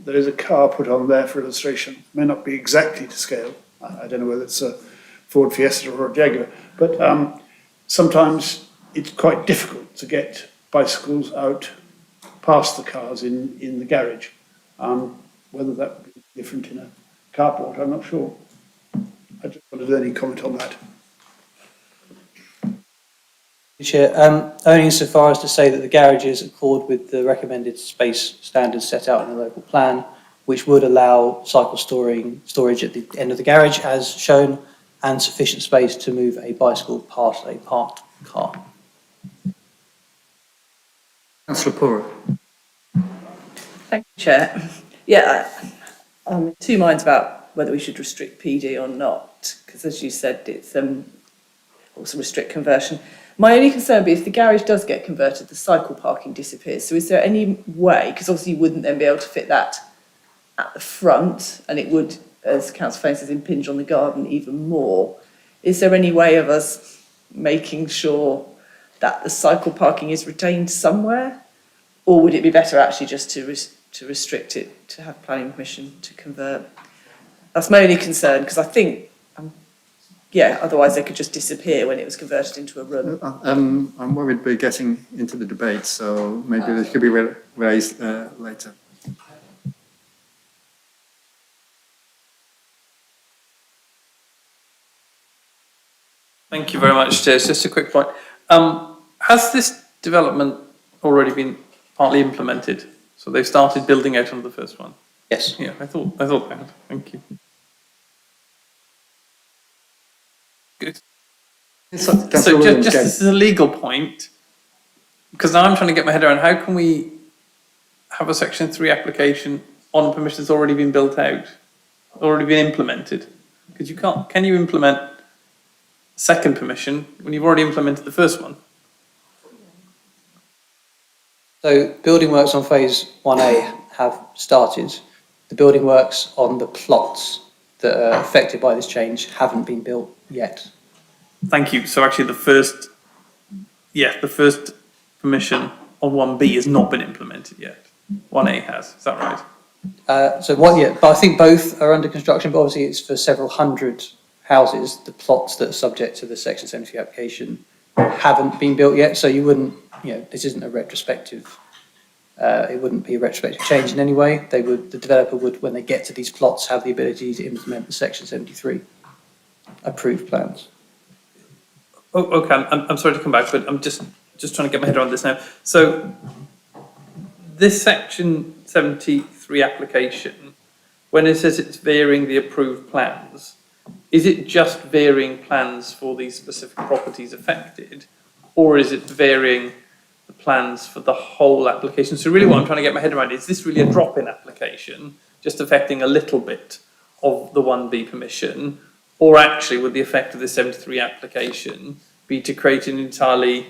there is a car put on there for illustration, may not be exactly to scale. I don't know whether it's a Ford Fiesta or a Jaguar, but sometimes it's quite difficult to get bicycles out past the cars in the garage. Whether that would be different in a carport, I'm not sure. I just wondered any comment on that. Chair, only insofar as to say that the garages accord with the recommended space standards set out in the local plan, which would allow cycle storage at the end of the garage as shown, and sufficient space to move a bicycle past a parked car. Councillor Pura. Thank you, Chair. Yeah, I'm in two minds about whether we should restrict PD or not, because as you said, it's also restrict conversion. My only concern would be if the garage does get converted, the cycle parking disappears. So is there any way, because obviously you wouldn't then be able to fit that at the front, and it would, as Councillor Fane says, impinge on the garden even more. Is there any way of us making sure that the cycle parking is retained somewhere? Or would it be better actually just to restrict it, to have planning permission to convert? That's my only concern, because I think, otherwise they could just disappear when it was converted into a room. I'm worried we're getting into the debate, so maybe this could be raised later. Thank you very much, Chair. Just a quick point. Has this development already been partly implemented? So they've started building out on the first one? Yes. Yeah, I thought they had. Thank you. Good. So just as a legal point, because now I'm trying to get my head around how can we have a Section 3 application on permission that's already been built out, already been implemented? Because you can't, can you implement second permission when you've already implemented the first one? So building works on phase 1A have started. The building works on the plots that are affected by this change haven't been built yet. Thank you. So actually the first permission on 1B has not been implemented yet. 1A has, is that right? But I think both are under construction, but obviously it's for several hundred houses. The plots that are subject to the Section 73 application haven't been built yet, so you wouldn't, this isn't a retrospective, it wouldn't be a retrospective change in any way. The developer would, when they get to these plots, have the ability to implement the Section 73 approved plans. Oh, okay, I'm sorry to come back, but I'm just trying to get my head around this now. So this Section 73 application, when it says it's varying the approved plans, is it just varying plans for these specific properties affected, or is it varying the plans for the whole application? So really what I'm trying to get my head around is this really a drop-in application, just affecting a little bit of the 1B permission, or actually would the effect of the 73 application be to create an entirely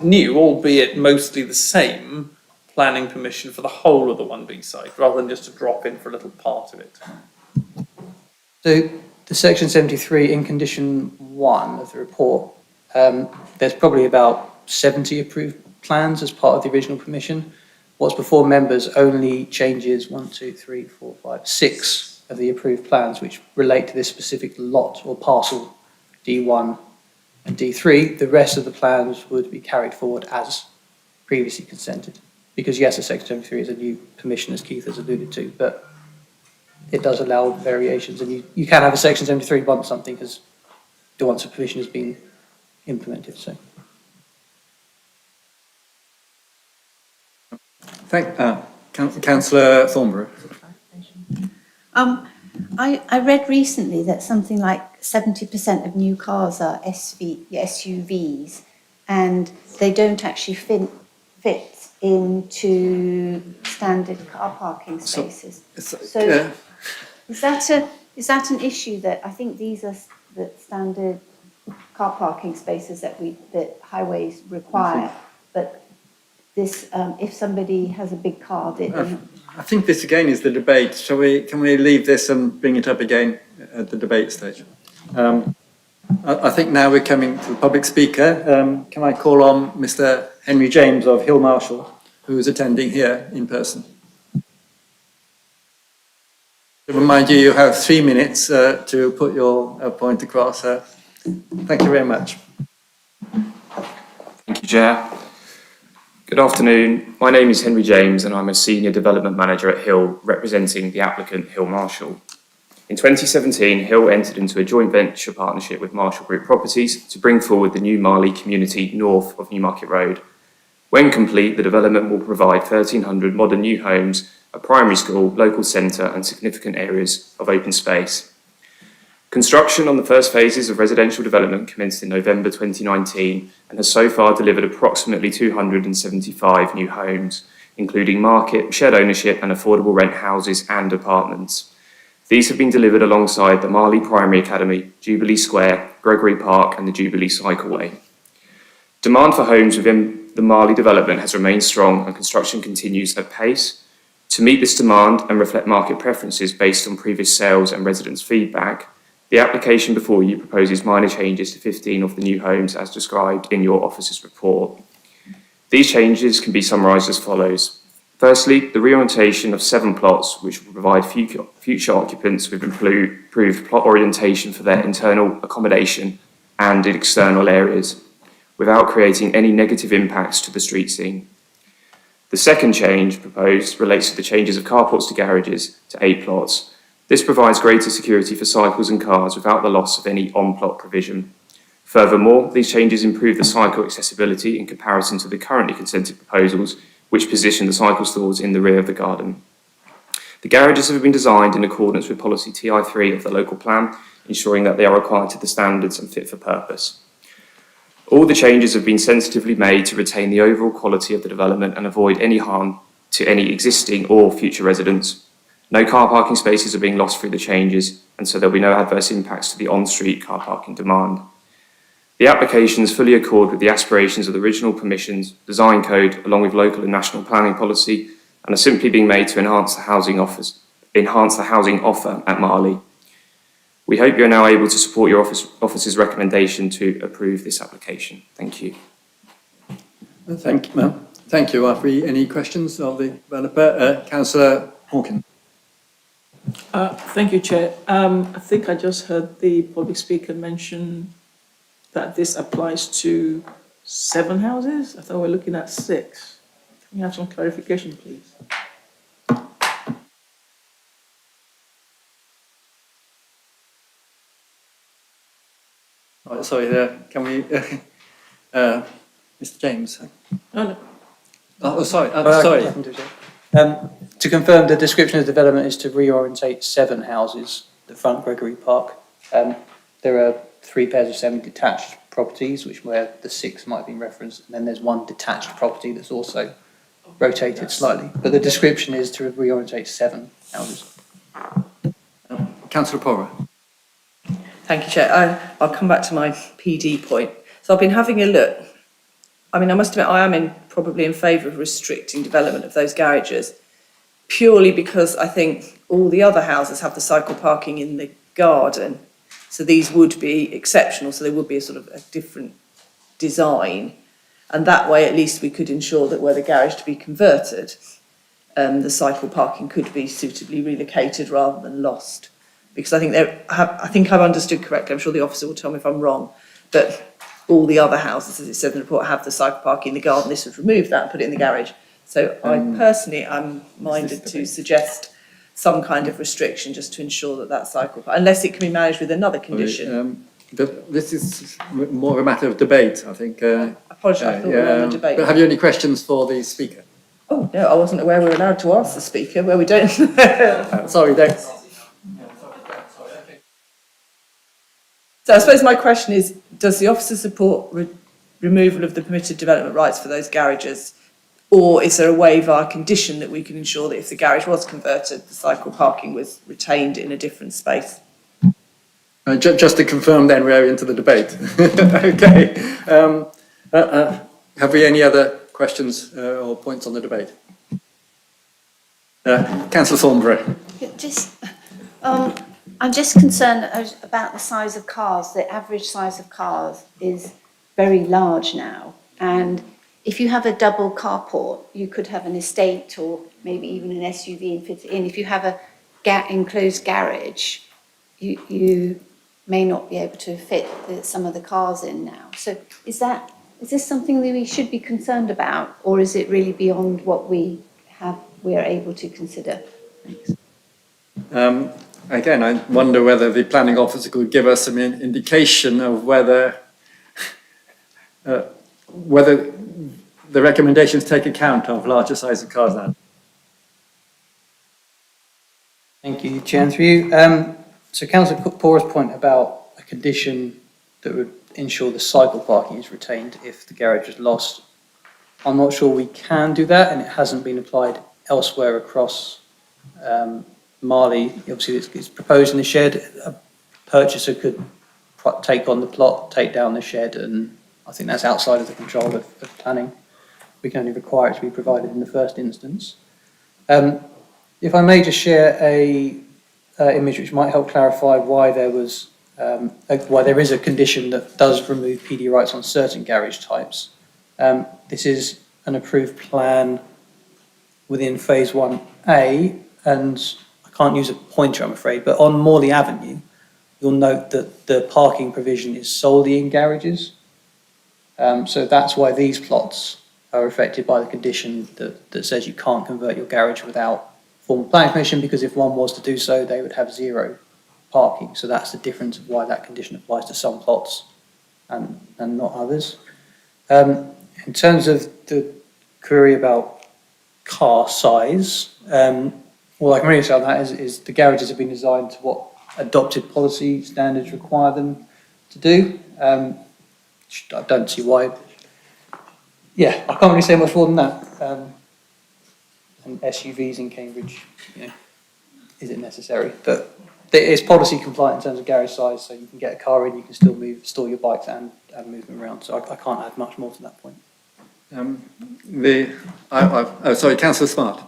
new, albeit mostly the same, planning permission for the whole of the 1B site, rather than just a drop-in for a little part of it? So the Section 73 in condition 1 of the report, there's probably about 70 approved plans as part of the original permission. What's before members only changes 6 of the approved plans which relate to this specific lot or parcel D1 and D3. The rest of the plans would be carried forward as previously consented. Because yes, a Section 73 is a new permission, as Keith has alluded to, but it does allow variations, and you can have a Section 73 once something has, once a permission has been implemented. So. Councillor Thornborough. I read recently that something like 70% of new cars are SUVs, and they don't actually fit into standard car parking spaces. So is that an issue that I think these are the standard car parking spaces that highways require, but this if somebody has a big car, I think this again is the debate. Can we leave this and bring it up again at the debate stage? I think now we're coming to the public speaker. Can I call on Mr. Henry James of Hill Marshall, who is attending here in person? To remind you, you have 3 minutes to put your point across. Thank you very much. Thank you, Chair. Good afternoon. My name is Henry James and I'm a Senior Development Manager at Hill, representing the applicant Hill Marshall. In 2017, Hill entered into a joint venture partnership with Marshall Group Properties to bring forward the new Marley community north of Newmarket Road. When complete, the development will provide 1,300 modern new homes, a primary school, local centre and significant areas of open space. Construction on the first phases of residential development commenced in November 2019 and has so far delivered approximately 275 new homes, including market, shared ownership and affordable rent houses and apartments. These have been delivered alongside the Marley Primary Academy, Jubilee Square, Gregory Park and the Jubilee Cycleway. Demand for homes within the Marley development has remained strong and construction continues at pace. To meet this demand and reflect market preferences based on previous sales and residents' feedback, the application before you proposes minor changes to 15 of the new homes as described in your officer's report. These changes can be summarised as follows. Firstly, the reorientation of 7 plots which will provide future occupants with improved plot orientation for their internal accommodation and in external areas, without creating any negative impacts to the street scene. The second change proposed relates to the changes of carports to garages to 8 plots. This provides greater security for cycles and cars without the loss of any on-plot provision. Furthermore, these changes improve the cycle accessibility in comparison to the currently consented proposals, which position the cycle stalls in the rear of the garden. The garages have been designed in accordance with policy TI3 of the local plan, ensuring that they are required to the standards and fit for purpose. All the changes have been sensitively made to retain the overall quality of the development and avoid any harm to any existing or future residents. No car parking spaces are being lost through the changes, and so there will be no adverse impacts to the on-street car parking demand. The applications fully accord with the aspirations of the original permissions, design code, along with local and national planning policy, and are simply being made to enhance the housing offer at Marley. We hope you are now able to support your office's recommendation to approve this application. Thank you. Thank you. Are there any questions of the developer? Councillor Hawkins. Thank you, Chair. I think I just heard the public speaker mention that this applies to 7 houses. I thought we were looking at 6. Can you have some clarification, please? Oh, sorry, can we, Mr. James? No. Oh, sorry. Sorry. To confirm, the description of development is to reorientate 7 houses, the front Gregory Park. There are 3 pairs of semi-detached properties, where the 6 might have been referenced, and then there's 1 detached property that's also rotated slightly. But the description is to reorientate 7 houses. Councillor Porrer. Thank you, Chair. I'll come back to my PD point. So I've been having a look. I mean, I must admit, I am probably in favour of restricting development of those garages, purely because I think all the other houses have the cycle parking in the garden. So these would be exceptional, so they would be a sort of a different design. And that way, at least we could ensure that were the garage to be converted, the cycle parking could be suitably relocated rather than lost. Because I think I've understood correctly, I'm sure the officer will tell me if I'm wrong, but all the other houses, as it said in the report, have the cycle parking in the garden. This would remove that and put it in the garage. So I personally am minded to suggest some kind of restriction just to ensure that that cycle, unless it can be managed with another condition. This is more a matter of debate, I think. I apologise, I thought we were on the debate. But have you any questions for the speaker? Oh, no, I wasn't aware we were allowed to ask the speaker, where we don't. Sorry, don't. So I suppose my question is, does the officer support removal of the permitted development rights for those garages? Or is there a way via condition that we can ensure that if the garage was converted, the cycle parking was retained in a different space? Just to confirm then, we're into the debate. Okay. Have we any other questions or points on the debate? Councillor Thornberry. Just, I'm just concerned about the size of cars. The average size of cars is very large now. And if you have a double carport, you could have an estate or maybe even an SUV and fit it in. If you have a enclosed garage, you may not be able to fit some of the cars in now. So is this something that we should be concerned about, or is it really beyond what we are able to consider? Thanks. Again, I wonder whether the planning officer could give us some indication of whether the recommendations take account of larger size of cars now. Thank you, Chair, and through you. So Councillor Poor's point about a condition that would ensure the cycle parking is retained if the garage is lost. I'm not sure we can do that, and it hasn't been applied elsewhere across Marley. Obviously, it's proposed in the shed. A purchaser could take on the plot, take down the shed, and I think that's outside of the control of planning. We can only require it to be provided in the first instance. If I may just share a image which might help clarify why there is a condition that does remove PD rights on certain garage types. This is an approved plan within phase 1A, and I can't use a pointer, I'm afraid, but on Morley Avenue, you'll note that the parking provision is solely in garages. So that's why these plots are affected by the condition that says you can't convert your garage without formal planning permission, because if one was to do so, they would have zero parking. So that's the difference of why that condition applies to some plots and not others. In terms of the query about car size, all I can really say on that is the garages have been designed to what adopted policy standards require them to do. I don't see why. Yeah, I can't really say much more than that. And SUVs in Cambridge, is it necessary? But it's policy compliant in terms of garage size, so you can get a car in, you can still store your bikes and move them around. So I can't add much more to that point. Sorry, Councillor Smart.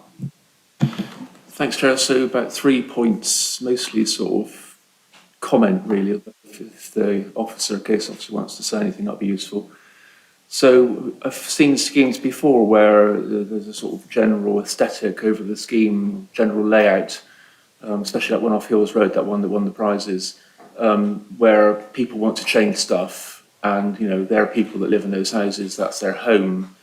Thanks, Chair. So about 3 points, mostly sort of comment really. If the case officer wants to say anything, that'd be useful. So I've seen schemes before where there's a sort of general aesthetic over the scheme, general layout, especially that one off Hills Road, that one that won the prizes, where people want to change stuff, and there are people that live in those houses, that's their home.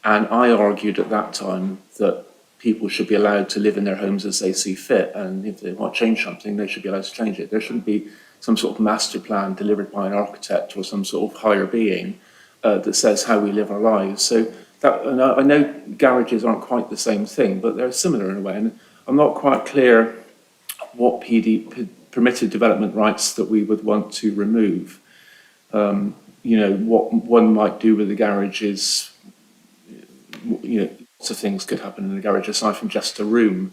And I argued at that time that people should be allowed to live in their homes as they see fit, and if they want to change something, they should be allowed to change it. There shouldn't be some sort of master plan delivered by an architect or some sort of higher being that says how we live our lives. So and I know garages aren't quite the same thing, but they're similar in a way, and I'm not quite clear what permitted development rights that we would want to remove. What one might do with the garage is, lots of things could happen in the garage aside from just a room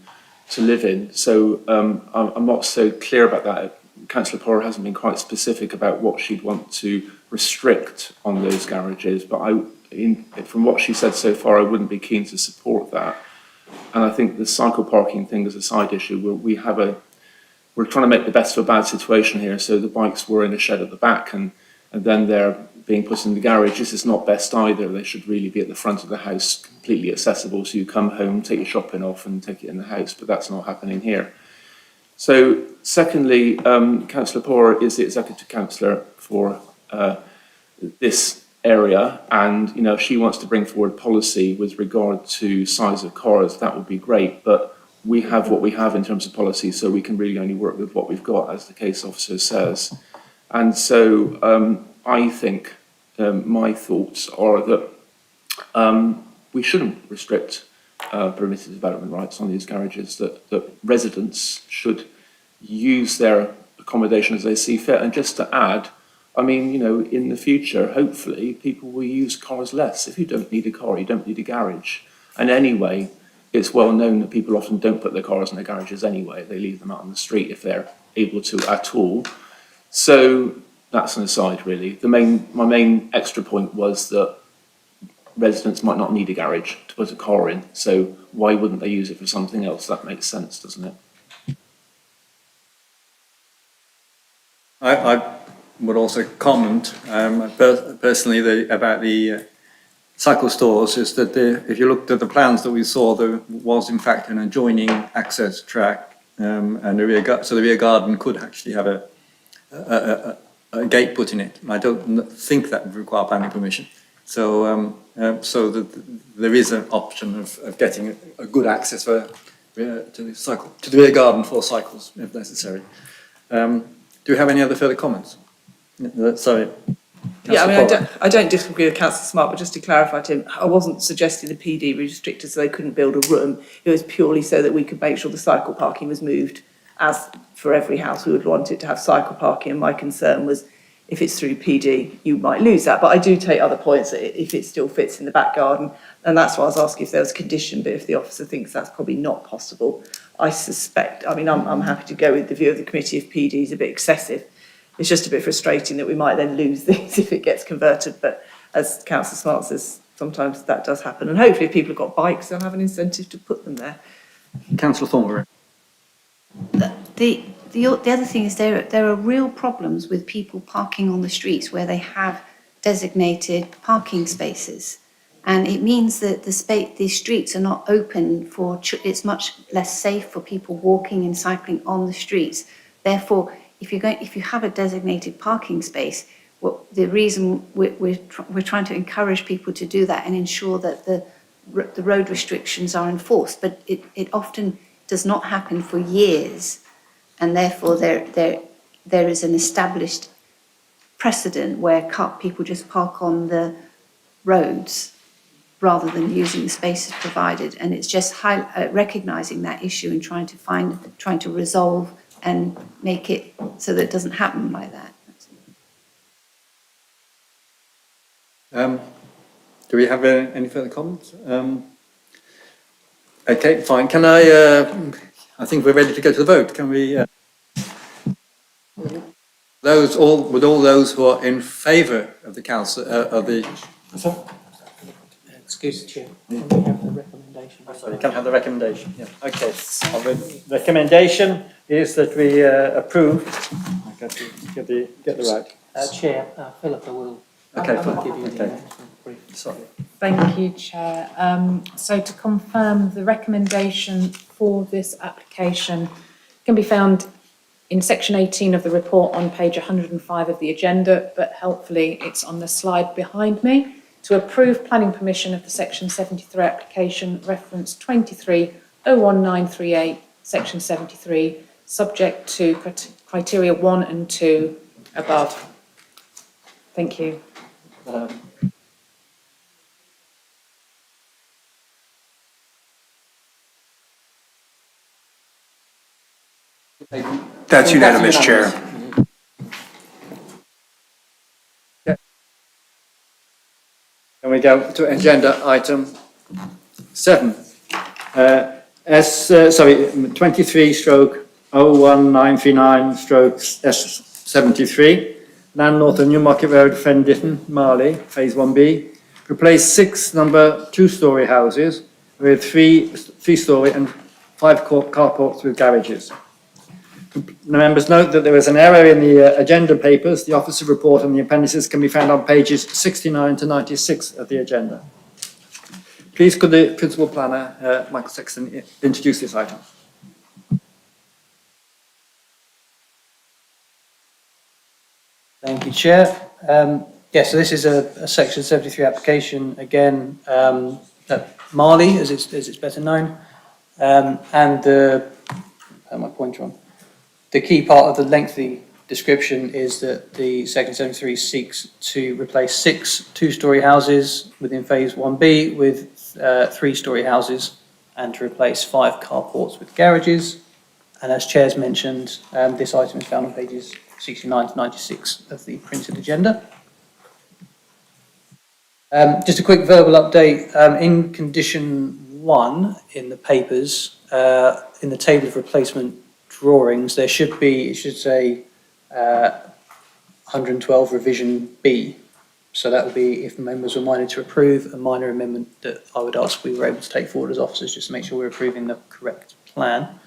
to live in. So I'm not so clear about that. Councillor Poor hasn't been quite specific about what she'd want to restrict on those garages, but from what she said so far, I wouldn't be keen to support that. And I think the cycle parking thing is a side issue. We're trying to make the best of a bad situation here. So the bikes were in a shed at the back, and then they're being put in the garage. This is not best either. They should really be at the front of the house, completely accessible. So you come home, take your shopping off and take it in the house, but that's not happening here. So secondly, Councillor Poor is the executive councillor for this area, and if she wants to bring forward policy with regard to size of cars, that would be great, but we have what we have in terms of policy, so we can really only work with what we've got, as the case officer says. And so I think my thoughts are that we shouldn't restrict permitted development rights on these garages, that residents should use their accommodation as they see fit. And just to add, in the future, hopefully, people will use cars less. If you don't need a car, you don't need a garage. And anyway, it's well known that people often don't put their cars in their garages anyway. They leave them out on the street if they're able to at all. So that's an aside, really. My main extra point was that residents might not need a garage to put a car in, so why wouldn't they use it for something else? That makes sense, doesn't it? I would also comment personally about the cycle stores is that if you looked at the plans that we saw, there was in fact an adjoining access track, and the rear garden could actually have a gate put in it. I don't think that would require planning permission. So there is an option of getting a good access to the rear garden for cycles if necessary. Do you have any other further comments? Sorry. Yeah, I mean, I don't disagree with Councillor Smart, but just to clarify to him, I wasn't suggesting the PD restricted so they couldn't build a room. It was purely so that we could make sure the cycle parking was moved. As for every house, we would want it to have cycle parking, and my concern was if it's through PD, you might lose that. But I do take other points if it still fits in the back garden, and that's why I was asking if there was a condition, but if the officer thinks that's probably not possible, I suspect, I mean, I'm happy to go with the view of the committee if PD is a bit excessive. It's just a bit frustrating that we might then lose these if it gets converted. But as Councillor Smart says, sometimes that does happen. And hopefully if people have got bikes, they'll have an incentive to put them there. Councillor Thornberry. The other thing is there are real problems with people parking on the streets where they have designated parking spaces. And it means that the streets are not open for, it's much less safe for people walking and cycling on the streets. Therefore, if you have a designated parking space, the reason we're trying to encourage people to do that and ensure that the road restrictions are enforced, but it often does not happen for years, and therefore there is an established precedent where people just park on the roads rather than using the spaces provided, and it's just recognising that issue and trying to resolve and make it so that it doesn't happen like that. Do we have any further comments? Okay, fine. Can I think we're ready to go to the vote. Can we? Would all those who are in favour of the council of the? Excuse the chair. Can we have the recommendation? Sorry, you can't have the recommendation. Yeah. Okay. The recommendation is that we approve. I got to get the right. Chair, Philippa will. Okay, fine. Give you the brief. Sorry. Thank you, Chair. So to confirm, the recommendation for this application can be found in section 18 of the report on page 105 of the agenda, but helpfully it's on the slide behind me. To approve planning permission of the section 73 application, reference 23-01938, section 73, subject to criteria 1 and 2 above. Thank you. That's unanimous, Chair. Can we go to agenda item 7? 23/01939/S73, land north of Newmarket Road, Fenditton, Marley, Phase 1B. Replace 6 number 2-storey houses with 3-storey and 5 carports with garages. The members note that there is an error in the agenda papers. The officer report and the appendices can be found on pages 69 to 96 of the agenda. Please could the Principal Planner, Michael Sexton, introduce this item. Thank you, Chair. So this is a Section 73 application, again, at Marley, as it's better known, and my pointer on. The key part of the lengthy description is that the Section 73 seeks to replace 6 2-storey houses within Phase 1B with 3-storey houses, and to replace 5 carports with garages. And as Chair's mentioned, this item is found on pages 69 to 96 of the printed agenda. Just a quick verbal update. In condition 1 in the papers, in the table of replacement drawings, there should be, it should say 112 revision B. So that would be, if members were minded to approve, a minor amendment that I would ask we were able to take forward as officers, just to make sure we're approving the correct plan.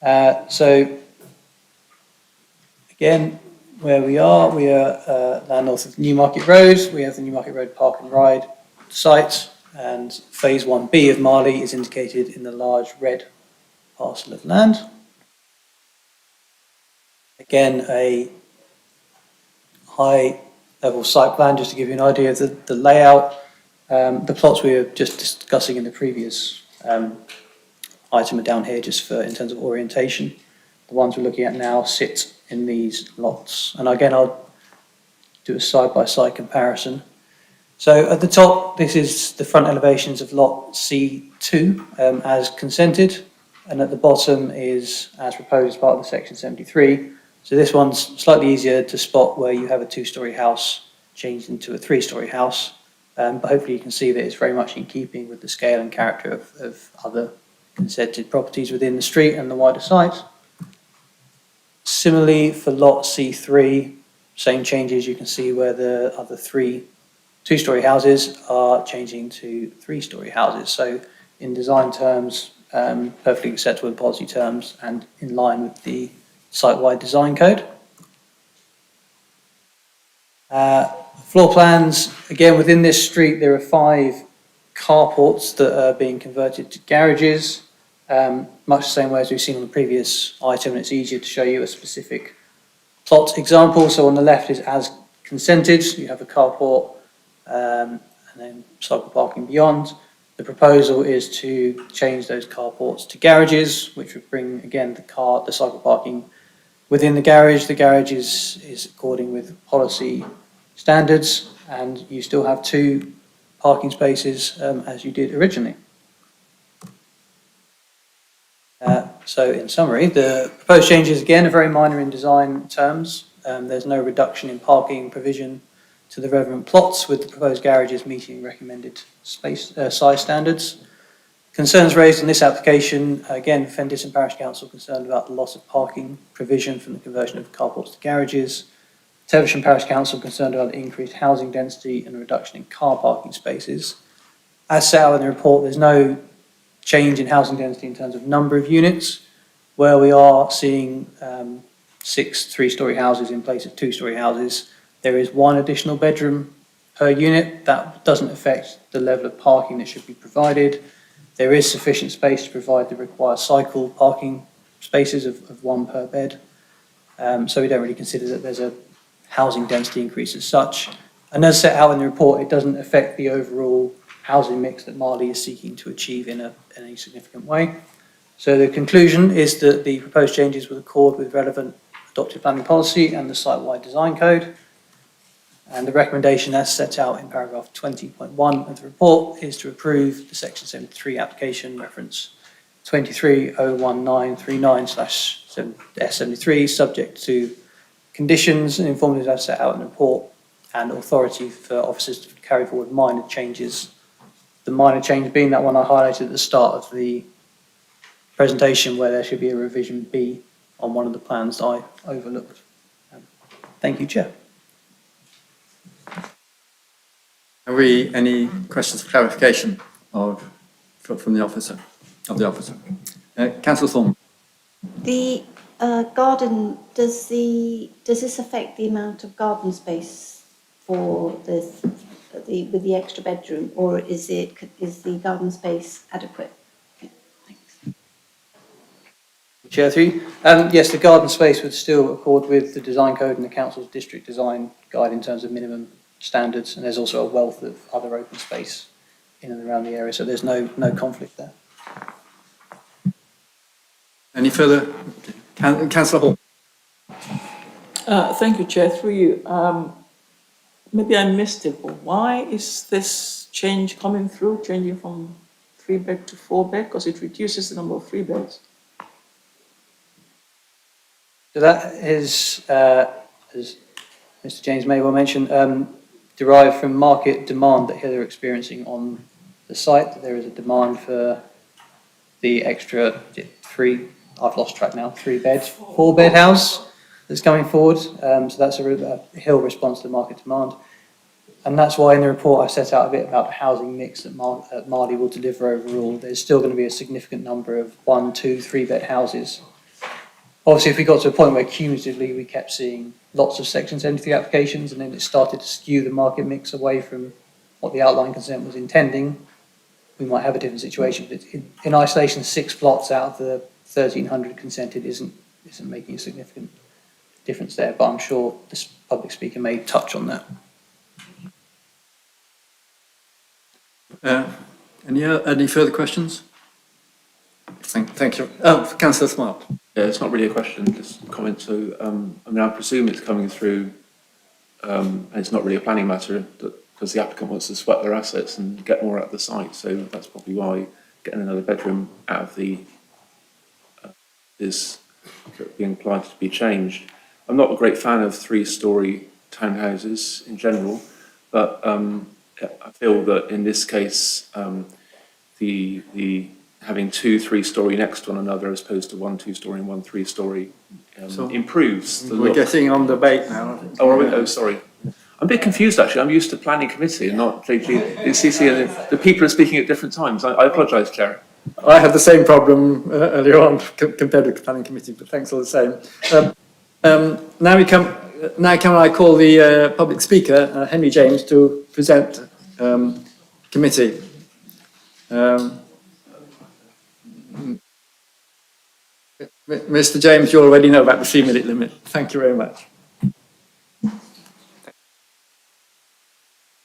So again, where we are now north of Newmarket Road. We have the Newmarket Road Park and Ride site, and phase 1B of Marley is indicated in the large red parcel of land. Again, a high level site plan just to give you an idea of the layout. The plots we were just discussing in the previous item are down here just for in terms of orientation. The ones we're looking at now sit in these lots. And again, I'll do a side-by-side comparison. So at the top, this is the front elevations of lot C2 as consented, and at the bottom is as proposed as part of the section 73. So this one's slightly easier to spot where you have a 2-storey house changed into a 3-storey house, but hopefully you can see that it's very much in keeping with the scale and character of other consented properties within the street and the wider site. Similarly, for lot C3, same changes. You can see where the other 3 2-storey houses are changing to 3-storey houses. So in design terms, perfectly acceptable in policy terms and in line with the site-wide design code. Floor plans, again, within this street, there are 5 carports that are being converted to garages. Much the same way as we've seen on the previous item, and it's easier to show you a specific plot example. So on the left is as consented, you have a carport and then cycle parking beyond. The proposal is to change those carports to garages, which would bring, again, the cycle parking within the garage. The garage is according with policy standards, and you still have 2 parking spaces as you did originally. So in summary, the proposed changes again are very minor in design terms. There's no reduction in parking provision to the relevant plots, with the proposed garages meeting recommended space size standards. Concerns raised in this application, again, Fendison Parish Council concerned about the loss of parking provision from the conversion of carports to garages. Teversham Parish Council concerned about the increased housing density and a reduction in car parking spaces. As set out in the report, there's no change in housing density in terms of number of units, where we are seeing 6 3-storey houses in place of 2-storey houses. There is 1 additional bedroom per unit. That doesn't affect the level of parking that should be provided. There is sufficient space to provide the required cycle parking spaces of 1 per bed. So we don't really consider that there's a housing density increase as such. And as set out in the report, it doesn't affect the overall housing mix that Marley is seeking to achieve in any significant way. So the conclusion is that the proposed changes will accord with relevant adopted planning policy and the site-wide design code. And the recommendation as set out in paragraph 20.1 of the report is to approve the section 73 application reference 23-01939/S73 subject to conditions and informative as set out in the report, and authority for officers to carry forward minor changes. The minor change being that one I highlighted at the start of the presentation, where there should be a revision B on one of the plans that I overlooked. Thank you, Chair. Have we any questions for clarification from the officer? Councillor Thorne. The garden, does this affect the amount of garden space for with the extra bedroom, or is the garden space adequate? Chair, through you. Yes, the garden space would still accord with the design code and the council's district design guide in terms of minimum standards, and there's also a wealth of other open space in and around the area, so there's no conflict there. Any further? Councillor Hall. Thank you, Chair. Through you. Maybe I missed it, but why is this change coming through, changing from 3-bed to 4-bed? Because it reduces the number of 3 beds. So that is, as Mr. James may well mention, derived from market demand that Hill are experiencing on the site. There is a demand for the extra 3, I've lost track now, 3-bed, 4-bed house that's coming forward. So that's a Hill response to market demand. And that's why in the report I set out a bit about the housing mix that Marley will deliver overall. There's still going to be a significant number of 1, 2, 3-bed houses Obviously, if we got to a point where cumulatively we kept seeing lots of Section 73 applications and then it started to skew the market mix away from what the outline consent was intending, we might have a different situation. But in isolation, 6 plots out of the 1,300 consented isn't making a significant difference there, but I'm sure this public speaker may touch on that. Any further questions? Thank you. Councillor Smart. Yeah, it's not really a question, just a comment. So, I mean, I presume it's coming through, and it's not really a planning matter, because the applicant wants to sweat their assets and get more out of the site. So that's probably why getting another bedroom out of the is being applied to be changed. I'm not a great fan of 3-storey townhouses in general, but I feel that in this case, the having 2 3-storey next to one another as opposed to 1 2-storey and 1 3-storey improves the We're look. getting on debate now. Oh, are we? Oh, sorry. I'm a bit confused actually. I'm used to planning committee and not JG. And the people are speaking at different times. I apologise, Chair. I had the same problem earlier on compared with the planning committee, but thanks all the same. Now can I call the public speaker, Henry James, to present committee. Mr. James, you already know about the 3-minute limit. Thank you very much.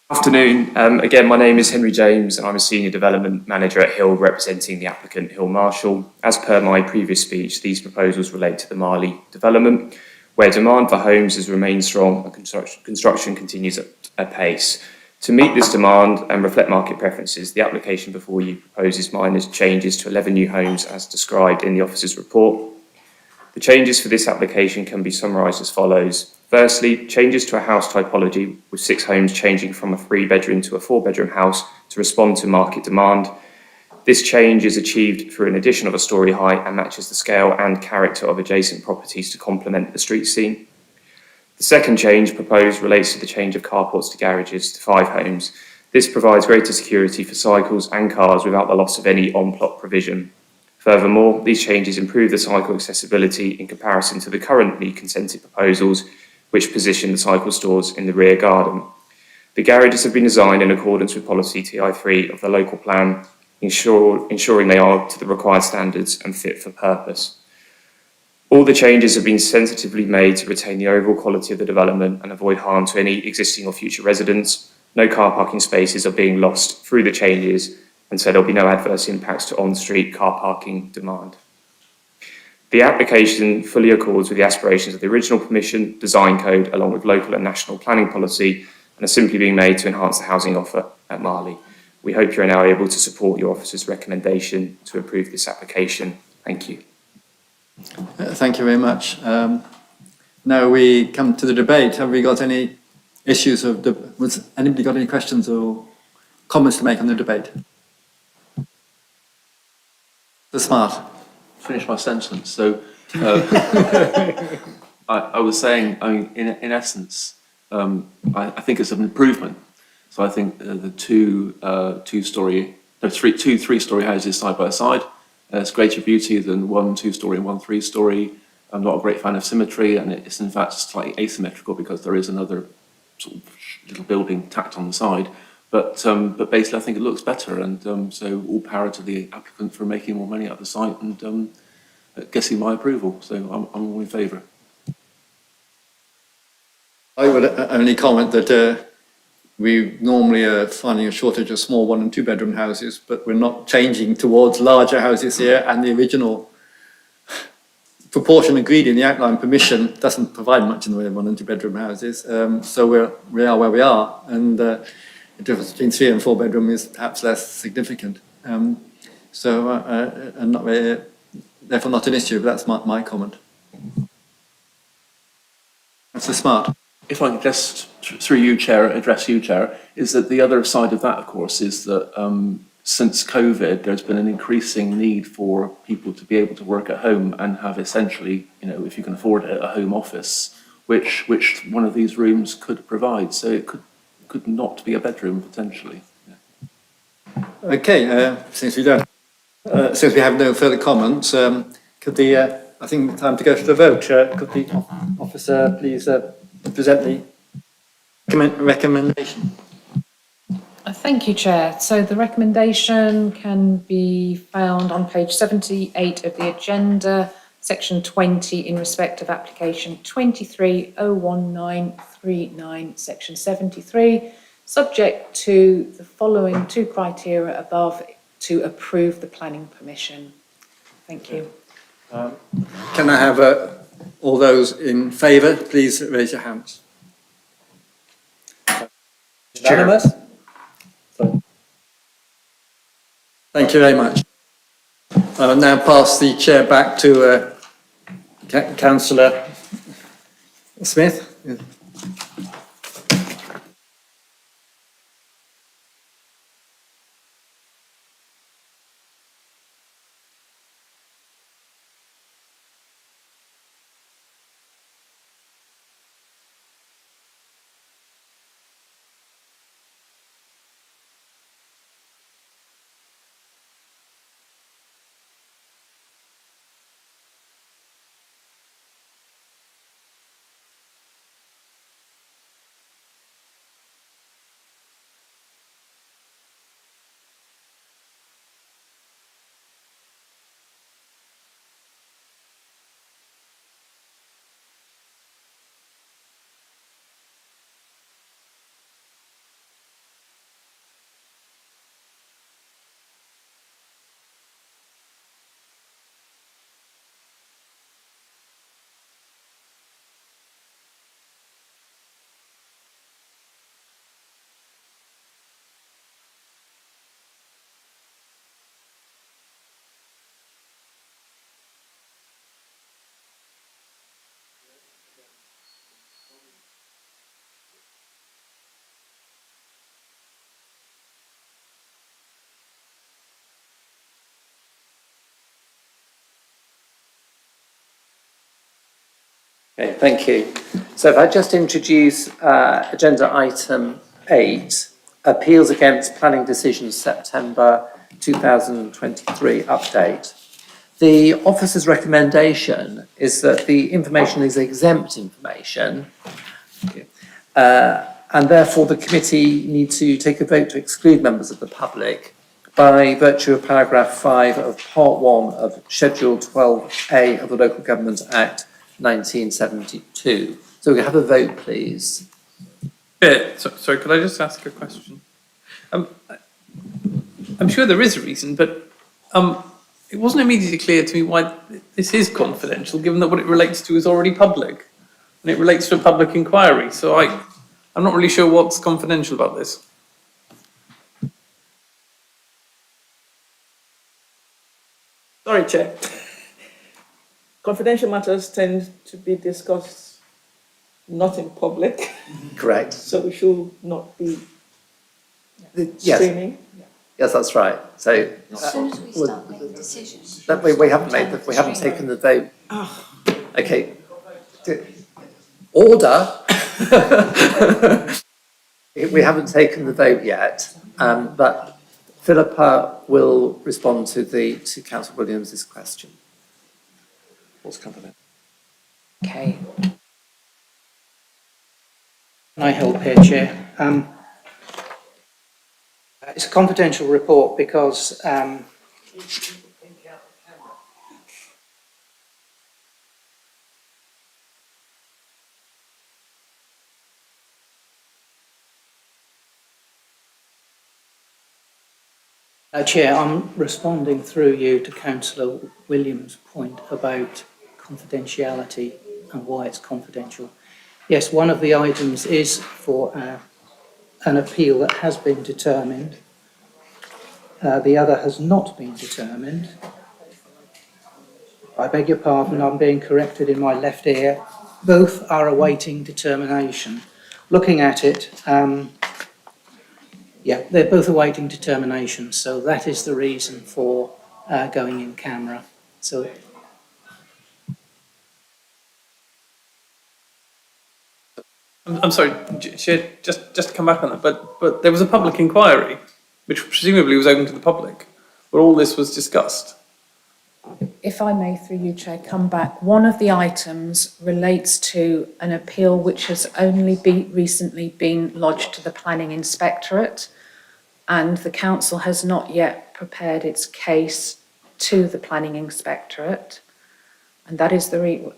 Afternoon. Again, my name is Henry James and I'm a Senior Development Manager at Hill representing the applicant Hill Marshall. As per my previous speech, these proposals relate to the Marley development, where demand for homes has remained strong and construction continues at pace. To meet this demand and reflect market preferences, the application before you proposes minor changes to 11 new homes as described in the officer's report. The changes for this application can be summarised as follows. Firstly, changes to a house typology with 6 homes changing from a 3-bedroom to a 4-bedroom house to respond to market demand. This change is achieved through an addition of a storey height and matches the scale and character of adjacent properties to complement the street scene. The second change proposed relates to the change of carports to garages to 5 homes. This provides greater security for cycles and cars without the loss of any on-plot provision. Furthermore, these changes improve the cycle accessibility in comparison to the currently consented proposals, which position the cycle stores in the rear garden. The garages have been designed in accordance with policy TI3 of the local plan, ensuring they are to the required standards and fit for purpose. All the changes have been sensitively made to retain the overall quality of the development and avoid harm to any existing or future residents. No car parking spaces are being lost through the changes, and so there'll be no adverse impacts to on-street car parking demand. The application fully accords with the aspirations of the original permission design code along with local and national planning policy and are simply being made to enhance the housing offer at Marley. We hope you are now able to support your officer's recommendation to approve this application. Thank you. Thank you very much. Now we come to the debate. Have we got any issues of has anybody got any questions or comments to make on the debate? The Smart. Finish my sentence. So, I was saying, I mean, in essence, I think it's an improvement. So I think the 2 3-storey houses side by side. It's greater beauty than 1 2-storey and 1 3-storey. I'm not a great fan of symmetry, and it's in fact slightly asymmetrical because there is another sort of little building tacked on the side. But basically, I think it looks better, and so all power to the applicant for making more money out of the site and getting my approval. So I'm all in favour. I would only comment that we normally are finding a shortage of small 1- and 2-bedroom houses, but we're not changing towards larger houses here, and the original proportion agreed in the outline permission doesn't provide much in the way of 1- and 2-bedroom houses. So we are where we are, and the difference between 3- and 4-bedroom is perhaps less significant. And not very, therefore not an issue, but that's my comment. That's the Smart. If I could just, through you, Chair, address you, Chair, is that the other side of that, of course, is that since COVID, there's been an increasing need for people to be able to work at home and have essentially, you know, if you can afford it, a home office, which one of these rooms could provide. So it could not be a bedroom, potentially. Yeah. Okay, since we have no further comments, could the I think time to go to the vote. Could the officer please present the recommendation? Thank you, Chair. So the recommendation can be found on page 78 of the agenda, section 20, in respect of application 2301939, section 73, subject to the following two criteria above to approve the planning permission. Thank you. Can I have all those in favour, please raise your hands. Unanimous? Thank you very much. I will now pass the chair back to Councillor Smith. Okay, thank you. So if I just introduce agenda item 8, appeals against planning decisions September 2023 update. The officer's recommendation is that the information is exempt information, and therefore the committee needs to take a vote to exclude members of the public by virtue of paragraph 5 of part 1 of schedule 12A of the Local Government Act 1972. So we can have a vote, please. Yeah, sorry, could I just ask a question? I'm sure there is a reason, but it wasn't immediately clear to me why this is confidential, given that what it relates to is already public, and it relates to a public inquiry. So I'm not really sure what's confidential about this. Sorry, Chair. Confidential matters tend to be discussed not in public. Correct. So we should not be Yes. streaming. Yes, that's right. So As soon as we start making decisions. that we haven't we haven't taken the vote. Okay. Order. We haven't taken the vote yet, but Philippa will respond to Councillor Williams's question. What's confidential? Okay. Can I help here, Chair? It's a confidential report because Chair, I'm responding through you to Councillor Williams' point about confidentiality and why it's confidential. Yes, one of the items is for an appeal that has been determined. The other has not been determined. I beg your pardon, I'm being corrected in my left ear. Both are awaiting determination. Looking at it, yeah, they're both awaiting determination, so that is the reason for going in camera. So. I'm sorry, Chair, just to come back on that, but there was a public inquiry, which presumably was open to the public, where all this was discussed. if I may, through you, Chair, come back. One of the items relates to an appeal which has only recently been lodged to the Planning Inspectorate, and the council has not yet prepared its case to the Planning Inspectorate. And that is the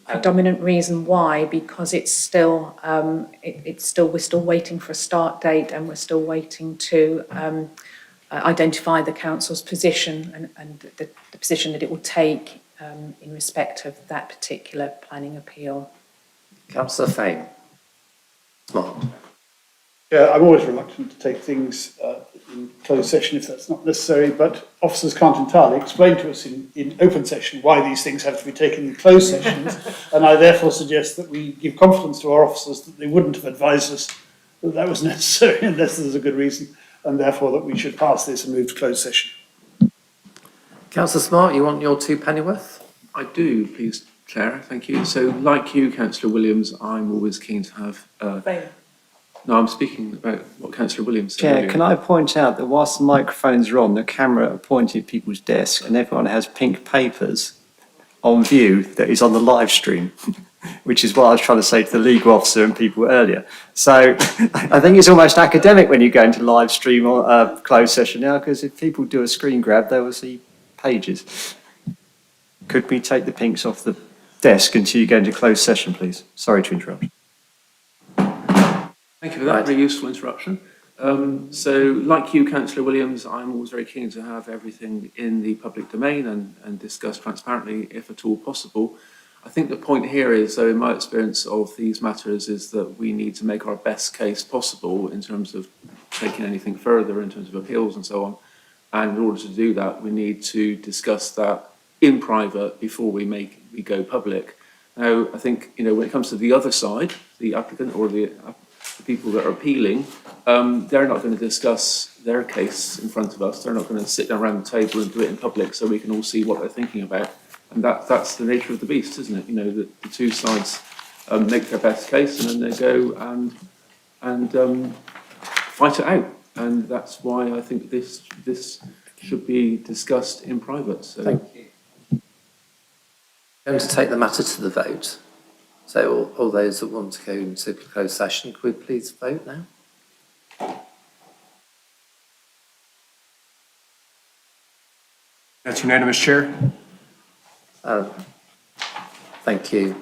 predominant reason why, because it's still, we're still waiting for a start date, and we're still waiting to identify the council's position and the position that it will take in respect of that particular planning appeal. Councillor Fane. Smart. Yeah, I'm always reluctant to take things in closed session if that's not necessary, but officers can't entirely explain to us in open session why these things have to be taken in closed sessions, and I therefore suggest that we give confidence to our officers that they wouldn't have advised us that that was necessary unless there's a good reason, and therefore that we should pass this and move to closed session. Councillor Smart, you want your 2 pennyworth? I do, please, Chair. Thank you. So, like you, Councillor Williams, I'm always keen to have. No, I'm speaking about what Councillor Williams said. Chair, earlier. can I point out that whilst the microphones are on, the camera are pointed at people's desks and everyone has pink papers on view that is on the live stream, which is what I was trying to say to the legal officer and people earlier. So I think it's almost academic when you go into live stream or closed session now, because if people do a screen grab, they will see pages. Could we take the pinks off the desk until you go into closed session, please? Sorry to interrupt. Thank you for that, very useful interruption. So, like you, Councillor Williams, I'm always very keen to have everything in the public domain and discuss transparently, if at all possible. I think the point here is, though, in my experience of these matters, is that we need to make our best case possible in terms of taking anything further, in terms of appeals and so on. And in order to do that, we need to discuss that in private before we go public. Now, I think, when it comes to the other side, the applicant or the people that are appealing, they're not going to discuss their case in front of us. They're not going to sit down around the table and do it in public so we can all see what they're thinking about. And that's the nature of the beast, isn't it? The 2 sides make their best case and then they go and fight it out. And that's why I think this should be discussed in private. So. Thank you. I'm going to take the matter to the vote. So all those that want to go into closed session, could we please vote now? That's unanimous, Chair. Thank you.